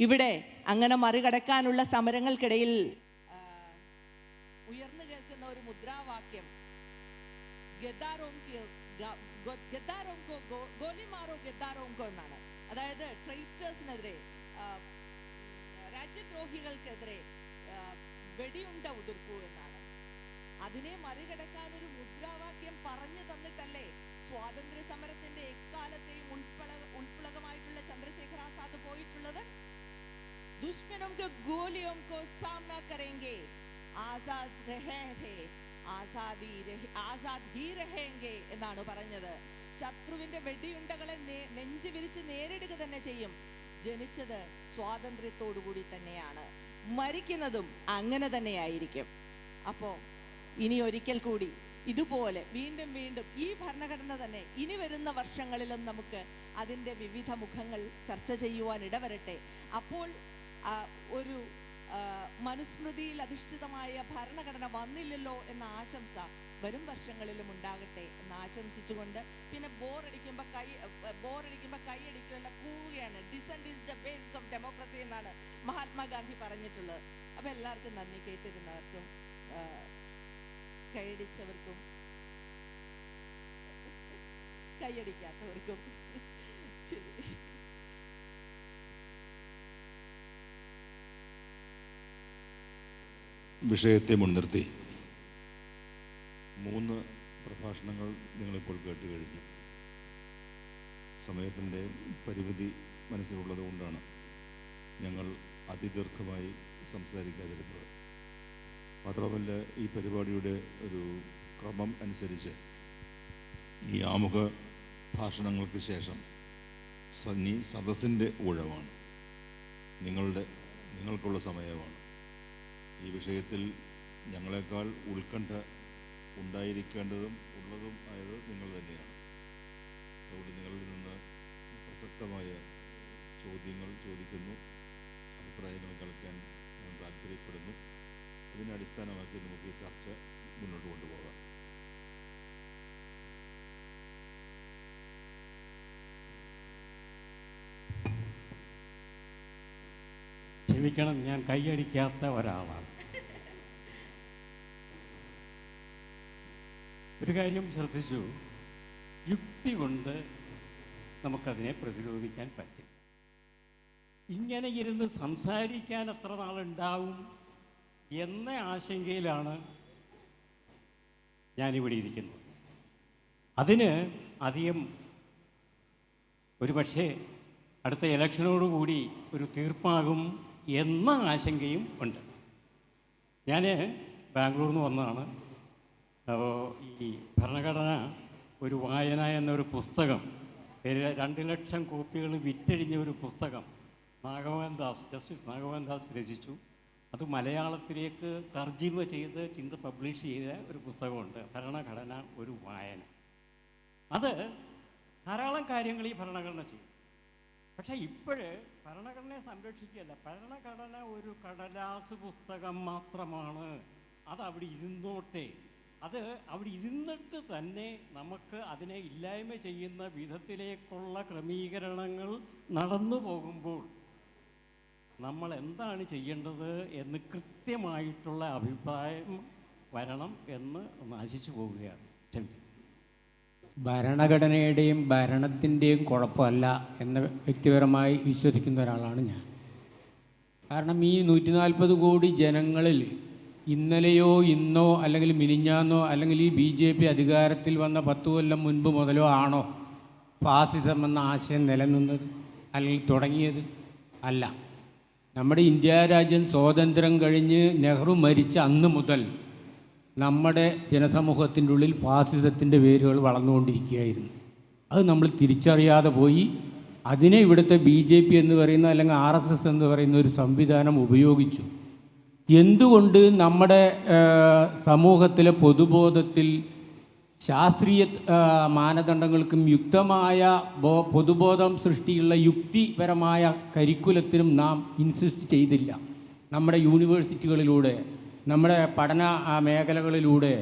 ഇവിടെ അങ്ങനെ മറികടക്കാനുള്ള സമരങ്ങൾക്കിടയിൽ ഉയർന്നു കേൾക്കുന്ന ഒരു മുദ്രാവാക്യം എന്നാണ്. അതായത് ട്രൈറ്റേഴ്സിനെതിരെ, രാജ്യദ്രോഹികൾക്കെതിരെ വെടിയുണ്ട ഉതിർക്കൂ എന്നാണ്. അതിനെ മറികടക്കാൻ ഒരു മുദ്രാവാക്യം പറഞ്ഞു തന്നിട്ടല്ലേ സ്വാതന്ത്ര്യ സമരത്തിന്റെ എക്കാലത്തെയും ഉൾപ്പുളകമായിട്ടുള്ള ചന്ദ്രശേഖർ ആസാദ് പോയിട്ടുള്ളത്? दुश्मनों के गोलियों को सामना करेंगे, आजाद ही रहेंगे എന്നാണ് പറഞ്ഞത്. ശത്രുവിന്റെ വെടിയുണ്ടകളെ നെഞ്ചു വിരിച്ച് നേരിടുക തന്നെ ചെയ്യും. ജനിച്ചത് സ്വാതന്ത്ര്യത്തോടുകൂടി തന്നെയാണ്, മരിക്കുന്നതും അങ്ങനെ തന്നെയായിരിക്കും. അപ്പോൾ ഇനി ഒരിക്കൽ കൂടി ഇതുപോലെ വീണ്ടും വീണ്ടും ഈ ഭരണഘടന തന്നെ ഇനി വരുന്ന വർഷങ്ങളിലും നമുക്ക് അതിൻ്റെ വിവിധ മുഖങ്ങൾ ചർച്ച ചെയ്യുവാൻ ഇടവരട്ടെ. അപ്പോൾ ഒരു മനുസ്മൃതിയിൽ അധിഷ്ഠിതമായ ഭരണഘടന വന്നില്ലല്ലോ എന്ന ആശംസ വരും വർഷങ്ങളിലും ഉണ്ടാകട്ടെ എന്ന് ആശംസിച്ചുകൊണ്ട്, പിന്നെ ബോറടിക്കുമ്പോൾ കൈയടിക്കുകയല്ല, കൂവുകയാണ്. Dissent is the basis of democracy എന്നാണ് മഹാത്മാഗാന്ധി പറഞ്ഞിട്ടുള്ളത്. അപ്പം എല്ലാവർക്കും നന്ദി. കേട്ടിരുന്നവർക്കും കൈയടിച്ചവർക്കും കൈയടിക്കാത്തവർക്കും ശരി. വിഷയത്തെ മുൻനിർത്തി 3 പ്രഭാഷണങ്ങൾ നിങ്ങളിപ്പോൾ കേട്ട് കഴിഞ്ഞു. സമയത്തിൻ്റെ പരിമിതി മനസ്സിലുള്ളത് കൊണ്ടാണ് ഞങ്ങൾ അതിദീർഘമായി സംസാരിക്കാതിരുന്നത്. മാത്രമല്ല, ഈ പരിപാടിയുടെ ഒരു ക്രമം അനുസരിച്ച് ഈ ആമുഖ ഭാഷണങ്ങൾക്ക് ശേഷം സദസ്സിൻ്റെ ഊഴമാണ്, നിങ്ങൾക്കുള്ള സമയമാണ്. ഈ വിഷയത്തിൽ ഞങ്ങളെക്കാൾ ഉത്കണ്ഠ ഉണ്ടായിരിക്കേണ്ടതും ഉള്ളതും ആയത് നിങ്ങൾ തന്നെയാണ്. അതുകൊണ്ട് നിങ്ങളിൽ നിന്ന് പ്രസക്തമായ ചോദ്യങ്ങൾ ചോദിക്കുന്നു, അഭിപ്രായങ്ങൾ കേൾക്കാൻ ഞാൻ താല്പര്യപ്പെടുന്നു. അതിനെ അടിസ്ഥാനമാക്കി നമുക്ക് ഈ ചർച്ച മുന്നോട്ട് കൊണ്ടുപോകാം. ക്ഷമിക്കണം, ഞാൻ കൈയടിക്കാത്ത ഒരാളാണ്. ഒരു കാര്യം ശ്രദ്ധിച്ചു, യുക്തി കൊണ്ട് നമുക്കതിനെ പ്രതിരോധിക്കാൻ പറ്റും. ഇങ്ങനെ ഇരുന്ന് സംസാരിക്കാൻ എത്ര നാളുണ്ടാവും എന്ന ആശങ്കയിലാണ് ഞാനിവിടെ ഇരിക്കുന്നത്. അതിന് അധികം ഒരു പക്ഷേ അടുത്ത ഇലക്ഷനോടുകൂടി ഒരു തീർപ്പാകും എന്ന ആശങ്കയും ഉണ്ട്. ഞാൻ ബാംഗ്ലൂരിൽ നിന്ന് വന്നതാണ്. അപ്പോൾ ഈ ഭരണഘടന ഒരു വായന എന്നൊരു പുസ്തകം, 2 ലക്ഷം കോപ്പികൾ വിറ്റഴിഞ്ഞ ഒരു പുസ്തകം ജസ്റ്റിസ് നാഗവൻ ദാസ് രചിച്ചു. അത് മലയാളത്തിലേക്ക് തർജിമ ചെയ്ത് പബ്ലിഷ് ചെയ്ത ഒരു പുസ്തകമുണ്ട്, ഭരണഘടന ഒരു വായന. അത് ധാരാളം കാര്യങ്ങൾ ഈ ഭരണഘടന ചെയ്യും. പക്ഷേ ഇപ്പോഴ് ഭരണഘടനയെ സംരക്ഷിക്കുകയല്ല, ഭരണഘടന ഒരു കടലാസ് പുസ്തകം മാത്രമാണ്. അതവിടെ ഇരുന്നോട്ടെ, അത് അവിടെ ഇരുന്നിട്ട് തന്നെ നമുക്ക് അതിനെ ഇല്ലായ്മ ചെയ്യുന്ന വിധത്തിലേക്കുള്ള ക്രമീകരണങ്ങൾ നടന്നു പോകുമ്പോൾ നമ്മൾ എന്താണ് ചെയ്യേണ്ടത് എന്ന് കൃത്യമായിട്ടുള്ള അഭിപ്രായം വരണം എന്ന് നാശിച്ചു പോവുകയാണ്. ഭരണഘടനയുടെയും ഭരണത്തിൻ്റെയും കുഴപ്പമല്ല എന്ന് വ്യക്തിപരമായി വിശ്വസിക്കുന്ന ഒരാളാണ് ഞാൻ. കാരണം ഈ 140 കോടി ജനങ്ങളിൽ ഇന്നലെയോ ഇന്നോ അല്ലെങ്കിൽ മിനിഞ്ഞാന്നോ അല്ലെങ്കിൽ ഈ BJP അധികാരത്തിൽ വന്ന 10 കൊല്ലം മുൻപ് മുതലോ ആണോ ഫാസിസം എന്ന ആശയം നിലനിന്നത് അല്ലെങ്കിൽ തുടങ്ങിയത്? അല്ല. നമ്മുടെ ഇന്ത്യ രാജ്യം സ്വാതന്ത്ര്യം കഴിഞ്ഞ് നെഹ്റു മരിച്ച അന്ന് മുതൽ നമ്മുടെ ജനസമൂഹത്തിൻ്റെ ഉള്ളിൽ ഫാസിസത്തിൻ്റെ വേരുകൾ വളർന്നുകൊണ്ടിരിക്കുകയായിരുന്നു. അത് നമ്മൾ തിരിച്ചറിയാതെ പോയി അതിനെ ഇവിടുത്തെ BJP എന്ന് പറയുന്ന അല്ലെങ്കിൽ RSS എന്ന് പറയുന്ന ഒരു സംവിധാനം ഉപയോഗിച്ചു. എന്തുകൊണ്ട് നമ്മുടെ സമൂഹത്തിലെ പൊതുബോധത്തിൽ ശാസ്ത്രീയ മാനദണ്ഡങ്ങൾക്കും യുക്തമായ പൊതുബോധം സൃഷ്ടിയുള്ള യുക്തിപരമായ കരിക്കുലത്തിനും നാം ഇൻസിസ്റ്റ് ചെയ്തില്ല? നമ്മുടെ യൂണിവേഴ്സിറ്റികളിലൂടെ നമ്മുടെ പഠന മേഖലകളിലൂടെ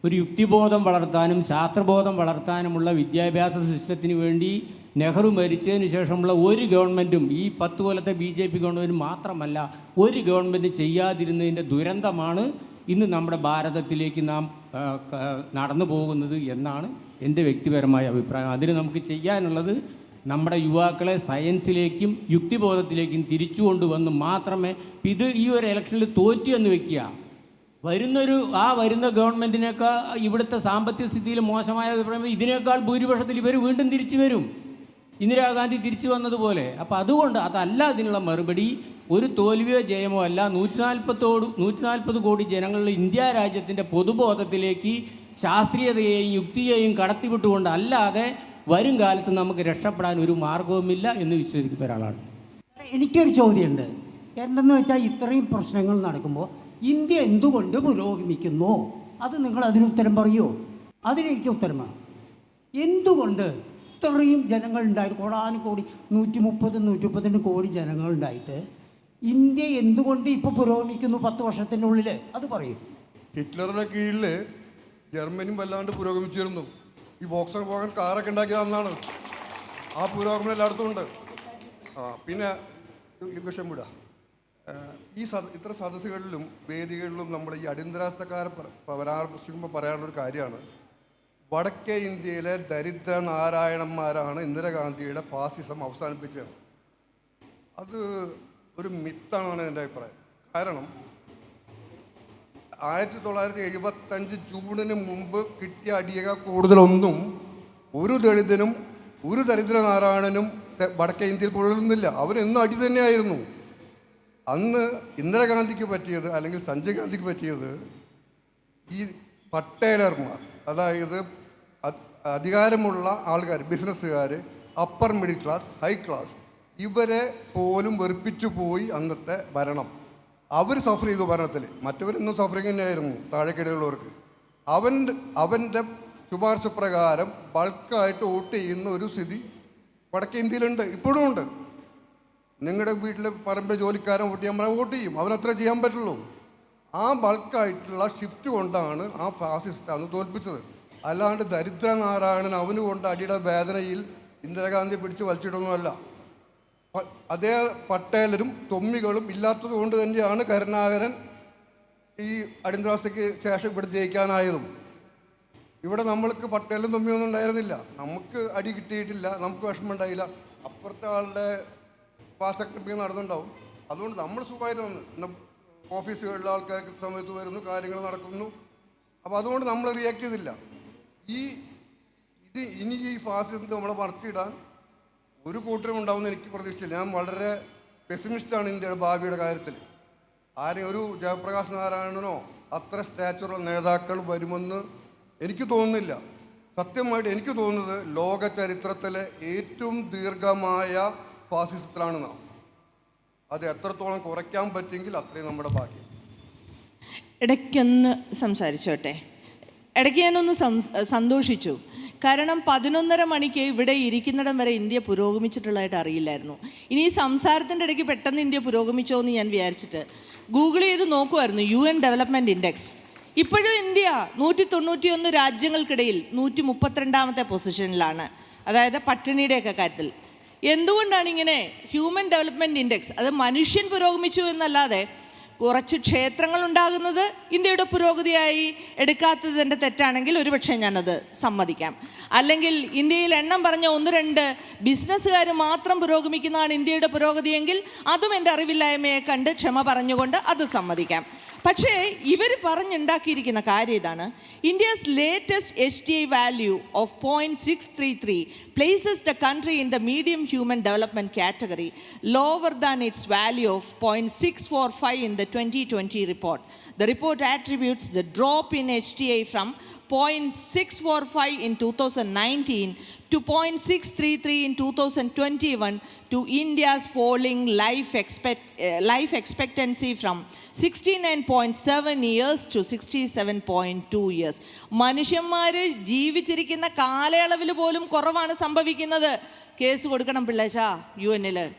ഒരു യുക്തിബോധം വളർത്താനും ശാസ്ത്രബോധം വളർത്താനുമുള്ള വിദ്യാഭ്യാസ സിസ്റ്റത്തിന് വേണ്ടി നെഹ്റു മരിച്ചതിന് ശേഷമുള്ള ഒരു ഗവൺമെൻറ്റും, ഈ 10 കൊല്ലത്തെ BJP ഗവൺമെൻറ് മാത്രമല്ല, ഒരു ഗവൺമെൻറ് ചെയ്യാതിരുന്നതിൻ്റെ ദുരന്തമാണ് ഇന്ന് നമ്മുടെ ഭാരതത്തിലേക്ക് നാം നടന്നു പോകുന്നത് എന്നാണ് എൻ്റെ വ്യക്തിപരമായ അഭിപ്രായം. അതിന് നമുക്ക് ചെയ്യാനുള്ളത് നമ്മുടെ യുവാക്കളെ സയൻസിലേക്കും യുക്തിബോധത്തിലേക്കും തിരിച്ചു കൊണ്ടുവന്ന് മാത്രമേ ഈ ഒരു ഇലക്ഷനിൽ തോറ്റു എന്ന് വെക്കുക. വരുന്ന ഗവൺമെൻറ്റിനേക്കാൾ ഇവിടുത്തെ സാമ്പത്തിക സ്ഥിതിയിൽ മോശമായ അഭിപ്രായം ഇതിനേക്കാൾ ഭൂരിപക്ഷത്തിൽ ഇവർ വീണ്ടും തിരിച്ചു വരും, ഇന്ദിരാഗാന്ധി തിരിച്ചു വന്നതുപോലെ. അപ്പോൾ അതുകൊണ്ട് അതല്ല അതിനുള്ള മറുപടി. ഒരു തോൽവിയോ ജയമോ അല്ല. 140 കോടി ജനങ്ങളുടെ ഇന്ത്യ രാജ്യത്തിൻ്റെ പൊതുബോധത്തിലേക്ക് ശാസ്ത്രീയതയെയും യുക്തിയെയും കടത്തിവിട്ടുകൊണ്ട് അല്ലാതെ വരും കാലത്ത് നമുക്ക് രക്ഷപ്പെടാൻ ഒരു മാർഗവുമില്ല എന്ന് വിശ്വസിക്കുന്ന ഒരാളാണ്. എനിക്കൊരു ചോദ്യമുണ്ട്. എന്തെന്ന് വെച്ചാൽ ഇത്രയും പ്രശ്നങ്ങൾ നടക്കുമ്പോൾ ഇന്ത്യ എന്തുകൊണ്ട് പുരോഗമിക്കുന്നു? അത് നിങ്ങൾ അതിന് ഉത്തരം പറയുമോ? അതിനെനിക്ക് ഉത്തരം വേണം. എന്തുകൊണ്ട് ഇത്രയും ജനങ്ങളുണ്ടായിട്ട്, കോടാനുകോടി 130-132 കോടി ജനങ്ങളുണ്ടായിട്ട് ഇന്ത്യ എന്തുകൊണ്ട് ഇപ്പോൾ പുരോഗമിക്കുന്നു 10 വർഷത്തിനുള്ളിൽ? അത് പറയും. ഹിറ്റ്ലറുടെ കീഴിൽ ജർമ്മനിയും വല്ലാണ്ട് പുരോഗമിച്ചിരുന്നു. ഈ ബോക്സ് വാങ്ങാൻ കാറൊക്കെ ഉണ്ടാക്കിയത് അന്നാണ്. ആ പുരോഗമനം എല്ലായിടത്തും ഉണ്ട്. പിന്നെ ഈ വിഷയം വിടുക. ഇത്ര സദസ്സുകളിലും വേദികളിലും നമ്മൾ ഈ അടിയന്തരാവസ്ഥക്കാരെ പരാമർശിക്കുമ്പോൾ പറയാനുള്ളൊരു കാര്യമാണ്, വടക്കേ ഇന്ത്യയിലെ ദരിദ്ര നാരായണന്മാരാണ് ഇന്ദിരാഗാന്ധിയുടെ ഫാസിസം അവസാനിപ്പിച്ചത്. അത് ഒരു മിത്താണ് എൻ്റെ അഭിപ്രായം. കാരണം 1975 ജൂണിന് മുമ്പ് കിട്ടിയ അടിയേക്കാൾ കൂടുതലൊന്നും ഒരു ദളിതനും ഒരു ദരിദ്ര നാരായണനും വടക്കേ ഇന്ത്യയിൽ പുലർന്നില്ല. അവരെന്നും അടി തന്നെയായിരുന്നു. അന്ന് ഇന്ദിരാഗാന്ധിക്ക് പറ്റിയത്, അല്ലെങ്കിൽ സഞ്ജയ് ഗാന്ധിക്ക് പറ്റിയത്, ഈ പട്ടേലർമാർ, അതായത് അധികാരമുള്ള ആൾക്കാർ, ബിസിനസ്സുകാർ, upper middle class, high class, ഇവരെ പോലും വെറുപ്പിച്ചു പോയി അന്നത്തെ ഭരണം. അവർ സഫർ ചെയ്തു ഭരണത്തിൽ. മറ്റവരൊന്നും സഫറിങ് തന്നെയായിരുന്നു താഴെക്കിടയുള്ളവർക്ക്. അവൻ്റെ ശുപാർശ പ്രകാരം ബൾക്കായിട്ട് വോട്ട് ചെയ്യുന്ന ഒരു സ്ഥിതി വടക്കേ ഇന്ത്യയിലുണ്ട്, ഇപ്പോഴും ഉണ്ട്. നിങ്ങളുടെ വീട്ടിലെ പറമ്പിലെ ജോലിക്കാരൻ വോട്ട് ചെയ്യാൻ പറഞ്ഞാൽ വോട്ട് ചെയ്യും. അവനത്രേ ചെയ്യാൻ പറ്റുള്ളൂ. ആ ബൾക്കായിട്ടുള്ള ഷിഫ്റ്റ് കൊണ്ടാണ് ആ ഫാസിസ്റ്റ് അന്ന് തോൽപ്പിച്ചത്. അല്ലാണ്ട് ദരിദ്ര നാരായണൻ അവന് കൊണ്ട് അടിയുടെ വേദനയിൽ ഇന്ദിരാഗാന്ധി പിടിച്ച് വലിച്ചിട്ടൊന്നുമല്ല. അതേ പട്ടേലരും തൊമ്മികളും ഇല്ലാത്തത് കൊണ്ട് തന്നെയാണ് കരുണാകരൻ ഈ അടിയന്തരാവസ്ഥയ്ക്ക് ശേഷം ഇവിടെ ജയിക്കാനായതും. ഇവിടെ നമ്മൾക്ക് പട്ടേലും തൊമ്മിയൊന്നും ഉണ്ടായിരുന്നില്ല, നമുക്ക് അടി കിട്ടിയിട്ടില്ല, നമുക്ക് വിഷമം ഉണ്ടായില്ല. അപ്പുറത്തെ ആളുടെ പാസക്ടപ്പി നടന്നുണ്ടാവും. അതുകൊണ്ട് നമ്മൾ സുഖമായിട്ട് ഓഫീസുകളിലെ ആൾക്കാർക്ക് സമയത്ത് വരുന്നു, കാര്യങ്ങൾ നടക്കുന്നു. അപ്പോൾ അതുകൊണ്ട് നമ്മൾ റിയാക്ട് ചെയ്തില്ല. ഇനി ഈ ഫാസിസത്തെ നമ്മളെ മറച്ചിടാൻ ഒരു കൂട്ടരും ഉണ്ടാവുമെന്ന് എനിക്ക് പ്രതീക്ഷിച്ചില്ല. ഞാൻ വളരെ പെസിമിസ്റ്റാണ് ഇന്ത്യയുടെ ഭാവിയുടെ കാര്യത്തിൽ. ആരെയും ഒരു ജയപ്രകാശ് നാരായണനോ അത്ര സ്റ്റാച്ചുറുള്ള നേതാക്കൾ വരുമെന്ന് എനിക്ക് തോന്നുന്നില്ല. സത്യമായിട്ട് എനിക്ക് തോന്നുന്നത് ലോക ചരിത്രത്തിലെ ഏറ്റവും ദീർഘമായ ഫാസിസത്തിലാണ് നാം. അത് എത്രത്തോളം കുറയ്ക്കാൻ പറ്റുമെങ്കിൽ അത്രയും നമ്മുടെ ഭാഗ്യം. ഇടയ്ക്കൊന്ന് സംസാരിച്ചോട്ടെ. ഇടയ്ക്ക് ഞാനൊന്ന് സന്തോഷിച്ചു. കാരണം 11:30 മണിക്ക് ഇവിടെ ഇരിക്കുന്നിടം വരെ ഇന്ത്യ പുരോഗമിച്ചിട്ടുള്ളതായിട്ട് അറിയില്ലായിരുന്നു. ഇനി ഈ സംസാരത്തിൻ്റെ ഇടയ്ക്ക് പെട്ടെന്ന് ഇന്ത്യ പുരോഗമിച്ചോ എന്ന് ഞാൻ വിചാരിച്ചിട്ട് ഗൂഗിൾ ചെയ്ത് നോക്കുമായിരുന്നു UN ഡെവലപ്മെൻറ്റ് ഇൻഡെക്സ്. ഇപ്പോഴും ഇന്ത്യ 191 രാജ്യങ്ങൾക്കിടയിൽ 132ാമത്തെ പൊസിഷനിലാണ്, അതായത് പട്ടിണിയുടെയൊക്കെ കാര്യത്തിൽ. എന്തുകൊണ്ടാണ് ഇങ്ങനെ ഹ്യൂമൻ ഡെവലപ്മെൻറ്റ് ഇൻഡെക്സ്, അത് മനുഷ്യൻ പുരോഗമിച്ചു എന്നല്ലാതെ കുറച്ച് ക്ഷേത്രങ്ങൾ ഉണ്ടാകുന്നത് ഇന്ത്യയുടെ പുരോഗതിയായി എടുക്കാത്തതിൻ്റെ തെറ്റാണെങ്കിൽ ഒരുപക്ഷെ ഞാനത് സമ്മതിക്കാം. അല്ലെങ്കിൽ ഇന്ത്യയിൽ എണ്ണം പറഞ്ഞ 1-2 ബിസിനസ്സുകാർ മാത്രം പുരോഗമിക്കുന്നതാണ് ഇന്ത്യയുടെ പുരോഗതിയെങ്കിൽ അതും എൻ്റെ അറിവില്ലായ്മയെ കണ്ട് ക്ഷമ പറഞ്ഞുകൊണ്ട് അത് സമ്മതിക്കാം. പക്ഷേ ഇവർ പറഞ്ഞുണ്ടാക്കിയിരിക്കുന്ന കാര്യം ഇതാണ്: India's latest HDI value of 0.633 places the country in the medium human development category lower than it's value of 0.645 in the 2020 report. The report attributes the drop in HDI from 0.645 in 2019 to 0.633 in 2021 to India's falling life expectancy from 69.7 years to 67.2 years. മനുഷ്യന്മാർ ജീവിച്ചിരിക്കുന്ന കാലയളവിൽ പോലും കുറവാണ് സംഭവിക്കുന്നത്. കേസ് കൊടുക്കണം പിള്ളേശ UN.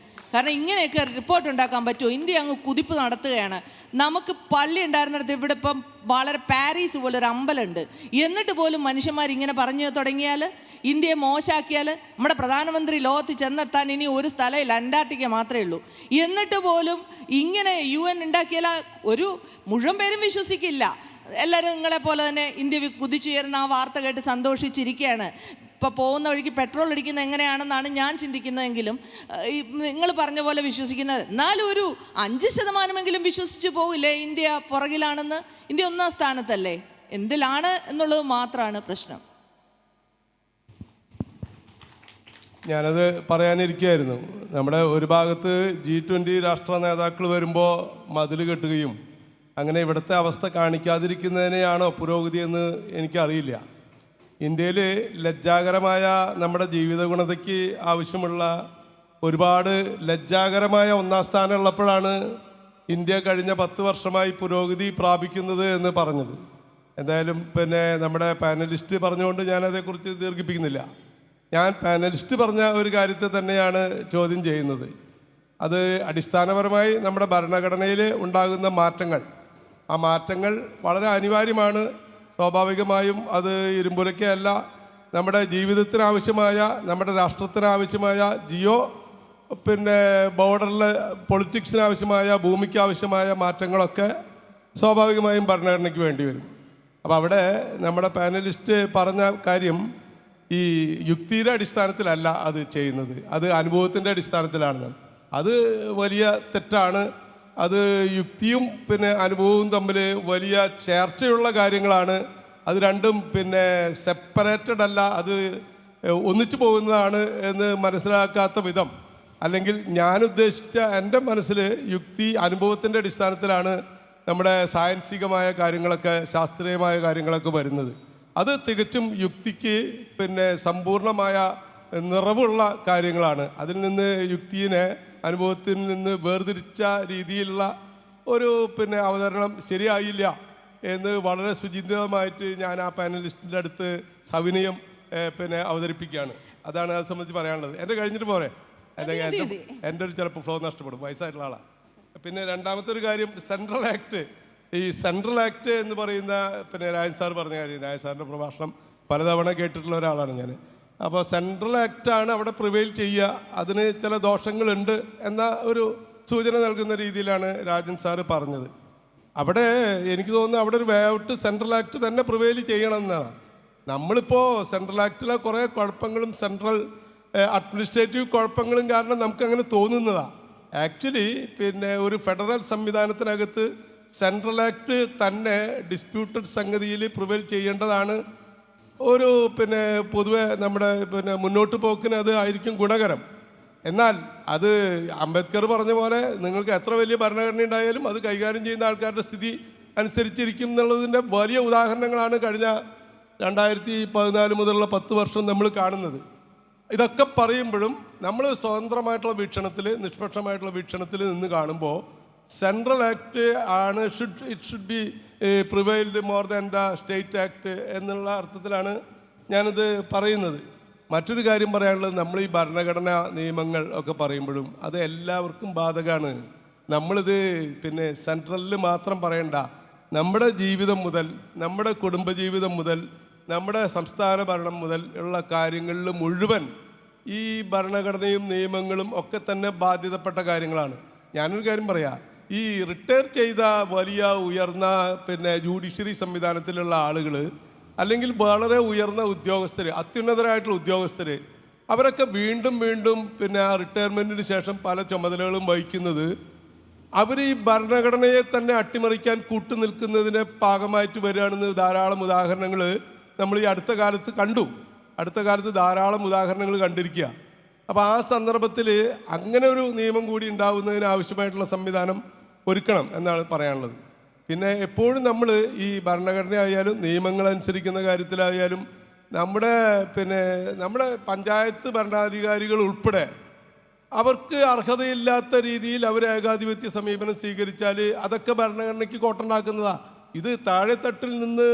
കാരണം ഇങ്ങനെയൊക്കെ റിപ്പോർട്ട് ഉണ്ടാക്കാൻ പറ്റുമോ? ഇന്ത്യ അങ്ങ് കുതിപ്പ് നടത്തുകയാണ്. നമുക്ക് പള്ളി ഉണ്ടായിരുന്നിടത്ത് ഇവിടെ ഇപ്പം വളരെ പാരീസ് പോലൊരു അമ്പലമുണ്ട്. എന്നിട്ട് പോലും മനുഷ്യന്മാർ ഇങ്ങനെ പറഞ്ഞു തുടങ്ങിയാൽ, ഇന്ത്യയെ മോശമാക്കിയാൽ, നമ്മുടെ പ്രധാനമന്ത്രി ലോകത്ത് ചെന്നെത്താൻ ഇനി ഒരു സ്ഥലമില്ല, അന്റാർട്ടിക്ക മാത്രമേ ഉള്ളൂ. എന്നിട്ട് പോലും ഇങ്ങനെ UN ഉണ്ടാക്കിയാൽ ഒരു മുഴുവൻ പേരും വിശ്വസിക്കില്ല. എല്ലാവരും നിങ്ങളെ പോലെ തന്നെ ഇന്ത്യ കുതിച്ചുയരുന്ന ആ വാർത്ത കേട്ട് സന്തോഷിച്ചിരിക്കുകയാണ്. ഇപ്പോൾ പോകുന്ന വഴിക്ക് പെട്രോൾ അടിക്കുന്നത് എങ്ങനെയാണെന്നാണ് ഞാൻ ചിന്തിക്കുന്നതെങ്കിലും നിങ്ങൾ പറഞ്ഞ പോലെ വിശ്വസിക്കുന്നത്. എന്നാലും ഒരു 5% വിശ്വസിച്ച് പോകില്ലേ ഇന്ത്യ പുറകിലാണെന്ന്? ഇന്ത്യ 1ാം സ്ഥാനത്തല്ലേ? എന്തിലാണ് എന്നുള്ളത് മാത്രമാണ് പ്രശ്നം. ഞാനത് പറയാനിരിക്കുകയായിരുന്നു. നമ്മുടെ ഒരു ഭാഗത്ത് G20 രാഷ്ട്ര നേതാക്കൾ വരുമ്പോൾ മതിൽ കെട്ടുകയും അങ്ങനെ ഇവിടുത്തെ അവസ്ഥ കാണിക്കാതിരിക്കുന്നതിനെയാണോ പുരോഗതി എന്ന് എനിക്കറിയില്ല. ഇന്ത്യയിൽ ലജ്ജാകരമായ നമ്മുടെ ജീവിത ഗുണതയ്ക്ക് ആവശ്യമുള്ള ഒരുപാട് ലജ്ജാകരമായ 1ാം സ്ഥാനം ഉള്ളപ്പോഴാണ് ഇന്ത്യ കഴിഞ്ഞ 10 വർഷമായി പുരോഗതി പ്രാപിക്കുന്നത് എന്ന് പറഞ്ഞത്. എന്തായാലും നമ്മുടെ പാനലിസ്റ്റ് പറഞ്ഞുകൊണ്ട് ഞാനതേക്കുറിച്ച് ദീർഘിപ്പിക്കുന്നില്ല. ഞാൻ പാനലിസ്റ്റ് പറഞ്ഞ ഒരു കാര്യത്തെ തന്നെയാണ് ചോദ്യം ചെയ്യുന്നത്. അത് അടിസ്ഥാനപരമായി നമ്മുടെ ഭരണഘടനയിൽ ഉണ്ടാകുന്ന മാറ്റങ്ങൾ, ആ മാറ്റങ്ങൾ വളരെ അനിവാര്യമാണ്. സ്വാഭാവികമായും അത് ഇരുമ്പുലയ്ക്കല്ല, നമ്മുടെ ജീവിതത്തിനാവശ്യമായ, നമ്മുടെ രാഷ്ട്രത്തിനാവശ്യമായ ബോർഡറിൽ പൊളിറ്റിക്സിനാവശ്യമായ, ഭൂമിക്കാവശ്യമായ മാറ്റങ്ങളൊക്കെ സ്വാഭാവികമായും ഭരണഘടനയ്ക്ക് വേണ്ടി വരും. അപ്പോൾ അവിടെ നമ്മുടെ പാനലിസ്റ്റ് പറഞ്ഞ കാര്യം ഈ യുക്തിയുടെ അടിസ്ഥാനത്തിലല്ല അത് ചെയ്യുന്നത്, അത് അനുഭവത്തിൻ്റെ അടിസ്ഥാനത്തിലാണ്. അത് വലിയ തെറ്റാണ്. അത് യുക്തിയും അനുഭവവും തമ്മിൽ വലിയ ചേർച്ചയുള്ള കാര്യങ്ങളാണ്. അത് രണ്ടും സെപ്പറേറ്റഡ് അല്ല, അത് ഒന്നിച്ചു പോകുന്നതാണ് എന്ന് മനസ്സിലാക്കാത്ത വിധം, അല്ലെങ്കിൽ ഞാൻ ഉദ്ദേശിച്ച എൻ്റെ മനസ്സിൽ യുക്തി അനുഭവത്തിൻ്റെ അടിസ്ഥാനത്തിലാണ് നമ്മുടെ സായൻസികമായ കാര്യങ്ങളൊക്കെ, ശാസ്ത്രീയമായ കാര്യങ്ങളൊക്കെ വരുന്നത്. അത് തികച്ചും യുക്തിക്ക് സമ്പൂർണമായ നിറവുള്ള കാര്യങ്ങളാണ്. അതിൽ നിന്ന് യുക്തിയെ അനുഭവത്തിൽ നിന്ന് വേർതിരിച്ച രീതിയിലുള്ള ഒരു അവതരണം ശരിയായില്ല എന്ന് വളരെ സുചിന്തിതമായിട്ട് ഞാൻ ആ പാനലിസ്റ്റിൻ്റെ അടുത്ത് സവിനയം അവതരിപ്പിക്കുകയാണ്. അതാണ് അത് സംബന്ധിച്ച് പറയാനുള്ളത്. എൻ്റെ കഴിഞ്ഞിട്ട് പോരെ, അല്ലെങ്കിൽ എൻ്റെ ഒരു ചിലപ്പോൾ ഫ്ലോ നഷ്ടപ്പെടും, വയസ്സായിട്ടുള്ള ആളാണ്. രണ്ടാമത്തെ ഒരു കാര്യം, സെൻട്രൽ ആക്ട്. ഈ സെൻട്രൽ ആക്ട് എന്ന് പറയുന്ന രാജൻ സാർ പറഞ്ഞ കാര്യം, രാജൻ സാറിൻ്റെ പ്രഭാഷണം പലതവണ കേട്ടിട്ടുള്ള ഒരാളാണ് ഞാൻ. അപ്പോൾ സെൻട്രൽ ആക്റ്റാണ് അവിടെ പ്രിവെയിൽ ചെയ്യുക, അതിന് ചില ദോഷങ്ങളുണ്ട് എന്ന ഒരു സൂചന നൽകുന്ന രീതിയിലാണ് രാജൻ സാറ് പറഞ്ഞത്. അവിടെ എനിക്ക് തോന്നുന്നു അവിടെ ഒരു വേ ഔട്ട് സെൻട്രൽ ആക്ട് തന്നെ പ്രിവെയിൽ ചെയ്യണം എന്നാണ്. നമ്മളിപ്പോൾ സെൻട്രൽ ആക്ടിലെ കുറേ കുഴപ്പങ്ങളും സെൻട്രൽ അഡ്മിനിസ്ട്രേറ്റീവ് കുഴപ്പങ്ങളും കാരണം നമുക്കങ്ങനെ തോന്നുന്നതാണ്. ആക്ച്വലി പിന്നെ ഒരു ഫെഡറൽ സംവിധാനത്തിനകത്ത് സെൻട്രൽ ആക്ട് തന്നെ ഡിസ്പ്യൂട്ടഡ് സംഗതിയിൽ പ്രിവെയിൽ ചെയ്യേണ്ടതാണ്. ഒരു പിന്നെ പൊതുവെ നമ്മുടെ പിന്നെ മുന്നോട്ട് പോക്കിന് അത് ആയിരിക്കും ഗുണകരം. എന്നാൽ അത് അംബേദ്കർ പറഞ്ഞ പോലെ നിങ്ങൾക്ക് എത്ര വലിയ ഭരണഘടന ഉണ്ടായാലും അത് കൈകാര്യം ചെയ്യുന്ന ആൾക്കാരുടെ സ്ഥിതി അനുസരിച്ചിരിക്കും എന്നുള്ളതിൻ്റെ വലിയ ഉദാഹരണങ്ങളാണ് കഴിഞ്ഞ 2014 മുതലുള്ള 10 വർഷം നമ്മൾ കാണുന്നത്. ഇതൊക്കെ പറയുമ്പോഴും നമ്മൾ സ്വതന്ത്രമായിട്ടുള്ള വീക്ഷണത്തിൽ, നിഷ്പക്ഷമായിട്ടുള്ള വീക്ഷണത്തിൽ നിന്ന് കാണുമ്പോൾ സെൻട്രൽ ആക്ട് ആണ് it should be prevailed more than the state act എന്നുള്ള അർത്ഥത്തിലാണ് ഞാനിത് പറയുന്നത്. മറ്റൊരു കാര്യം പറയാനുള്ളത്, നമ്മൾ ഈ ഭരണഘടനാ നിയമങ്ങൾ ഒക്കെ പറയുമ്പോഴും അത് എല്ലാവർക്കും ബാധകമാണ്. നമ്മളിത് പിന്നെ സെൻട്രലിൽ മാത്രം പറയണ്ട, നമ്മുടെ ജീവിതം മുതൽ, നമ്മുടെ കുടുംബജീവിതം മുതൽ, നമ്മുടെ സംസ്ഥാന ഭരണം മുതൽ ഉള്ള കാര്യങ്ങളിൽ മുഴുവൻ ഈ ഭരണഘടനയും നിയമങ്ങളും ഒക്കെ തന്നെ ബാധ്യതപ്പെട്ട കാര്യങ്ങളാണ്. ഞാനൊരു കാര്യം പറയാം, ഈ റിട്ടയർ ചെയ്ത വലിയ ഉയർന്ന പിന്നെ ജുഡീഷ്യറി സംവിധാനത്തിലുള്ള ആളുകൾ, അല്ലെങ്കിൽ വളരെ ഉയർന്ന ഉദ്യോഗസ്ഥർ, അത്യുന്നതരായിട്ടുള്ള ഉദ്യോഗസ്ഥർ, അവരൊക്കെ വീണ്ടും വീണ്ടും പിന്നെ ആ റിട്ടയർമെൻറ്റിന് ശേഷം പല ചുമതലകളും വഹിക്കുന്നത് അവർ ഈ ഭരണഘടനയെ തന്നെ അട്ടിമറിക്കാൻ കൂട്ടുനിൽക്കുന്നതിന് ഭാഗമായിട്ട് വരികയാണെന്ന് ധാരാളം ഉദാഹരണങ്ങൾ നമ്മൾ ഈ അടുത്ത കാലത്ത് ധാരാളം ഉദാഹരണങ്ങൾ കണ്ടിരിക്കുക. അപ്പോൾ ആ സന്ദർഭത്തിൽ അങ്ങനെ ഒരു നിയമം കൂടി ഉണ്ടാവുന്നതിന് ആവശ്യമായിട്ടുള്ള സംവിധാനം ഒരുക്കണം എന്നാണ് പറയാനുള്ളത്. പിന്നെ എപ്പോഴും നമ്മൾ ഈ ഭരണഘടന ആയാലും നിയമങ്ങളനുസരിക്കുന്ന കാര്യത്തിലായാലും നമ്മുടെ പഞ്ചായത്ത് ഭരണാധികാരികൾ ഉൾപ്പെടെ അവർക്ക് അർഹതയില്ലാത്ത രീതിയിൽ അവർ ഏകാധിപത്യ സമീപനം സ്വീകരിച്ചാൽ അതൊക്കെ ഭരണഘടനയ്ക്ക് കോട്ടുണ്ടാക്കുന്നതാണ്. ഇത് താഴെത്തട്ടിൽ നിന്ന്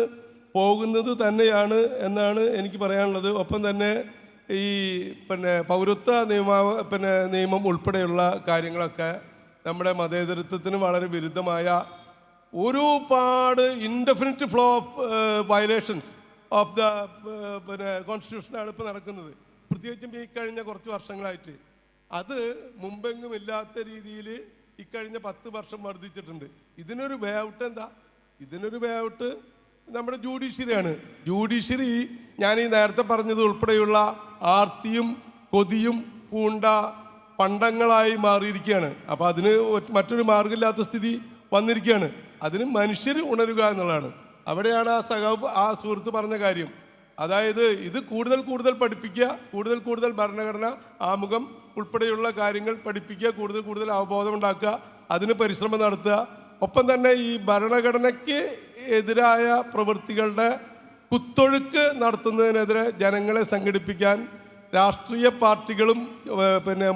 പോകുന്നത് തന്നെയാണ് എന്നാണ് എനിക്ക് പറയാനുള്ളത്. ഒപ്പം തന്നെ ഈ പൗരത്വ നിയമം ഉൾപ്പെടെയുള്ള കാര്യങ്ങളൊക്കെ നമ്മുടെ മതേതരത്വത്തിന് വളരെ വിരുദ്ധമായ ഒരുപാട് indefinite flow of violations of the കോൺസ്റ്റിറ്റ്യൂഷനാണ് ഇപ്പോൾ നടക്കുന്നത്. പ്രത്യേകിച്ചും ഈ കഴിഞ്ഞ കുറച്ച് വർഷങ്ങളായിട്ട് അത് മുമ്പെങ്ങും ഇല്ലാത്ത രീതിയിൽ ഇക്കഴിഞ്ഞ 10 വർഷം വർദ്ധിച്ചിട്ടുണ്ട്. ഇതിനൊരു വേ ഔട്ട് എന്താ? ഇതിനൊരു വേ ഔട്ട് നമ്മുടെ ജുഡീഷ്യറിയാണ്. ജുഡീഷ്യറി ഞാൻ ഈ നേരത്തെ പറഞ്ഞത് ഉൾപ്പെടെയുള്ള ആർത്തിയും കൊതിയും പൂണ്ട പണ്ടങ്ങളായി മാറിയിരിക്കുകയാണ്. അപ്പോൾ അതിന് മറ്റൊരു മാർഗമില്ലാത്ത സ്ഥിതി വന്നിരിക്കുകയാണ്. അതിന് മനുഷ്യർ ഉണരുക എന്നുള്ളതാണ്. അവിടെയാണ് ആ സുഹൃത്ത് പറഞ്ഞ കാര്യം. അതായത് ഇത് കൂടുതൽ പഠിപ്പിക്കുക, കൂടുതൽ ഭരണഘടന ആമുഖം ഉൾപ്പെടെയുള്ള കാര്യങ്ങൾ പഠിപ്പിക്കുക, കൂടുതൽ അവബോധം ഉണ്ടാക്കുക, അതിന് പരിശ്രമം നടത്തുക. ഒപ്പം തന്നെ ഈ ഭരണഘടനയ്ക്ക് എതിരായ പ്രവൃത്തികളുടെ കുത്തൊഴുക്ക് നടത്തുന്നതിനെതിരെ ജനങ്ങളെ സംഘടിപ്പിക്കാൻ രാഷ്ട്രീയ പാർട്ടികളും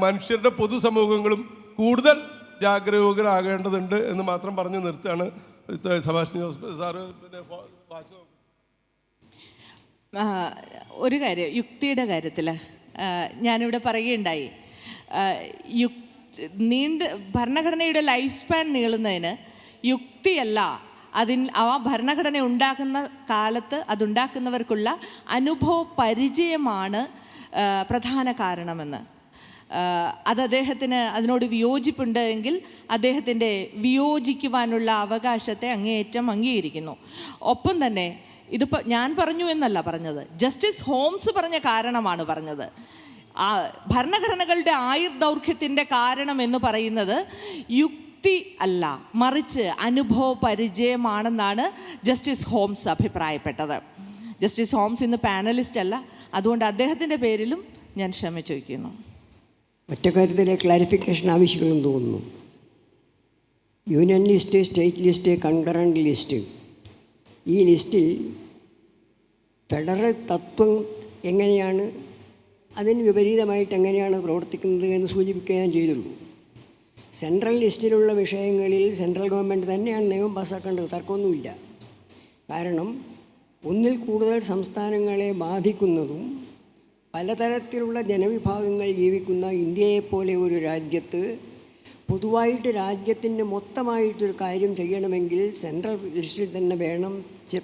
മനുഷ്യരുടെ പൊതുസമൂഹങ്ങളും കൂടുതൽ ജാഗരൂകരാകേണ്ടതുണ്ട് എന്ന് മാത്രം പറഞ്ഞ് നിർത്തുകയാണ്. സഭാഷിണി സാറ് ഒരു കാര്യം, യുക്തിയുടെ കാര്യത്തിൽ ഞാനിവിടെ പറയുകയുണ്ടായി, ഭരണഘടനയുടെ ലൈഫ് സ്പാൻ നീളുന്നതിന് യുക്തിയല്ല, ആ ഭരണഘടന ഉണ്ടാക്കുന്ന കാലത്ത് അതുണ്ടാക്കുന്നവർക്കുള്ള അനുഭവ പരിചയമാണ് പ്രധാന കാരണമെന്ന്. അദ്ദേഹത്തിന് അതിനോട് വിയോജിപ്പുണ്ട് എങ്കിൽ അദ്ദേഹത്തിൻ്റെ വിയോജിക്കുവാനുള്ള അവകാശത്തെ അങ്ങേയറ്റം അംഗീകരിക്കുന്നു. ഒപ്പം തന്നെ ഇതിപ്പോൾ ഞാൻ പറഞ്ഞു എന്നല്ല പറഞ്ഞത്, ജസ്റ്റിസ് ഹോംസ് പറഞ്ഞ കാരണമാണ് പറഞ്ഞത്. ഭരണഘടനകളുടെ ആയുർദൈർഘ്യത്തിൻ്റെ കാരണം എന്ന് പറയുന്നത് യുക്തി അല്ല, മറിച്ച് അനുഭവ പരിചയമാണെന്നാണ് ജസ്റ്റിസ് ഹോംസ് അഭിപ്രായപ്പെട്ടത്. ജസ്റ്റിസ് ഹോംസ് ഇന്ന് പാനലിസ്റ്റ് അല്ല, അതുകൊണ്ട് അദ്ദേഹത്തിൻ്റെ പേരിലും ഞാൻ ക്ഷമ ചോദിക്കുന്നു. ഒറ്റ കാര്യത്തിലെ ക്ലാരിഫിക്കേഷൻ ആവശ്യമെന്ന് തോന്നുന്നു. Union list, state list, concurrent list, ഈ ലിസ്റ്റിൽ ഫെഡറൽ തത്വം എങ്ങനെയാണ്, അതിന് വിപരീതമായിട്ട് എങ്ങനെയാണ് പ്രവർത്തിക്കുന്നത് എന്ന് സൂചിപ്പിക്കുക ഞാൻ ചെയ്തുള്ളൂ. സെൻട്രൽ ലിസ്റ്റിലുള്ള വിഷയങ്ങളിൽ സെൻട്രൽ ഗവൺമെൻറ് തന്നെയാണ് നിയമം പാസ്സാക്കേണ്ടത്, തർക്കമൊന്നുമില്ല. കാരണം ഒന്നിൽ കൂടുതൽ സംസ്ഥാനങ്ങളെ ബാധിക്കുന്നതും പലതരത്തിലുള്ള ജനവിഭാഗങ്ങൾ ജീവിക്കുന്ന ഇന്ത്യയെപ്പോലെ ഒരു രാജ്യത്ത് പൊതുവായിട്ട് രാജ്യത്തിൻ്റെ മൊത്തമായിട്ടൊരു കാര്യം ചെയ്യണമെങ്കിൽ സെൻട്രൽ ലിസ്റ്റിൽ തന്നെ വേണം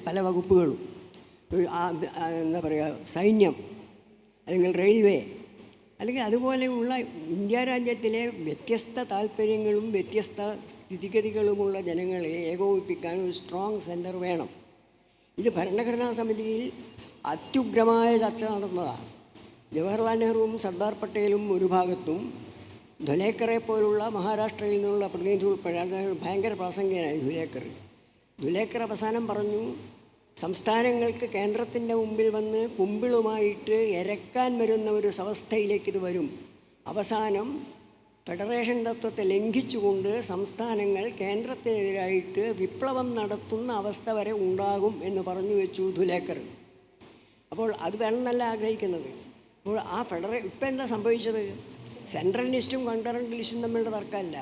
പല വകുപ്പുകളും. എന്താ പറയുക, സൈന്യം, അല്ലെങ്കിൽ റെയിൽവേ, അല്ലെങ്കിൽ അതുപോലെയുള്ള ഇന്ത്യ രാജ്യത്തിലെ വ്യത്യസ്ത താല്പര്യങ്ങളും വ്യത്യസ്ത സ്ഥിതിഗതികളുമുള്ള ജനങ്ങളെ ഏകോപിപ്പിക്കാൻ ഒരു സ്ട്രോങ് സെൻറ്റർ വേണം. ഇത് ഭരണഘടനാ സമിതിയിൽ അത്യുഗ്രമായ ചർച്ച നടന്നതാണ്. ജവഹർലാൽ നെഹ്റുവും സർദാർ പട്ടേലും ഒരു ഭാഗത്തും, ധുലേക്കറെ പോലുള്ള മഹാരാഷ്ട്രയിൽ നിന്നുള്ള പ്രതിനിധി ഉൾപ്പെടെ, ഭയങ്കര പ്രാസംഗികനായി ധുലേക്കർ അവസാനം പറഞ്ഞു, സംസ്ഥാനങ്ങൾക്ക് കേന്ദ്രത്തിൻ്റെ മുമ്പിൽ വന്ന് കുമ്പിളുമായിട്ട് എരക്കാൻ വരുന്ന ഒരു അവസ്ഥയിലേക്ക് ഇത് വരും. അവസാനം ഫെഡറേഷൻ തത്വത്തെ ലംഘിച്ചുകൊണ്ട് സംസ്ഥാനങ്ങൾ കേന്ദ്രത്തിനെതിരായിട്ട് വിപ്ലവം നടത്തുന്ന അവസ്ഥ വരെ ഉണ്ടാകും എന്ന് പറഞ്ഞു വെച്ചു ധുലേക്കർ. അപ്പോൾ അത് വേണമെന്നല്ല ആഗ്രഹിക്കുന്നത്. അപ്പോൾ ആ ഇപ്പം എന്താ സംഭവിച്ചത്? സെൻട്രൽ ലിസ്റ്റും കൺകറൻറ്റ് ലിസ്റ്റും തമ്മിലുള്ള തർക്കമല്ല.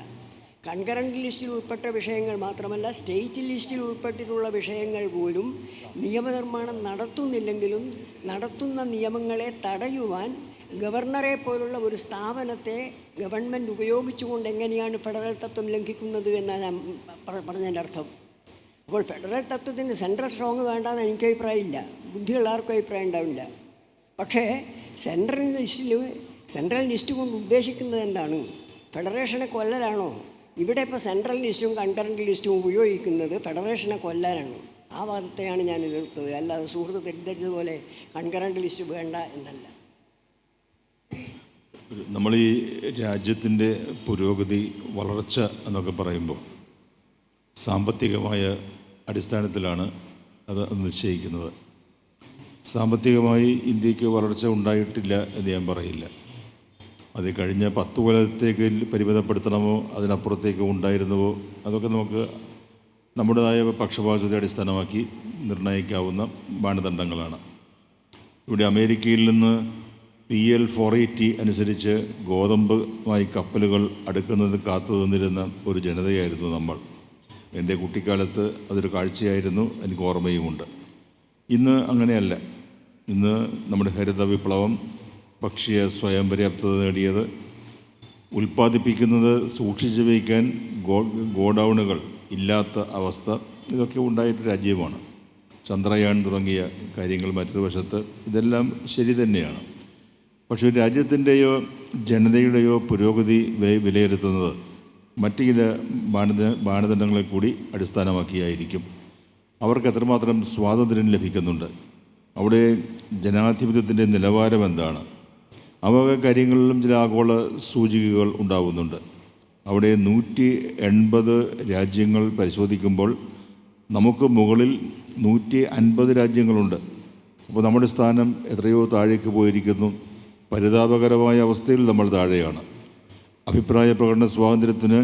കൺകറൻറ്റ് ലിസ്റ്റിൽ ഉൾപ്പെട്ട വിഷയങ്ങൾ മാത്രമല്ല, സ്റ്റേറ്റ് ലിസ്റ്റിൽ ഉൾപ്പെട്ടിട്ടുള്ള വിഷയങ്ങൾ പോലും നിയമനിർമ്മാണം നടത്തുന്നില്ലെങ്കിലും നടത്തുന്ന നിയമങ്ങളെ തടയുവാൻ ഗവർണറെ പോലുള്ള ഒരു സ്ഥാപനത്തെ ഗവൺമെൻറ് ഉപയോഗിച്ചുകൊണ്ട് എങ്ങനെയാണ് ഫെഡറൽ തത്വം ലംഘിക്കുന്നത് എന്നാണ് ഞാൻ പറഞ്ഞതിൻ്റെ അർത്ഥം. അപ്പോൾ ഫെഡറൽ തത്വത്തിന് സെൻട്രൽ സ്ട്രോങ് വേണ്ടെന്ന് എനിക്ക് അഭിപ്രായമില്ല, ബുദ്ധിയുള്ള ആർക്കും അഭിപ്രായം ഉണ്ടാവില്ല. പക്ഷേ സെൻട്രൽ ലിസ്റ്റ് കൊണ്ട് ഉദ്ദേശിക്കുന്നത് എന്താണ്? ഫെഡറേഷനെ കൊല്ലലാണോ? ഇവിടെ ഇപ്പോൾ സെൻട്രൽ ലിസ്റ്റും കൺകറൻറ്റ് ലിസ്റ്റും ഉപയോഗിക്കുന്നത് ഫെഡറേഷനെ കൊല്ലാനാണ്. ആ വാദത്തെയാണ് ഞാൻ എതിർത്തത്, അല്ലാതെ സുഹൃത്ത് തെറ്റിദ്ധരിച്ചതുപോലെ കൺകറൻറ്റ് ലിസ്റ്റ് വേണ്ട എന്നല്ല. നമ്മൾ ഈ രാജ്യത്തിൻ്റെ പുരോഗതി, വളർച്ച എന്നൊക്കെ പറയുമ്പോൾ സാമ്പത്തികമായ അടിസ്ഥാനത്തിലാണ് അത് നിശ്ചയിക്കുന്നത്. സാമ്പത്തികമായി ഇന്ത്യക്ക് വളർച്ച ഉണ്ടായിട്ടില്ല എന്ന് ഞാൻ പറയില്ല. അത് കഴിഞ്ഞ 10 കൊല്ലത്തേക്ക് പരിമിതപ്പെടുത്തണമോ അതിനപ്പുറത്തേക്ക് ഉണ്ടായിരുന്നുവോ അതൊക്കെ നമുക്ക് നമ്മുടേതായ പക്ഷപാതത്തെ അടിസ്ഥാനമാക്കി നിർണ്ണയിക്കാവുന്ന മാനദണ്ഡങ്ങളാണ്. ഇവിടെ അമേരിക്കയിൽ നിന്ന് PL 480 അനുസരിച്ച് ഗോതമ്പുമായി കപ്പലുകൾ അടുക്കുന്നത് കാത്തു നിന്നിരുന്ന ഒരു ജനതയായിരുന്നു നമ്മൾ. എൻ്റെ കുട്ടിക്കാലത്ത് അതൊരു കാഴ്ചയായിരുന്നു, എനിക്ക് ഓർമ്മയുമുണ്ട്. ഇന്ന് അങ്ങനെയല്ല. ഇന്ന് നമ്മുടെ ഹരിത വിപ്ലവം, ഭക്ഷ്യ സ്വയം പര്യാപ്തത നേടിയത്, ഉൽപ്പാദിപ്പിക്കുന്നത് സൂക്ഷിച്ചു വയ്ക്കാൻ ഗോഡൗണുകൾ ഇല്ലാത്ത അവസ്ഥ, ഇതൊക്കെ ഉണ്ടായിട്ട് രാജ്യമാണ്. ചന്ദ്രയാൻ തുടങ്ങിയ കാര്യങ്ങൾ മറ്റൊരു വശത്ത്, ഇതെല്ലാം ശരി തന്നെയാണ്. പക്ഷേ ഒരു രാജ്യത്തിൻ്റെയോ ജനതയുടെയോ പുരോഗതി വിലയിരുത്തുന്നത് മറ്റു ചില മാനദണ്ഡങ്ങളെ കൂടി അടിസ്ഥാനമാക്കിയായിരിക്കും. അവർക്ക് എത്രമാത്രം സ്വാതന്ത്ര്യം ലഭിക്കുന്നുണ്ട്, അവിടെ ജനാധിപത്യത്തിൻ്റെ നിലവാരം എന്താണ്, അവ കാര്യങ്ങളിലും ചില ആഗോള സൂചികകൾ ഉണ്ടാകുന്നുണ്ട്. അവിടെ 180 രാജ്യങ്ങൾ പരിശോധിക്കുമ്പോൾ നമുക്ക് മുകളിൽ 150 രാജ്യങ്ങളുണ്ട്. അപ്പോൾ നമ്മുടെ സ്ഥാനം എത്രയോ താഴേക്ക് പോയിരിക്കുന്നു. പരിതാപകരമായ അവസ്ഥയിൽ നമ്മൾ താഴെയാണ്. അഭിപ്രായ പ്രകടന സ്വാതന്ത്ര്യത്തിന്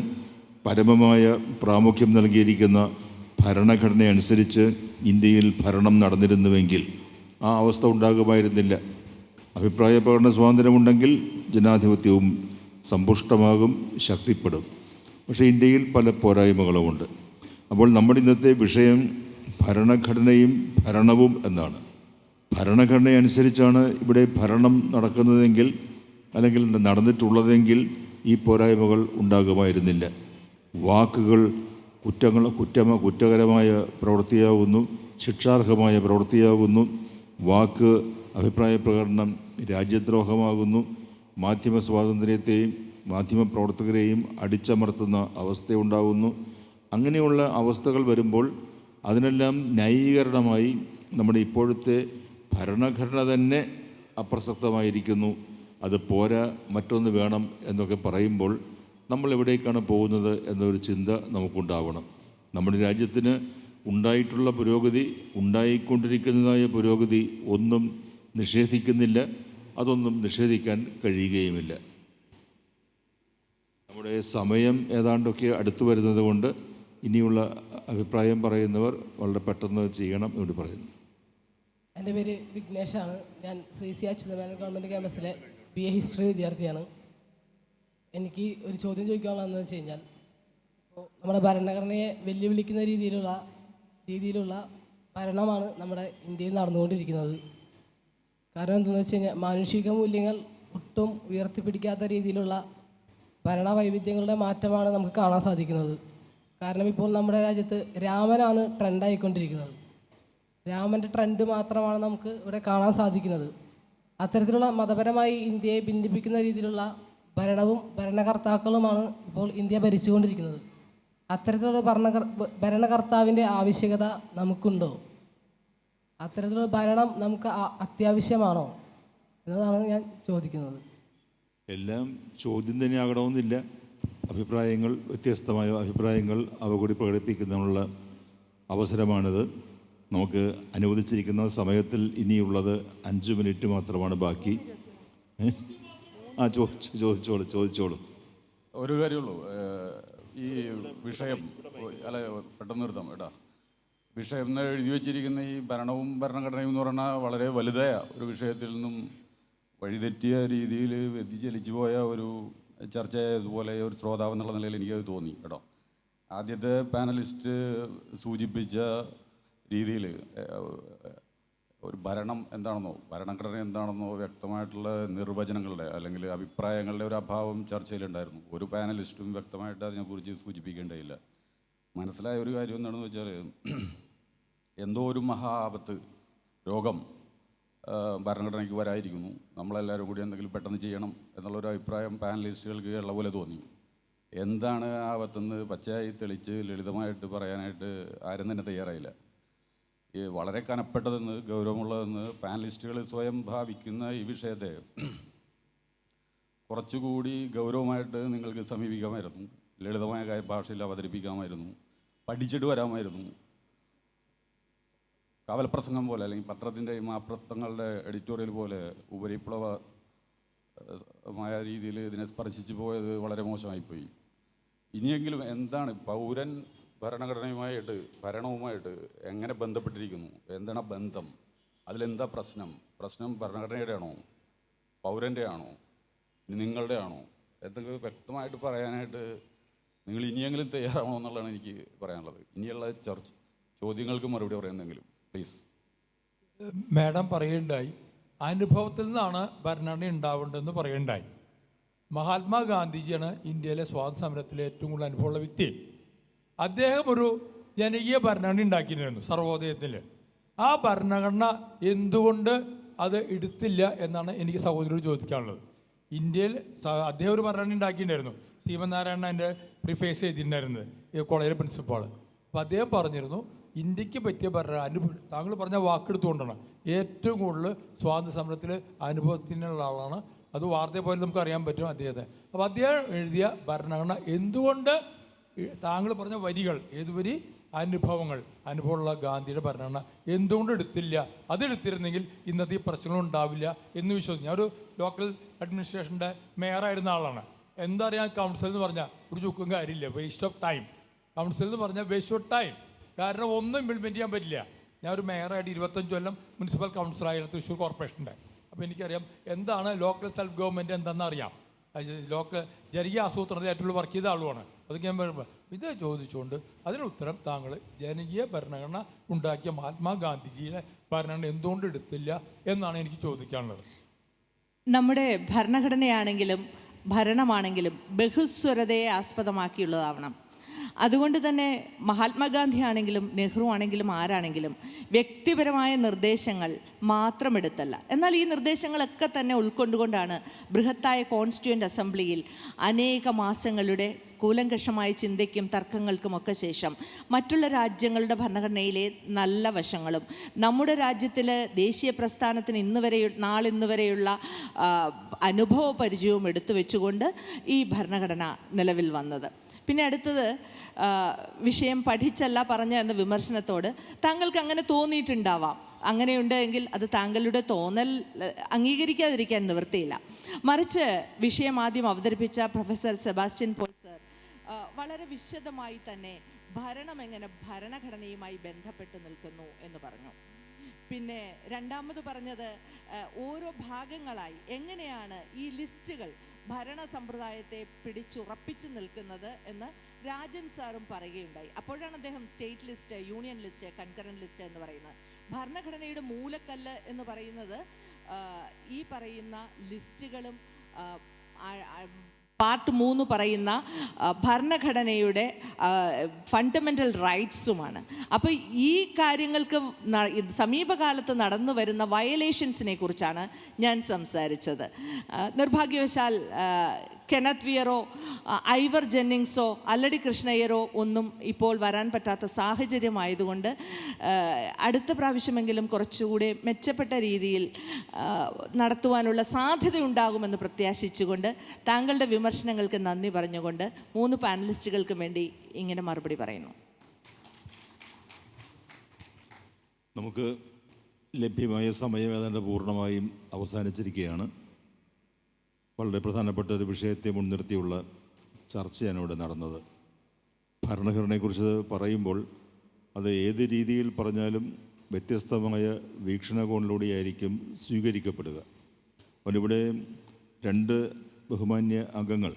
പരമമായ പ്രാമുഖ്യം നൽകിയിരിക്കുന്ന ഭരണഘടന അനുസരിച്ച് ഇന്ത്യയിൽ ഭരണം നടന്നിരുന്നുവെങ്കിൽ ആ അവസ്ഥ ഉണ്ടാകുമായിരുന്നില്ല. അഭിപ്രായ പ്രകടന സ്വാതന്ത്ര്യമുണ്ടെങ്കിൽ ജനാധിപത്യവും സമ്പുഷ്ടമാകും, ശക്തിപ്പെടും. പക്ഷേ ഇന്ത്യയിൽ പല പോരായ്മകളുമുണ്ട്. അപ്പോൾ നമ്മുടെ ഇന്നത്തെ വിഷയം ഭരണഘടനയും ഭരണവും എന്നാണ്. ഭരണഘടനയനുസരിച്ചാണ് ഇവിടെ ഭരണം നടക്കുന്നതെങ്കിൽ, അല്ലെങ്കിൽ നടന്നിട്ടുള്ളതെങ്കിൽ ഈ പോരായ്മകൾ ഉണ്ടാകുമായിരുന്നില്ല. വാക്കുകൾ കുറ്റകരമായ പ്രവൃത്തിയാകുന്നു, ശിക്ഷാർഹമായ പ്രവൃത്തിയാകുന്നു. വാക്ക്, അഭിപ്രായ പ്രകടനം രാജ്യദ്രോഹമാകുന്നു. മാധ്യമ സ്വാതന്ത്ര്യത്തെയും മാധ്യമപ്രവർത്തകരെയും അടിച്ചമർത്തുന്ന അവസ്ഥയുണ്ടാകുന്നു. അങ്ങനെയുള്ള അവസ്ഥകൾ വരുമ്പോൾ അതിനെല്ലാം ന്യായീകരണമായി നമ്മുടെ ഇപ്പോഴത്തെ ഭരണഘടന തന്നെ അപ്രസക്തമായിരിക്കുന്നു, അത് പോരാ, മറ്റൊന്ന് വേണം എന്നൊക്കെ പറയുമ്പോൾ നമ്മൾ എവിടേക്കാണ് പോകുന്നത് എന്നൊരു ചിന്ത നമുക്കുണ്ടാവണം. നമ്മുടെ രാജ്യത്തിന് ഉണ്ടായിട്ടുള്ള പുരോഗതി, ഉണ്ടായിക്കൊണ്ടിരിക്കുന്നതായ പുരോഗതി ഒന്നും നിഷേധിക്കുന്നില്ല, അതൊന്നും നിഷേധിക്കാൻ കഴിയുകയുമില്ല. നമ്മുടെ സമയം ഏതാണ്ടൊക്കെ അടുത്തു വരുന്നത് കൊണ്ട് ഇനിയുള്ള അഭിപ്രായം പറയുന്നവർ വളരെ പെട്ടെന്ന് ചെയ്യണം എന്ന് പറയുന്നു. എൻ്റെ പേര് വിഘ്നേഷാണ്. ഞാൻ ശ്രീ സി അച്യുതമേനോൻ ഗവൺമെൻറ് ക്യാമ്പസിലെ BA ഹിസ്റ്ററി വിദ്യാർത്ഥിയാണ്. എനിക്ക് ഒരു ചോദ്യം ചോദിക്കാനുള്ളതെന്ന് വെച്ച് കഴിഞ്ഞാൽ, ഇപ്പോൾ നമ്മുടെ ഭരണഘടനയെ വെല്ലുവിളിക്കുന്ന രീതിയിലുള്ള ഭരണമാണ് നമ്മുടെ ഇന്ത്യയിൽ നടന്നുകൊണ്ടിരിക്കുന്നത്. കാരണം എന്താണെന്ന് വെച്ച് കഴിഞ്ഞാൽ, മാനുഷിക മൂല്യങ്ങൾ ഒട്ടും ഉയർത്തിപ്പിടിക്കാത്ത രീതിയിലുള്ള ഭരണ വൈവിധ്യങ്ങളുടെ മാറ്റമാണ് നമുക്ക് കാണാൻ സാധിക്കുന്നത്. കാരണം ഇപ്പോൾ നമ്മുടെ രാജ്യത്ത് രാമനാണ് ട്രെൻഡായിക്കൊണ്ടിരിക്കുന്നത്. രാമൻ്റെ ട്രെൻഡ് മാത്രമാണ് നമുക്ക് ഇവിടെ കാണാൻ സാധിക്കുന്നത്. അത്തരത്തിലുള്ള മതപരമായി ഇന്ത്യയെ ഭിന്നിപ്പിക്കുന്ന രീതിയിലുള്ള ഭരണവും ഭരണകർത്താക്കളുമാണ് ഇപ്പോൾ ഇന്ത്യ ഭരിച്ചുകൊണ്ടിരിക്കുന്നത്. അത്തരത്തിലുള്ള ഭരണകർത്താവിൻ്റെ ആവശ്യകത നമുക്കുണ്ടോ? അത്തരത്തിലുള്ള ഭരണം നമുക്ക് അത്യാവശ്യമാണോ എന്നതാണ് ഞാൻ ചോദിക്കുന്നത്. എല്ലാം ചോദ്യം തന്നെയാകണമെന്നില്ല. അഭിപ്രായങ്ങൾ, വ്യത്യസ്തമായ അഭിപ്രായങ്ങൾ അവ കൂടി പ്രകടിപ്പിക്കുന്നതിനുള്ള അവസരമാണിത്. നമുക്ക് അനുവദിച്ചിരിക്കുന്ന സമയത്തിൽ ഇനിയുള്ളത് 5 മിനിറ്റ് മാത്രമാണ് ബാക്കി. ചോദിച്ചോളൂ. ഒരു കാര്യമുള്ളൂ, ഈ വിഷയം അല്ല പെട്ടെന്ന് നിർത്താം കേട്ടാ. വിഷയം എഴുതി വച്ചിരിക്കുന്ന ഈ ഭരണവും ഭരണഘടനയും എന്ന് പറഞ്ഞാൽ വളരെ വലുതായ ഒരു വിഷയത്തിൽ നിന്നും വഴിതെറ്റിയ രീതിയിൽ വ്യതിചലിച്ചു പോയ ഒരു ചർച്ച ഇതുപോലെ ഒരു ശ്രോതാവ് എന്നുള്ള നിലയിൽ എനിക്കത് തോന്നി കേട്ടോ. ആദ്യത്തെ പാനലിസ്റ്റ് സൂചിപ്പിച്ച രീതിയിൽ ഒരു ഭരണം എന്താണെന്നോ ഭരണഘടന എന്താണെന്നോ വ്യക്തമായിട്ടുള്ള നിർവചനങ്ങളുടെ അല്ലെങ്കിൽ അഭിപ്രായങ്ങളുടെ ഒരു അഭാവം ചർച്ചയിലുണ്ടായിരുന്നു. ഒരു പാനലിസ്റ്റും വ്യക്തമായിട്ട് അതിനെക്കുറിച്ച് സൂചിപ്പിക്കേണ്ടതില്ല. മനസ്സിലായ ഒരു കാര്യം എന്താണെന്ന് വെച്ചാൽ, എന്തോ ഒരു മഹാ ആപത്ത്, രോഗം ഭരണഘടനയ്ക്ക് വരായിരിക്കുന്നു, നമ്മളെല്ലാവരും കൂടി എന്തെങ്കിലും പെട്ടെന്ന് ചെയ്യണം എന്നുള്ളൊരു അഭിപ്രായം പാനലിസ്റ്റുകൾക്ക് ഉള്ള പോലെ തോന്നി. എന്താണ് ആപത്തെന്ന് പച്ചയായി തെളിച്ച് ലളിതമായിട്ട് പറയാനായിട്ട് ആരും തന്നെ തയ്യാറായില്ല. ഈ വളരെ കനപ്പെട്ടതെന്ന് ഗൗരവമുള്ളതെന്ന് പാനലിസ്റ്റുകൾ സ്വയം ഭാവിക്കുന്ന ഈ വിഷയത്തെ കുറച്ചുകൂടി ഗൗരവമായിട്ട് നിങ്ങൾക്ക് സമീപിക്കാമായിരുന്നു. ലളിതമായ ഭാഷയിൽ അവതരിപ്പിക്കാമായിരുന്നു, പഠിച്ചിട്ട് വരാമായിരുന്നു. കാവൽപ്രസംഗം പോലെ അല്ലെങ്കിൽ പത്രത്തിൻ്റെ മാപ്രസംഗങ്ങളുടെ എഡിറ്റോറിയൽ പോലെ ഉപരിപ്ലവമായ രീതിയിൽ ഇതിനെ സ്പർശിച്ചു പോയത് വളരെ മോശമായിപ്പോയി. ഇനിയെങ്കിലും എന്താണ് പൗരൻ ഭരണഘടനയുമായിട്ട് ഭരണവുമായിട്ട് എങ്ങനെ ബന്ധപ്പെട്ടിരിക്കുന്നു, എന്താണ് ബന്ധം, അതിലെന്താ പ്രശ്നം ഭരണഘടനയുടെ ആണോ പൗരൻ്റെ ആണോ നിങ്ങളുടെ ആണോ എന്തൊക്കെ വ്യക്തമായിട്ട് പറയാനായിട്ട് നിങ്ങൾ ഇനിയെങ്കിലും തയ്യാറാവണോ എന്നുള്ളതാണ് എനിക്ക് പറയാനുള്ളത്. ഇനിയുള്ള ചോദ്യങ്ങൾക്ക് മറുപടി പറയുന്നെങ്കിലും പ്ലീസ്. മാഡം പറയുണ്ടായി അനുഭവത്തിൽ നിന്നാണ് ഭരണഘടന ഉണ്ടാവേണ്ടതെന്ന് പറയുണ്ടായി. മഹാത്മാഗാന്ധിജിയാണ് ഇന്ത്യയിലെ സ്വാതന്ത്ര്യ സമരത്തിലെ ഏറ്റവും കൂടുതൽ അനുഭവമുള്ള വ്യക്തി. അദ്ദേഹം ഒരു ജനകീയ ഭരണഘടന ഉണ്ടാക്കിയിരുന്നു സർവോദയത്തിൽ. ആ ഭരണഘടന എന്തുകൊണ്ട് അത് എടുത്തില്ല എന്നാണ് എനിക്ക് സഹോദരിയോട് ചോദിക്കാനുള്ളത്. ഇന്ത്യയിൽ അദ്ദേഹം ഒരു ഭരണഘടന ഉണ്ടാക്കിയിട്ടുണ്ടായിരുന്നു. ശ്രീമനാരായണൻ എൻ്റെ പ്രിഫേസ് ചെയ്തിട്ടുണ്ടായിരുന്നത് ഈ കോളേജിലെ പ്രിൻസിപ്പാൾ. അപ്പോൾ അദ്ദേഹം പറഞ്ഞിരുന്നു ഇന്ത്യക്ക് പറ്റിയ താങ്കൾ പറഞ്ഞ വാക്കെടുത്തുകൊണ്ടാണ് ഏറ്റവും കൂടുതൽ സ്വാതന്ത്ര്യ സമരത്തിൽ അനുഭവത്തിനുള്ള ആളാണ്. അത് വാർത്തയെ പോലെ നമുക്ക് അറിയാൻ പറ്റും അദ്ദേഹത്തെ. അപ്പോൾ അദ്ദേഹം എഴുതിയ ഭരണഘടന എന്തുകൊണ്ട് താങ്കൾ പറഞ്ഞ വരികൾ ഏത് വരി അനുഭവമുള്ള ഗാന്ധിയുടെ ഭരണഘടന എന്തുകൊണ്ട് എടുത്തില്ല, അതെടുത്തിരുന്നെങ്കിൽ ഇന്നത്തെ ഈ പ്രശ്നങ്ങൾ ഉണ്ടാവില്ല എന്ന് വിശ്വസിച്ചു. ഞാൻ ഒരു ലോക്കൽ അഡ്മിനിസ്ട്രേഷൻ്റെ മേയറായിരുന്ന ആളാണ്. എന്താ പറയുക, കൗൺസിൽ എന്ന് പറഞ്ഞാൽ ഒരു ചുക്കും കാര്യമില്ല, വേസ്റ്റ് ഓഫ് ടൈം. കൗൺസിൽ എന്ന് പറഞ്ഞാൽ വേസ്റ്റ് ഓഫ് ടൈം. കാരണം ഒന്നും ഇംപ്ലിമെൻറ്റ് ചെയ്യാൻ പറ്റില്ല. ഞാൻ ഒരു മേയറായിട്ട് 25 കൊല്ലം മുനിസിപ്പൽ കൗൺസിലായിരുന്നു തൃശ്ശൂർ കോർപ്പറേഷൻ്റെ. അപ്പോൾ എനിക്കറിയാം എന്താണ് ലോക്കൽ സെൽഫ് ഗവൺമെൻറ് എന്താണെന്ന് അറിയാം. ലോക്കൽ ജനകീയ ആസൂത്രണത്തിലായിട്ടുള്ള വർക്ക് ചെയ്ത ആളുമാണ്. അതൊക്കെ ഞാൻ പറയുമ്പോൾ ഇത് ചോദിച്ചുകൊണ്ട് അതിന് ഉത്തരം താങ്കൾ ജനകീയ ഭരണഘടന ഉണ്ടാക്കിയ മഹാത്മാഗാന്ധിജിയുടെ ഭരണഘടന എന്തുകൊണ്ട് എടുത്തില്ല എന്നാണ് എനിക്ക് ചോദിക്കാനുള്ളത്. നമ്മുടെ ഭരണഘടനയാണെങ്കിലും ഭരണമാണെങ്കിലും ബഹുസ്വരതയെ ആസ്പദമാക്കിയുള്ളതാവണം. അതുകൊണ്ട് തന്നെ മഹാത്മാഗാന്ധി ആണെങ്കിലും നെഹ്റു ആണെങ്കിലും ആരാണെങ്കിലും വ്യക്തിപരമായ നിർദ്ദേശങ്ങൾ മാത്രം എടുത്തല്ല, എന്നാൽ ഈ നിർദ്ദേശങ്ങളൊക്കെ തന്നെ ഉൾക്കൊണ്ടുകൊണ്ടാണ് ബൃഹത്തായ കോൺസ്റ്റിറ്റ്യൂവൻ്റ് അസംബ്ലിയിൽ അനേക മാസങ്ങളുടെ കൂലങ്കഷമായ ചിന്തയ്ക്കും തർക്കങ്ങൾക്കുമൊക്കെ ശേഷം മറ്റുള്ള രാജ്യങ്ങളുടെ ഭരണഘടനയിലെ നല്ല വശങ്ങളും നമ്മുടെ രാജ്യത്തിൽ ദേശീയ പ്രസ്ഥാനത്തിന് നാളിന്ന് വരെയുള്ള അനുഭവ പരിചയവും എടുത്തു വെച്ചുകൊണ്ട് ഈ ഭരണഘടന നിലവിൽ വന്നത്. പിന്നെ അടുത്തത് വിഷയം പഠിച്ചല്ല പറഞ്ഞ എന്ന വിമർശനത്തോട് താങ്കൾക്ക് അങ്ങനെ തോന്നിയിട്ടുണ്ടാവാം. അങ്ങനെയുണ്ടെങ്കിൽ അത് താങ്കളുടെ തോന്നൽ അംഗീകരിക്കാതിരിക്കാൻ നിവൃത്തിയില്ല. മറിച്ച് വിഷയം ആദ്യം അവതരിപ്പിച്ച പ്രൊഫസർ സെബാസ്റ്റ്യൻ പോൾ സർ വളരെ വിശദമായി തന്നെ ഭരണം എങ്ങനെ ഭരണഘടനയുമായി ബന്ധപ്പെട്ട് നിൽക്കുന്നു എന്ന് പറഞ്ഞു. പിന്നെ രണ്ടാമത് പറഞ്ഞത് ഓരോ ഭാഗങ്ങളായി എങ്ങനെയാണ് ഈ ലിസ്റ്റുകൾ ഭരണ സമ്പ്രദായത്തെ പിടിച്ചുറപ്പിച്ചു നിൽക്കുന്നത് എന്ന് രാജൻ സാറും പറയുകയുണ്ടായി. അപ്പോഴാണ് അദ്ദേഹം state list, union list, concurrent list എന്ന് പറയുന്നത്. ഭരണഘടനയുടെ മൂലക്കല്ല് എന്ന് പറയുന്നത് ഈ പറയുന്ന ലിസ്റ്റുകളും പാർട്ട് 3 പറയുന്ന ഭരണഘടനയുടെ ഫണ്ടമെൻ്റൽ റൈറ്റ്സുമാണ്. അപ്പോൾ ഈ കാര്യങ്ങൾക്ക് സമീപകാലത്ത് നടന്നു വരുന്ന വയലേഷൻസിനെ കുറിച്ചാണ് ഞാൻ സംസാരിച്ചത്. നിർഭാഗ്യവശാൽ കെനത്ത് വിയറോ ഐവർ ജെന്നിങ്സോ അല്ലടി കൃഷ്ണയ്യരോ ഒന്നും ഇപ്പോൾ വരാൻ പറ്റാത്ത സാഹചര്യമായതുകൊണ്ട് അടുത്ത പ്രാവശ്യമെങ്കിലും കുറച്ചുകൂടി മെച്ചപ്പെട്ട രീതിയിൽ നടത്തുവാനുള്ള സാധ്യതയുണ്ടാകുമെന്ന് പ്രത്യാശിച്ചുകൊണ്ട് താങ്കളുടെ വിമർശനങ്ങൾക്ക് നന്ദി പറഞ്ഞുകൊണ്ട് 3 പാനലിസ്റ്റുകൾക്കും വേണ്ടി ഇങ്ങനെ മറുപടി പറയുന്നു. നമുക്ക് ലഭ്യമായ സമയം ഏതാണ്ട് പൂർണ്ണമായും അവസാനിച്ചിരിക്കുകയാണ്. വളരെ പ്രധാനപ്പെട്ട ഒരു വിഷയത്തെ മുൻനിർത്തിയുള്ള ചർച്ചയാണ് ഇവിടെ നടന്നത്. ഭരണഘടനയെക്കുറിച്ച് പറയുമ്പോൾ അത് ഏത് രീതിയിൽ പറഞ്ഞാലും വ്യത്യസ്തമായ വീക്ഷണകോണിലൂടെയായിരിക്കും സ്വീകരിക്കപ്പെടുക. അതിവിടെ 2 ബഹുമാന്യ അംഗങ്ങൾ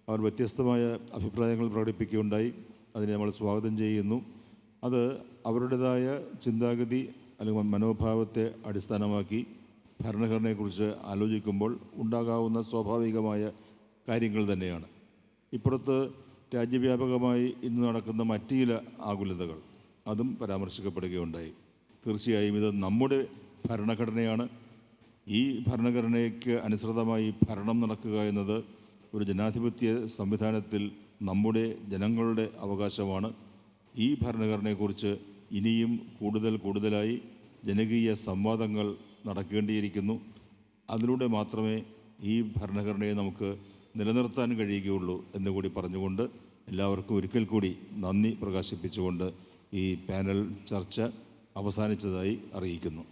അവർ വ്യത്യസ്തമായ അഭിപ്രായങ്ങൾ പ്രകടിപ്പിക്കുകയുണ്ടായി. അതിനെ നമ്മൾ സ്വാഗതം ചെയ്യുന്നു. അത് അവരുടേതായ ചിന്താഗതി അല്ലെങ്കിൽ മനോഭാവത്തെ അടിസ്ഥാനമാക്കി ഭരണഘടനയെക്കുറിച്ച് ആലോചിക്കുമ്പോൾ ഉണ്ടാകാവുന്ന സ്വാഭാവികമായ കാര്യങ്ങൾ തന്നെയാണ്. ഇപ്പുറത്ത് രാജ്യവ്യാപകമായി ഇന്ന് നടക്കുന്ന മറ്റു ചില ആകുലതകൾ അതും പരാമർശിക്കപ്പെടുകയുണ്ടായി. തീർച്ചയായും ഇത് നമ്മുടെ ഭരണഘടനയാണ്. ഈ ഭരണഘടനയ്ക്ക് അനുസൃതമായി ഭരണം നടക്കുക എന്നത് ഒരു ജനാധിപത്യ സംവിധാനത്തിൽ നമ്മുടെ ജനങ്ങളുടെ അവകാശമാണ്. ഈ ഭരണഘടനയെക്കുറിച്ച് ഇനിയും കൂടുതലായി ജനകീയ സംവാദങ്ങൾ നടക്കേണ്ടിയിരിക്കുന്നു. അതിലൂടെ മാത്രമേ ഈ ഭരണഘടനയെ നമുക്ക് നിലനിർത്താൻ കഴിയുകയുള്ളൂ എന്നുകൂടി പറഞ്ഞുകൊണ്ട് എല്ലാവർക്കും ഒരിക്കൽ കൂടി നന്ദി പ്രകാശിപ്പിച്ചുകൊണ്ട് ഈ പാനൽ ചർച്ച അവസാനിച്ചതായി അറിയിക്കുന്നു.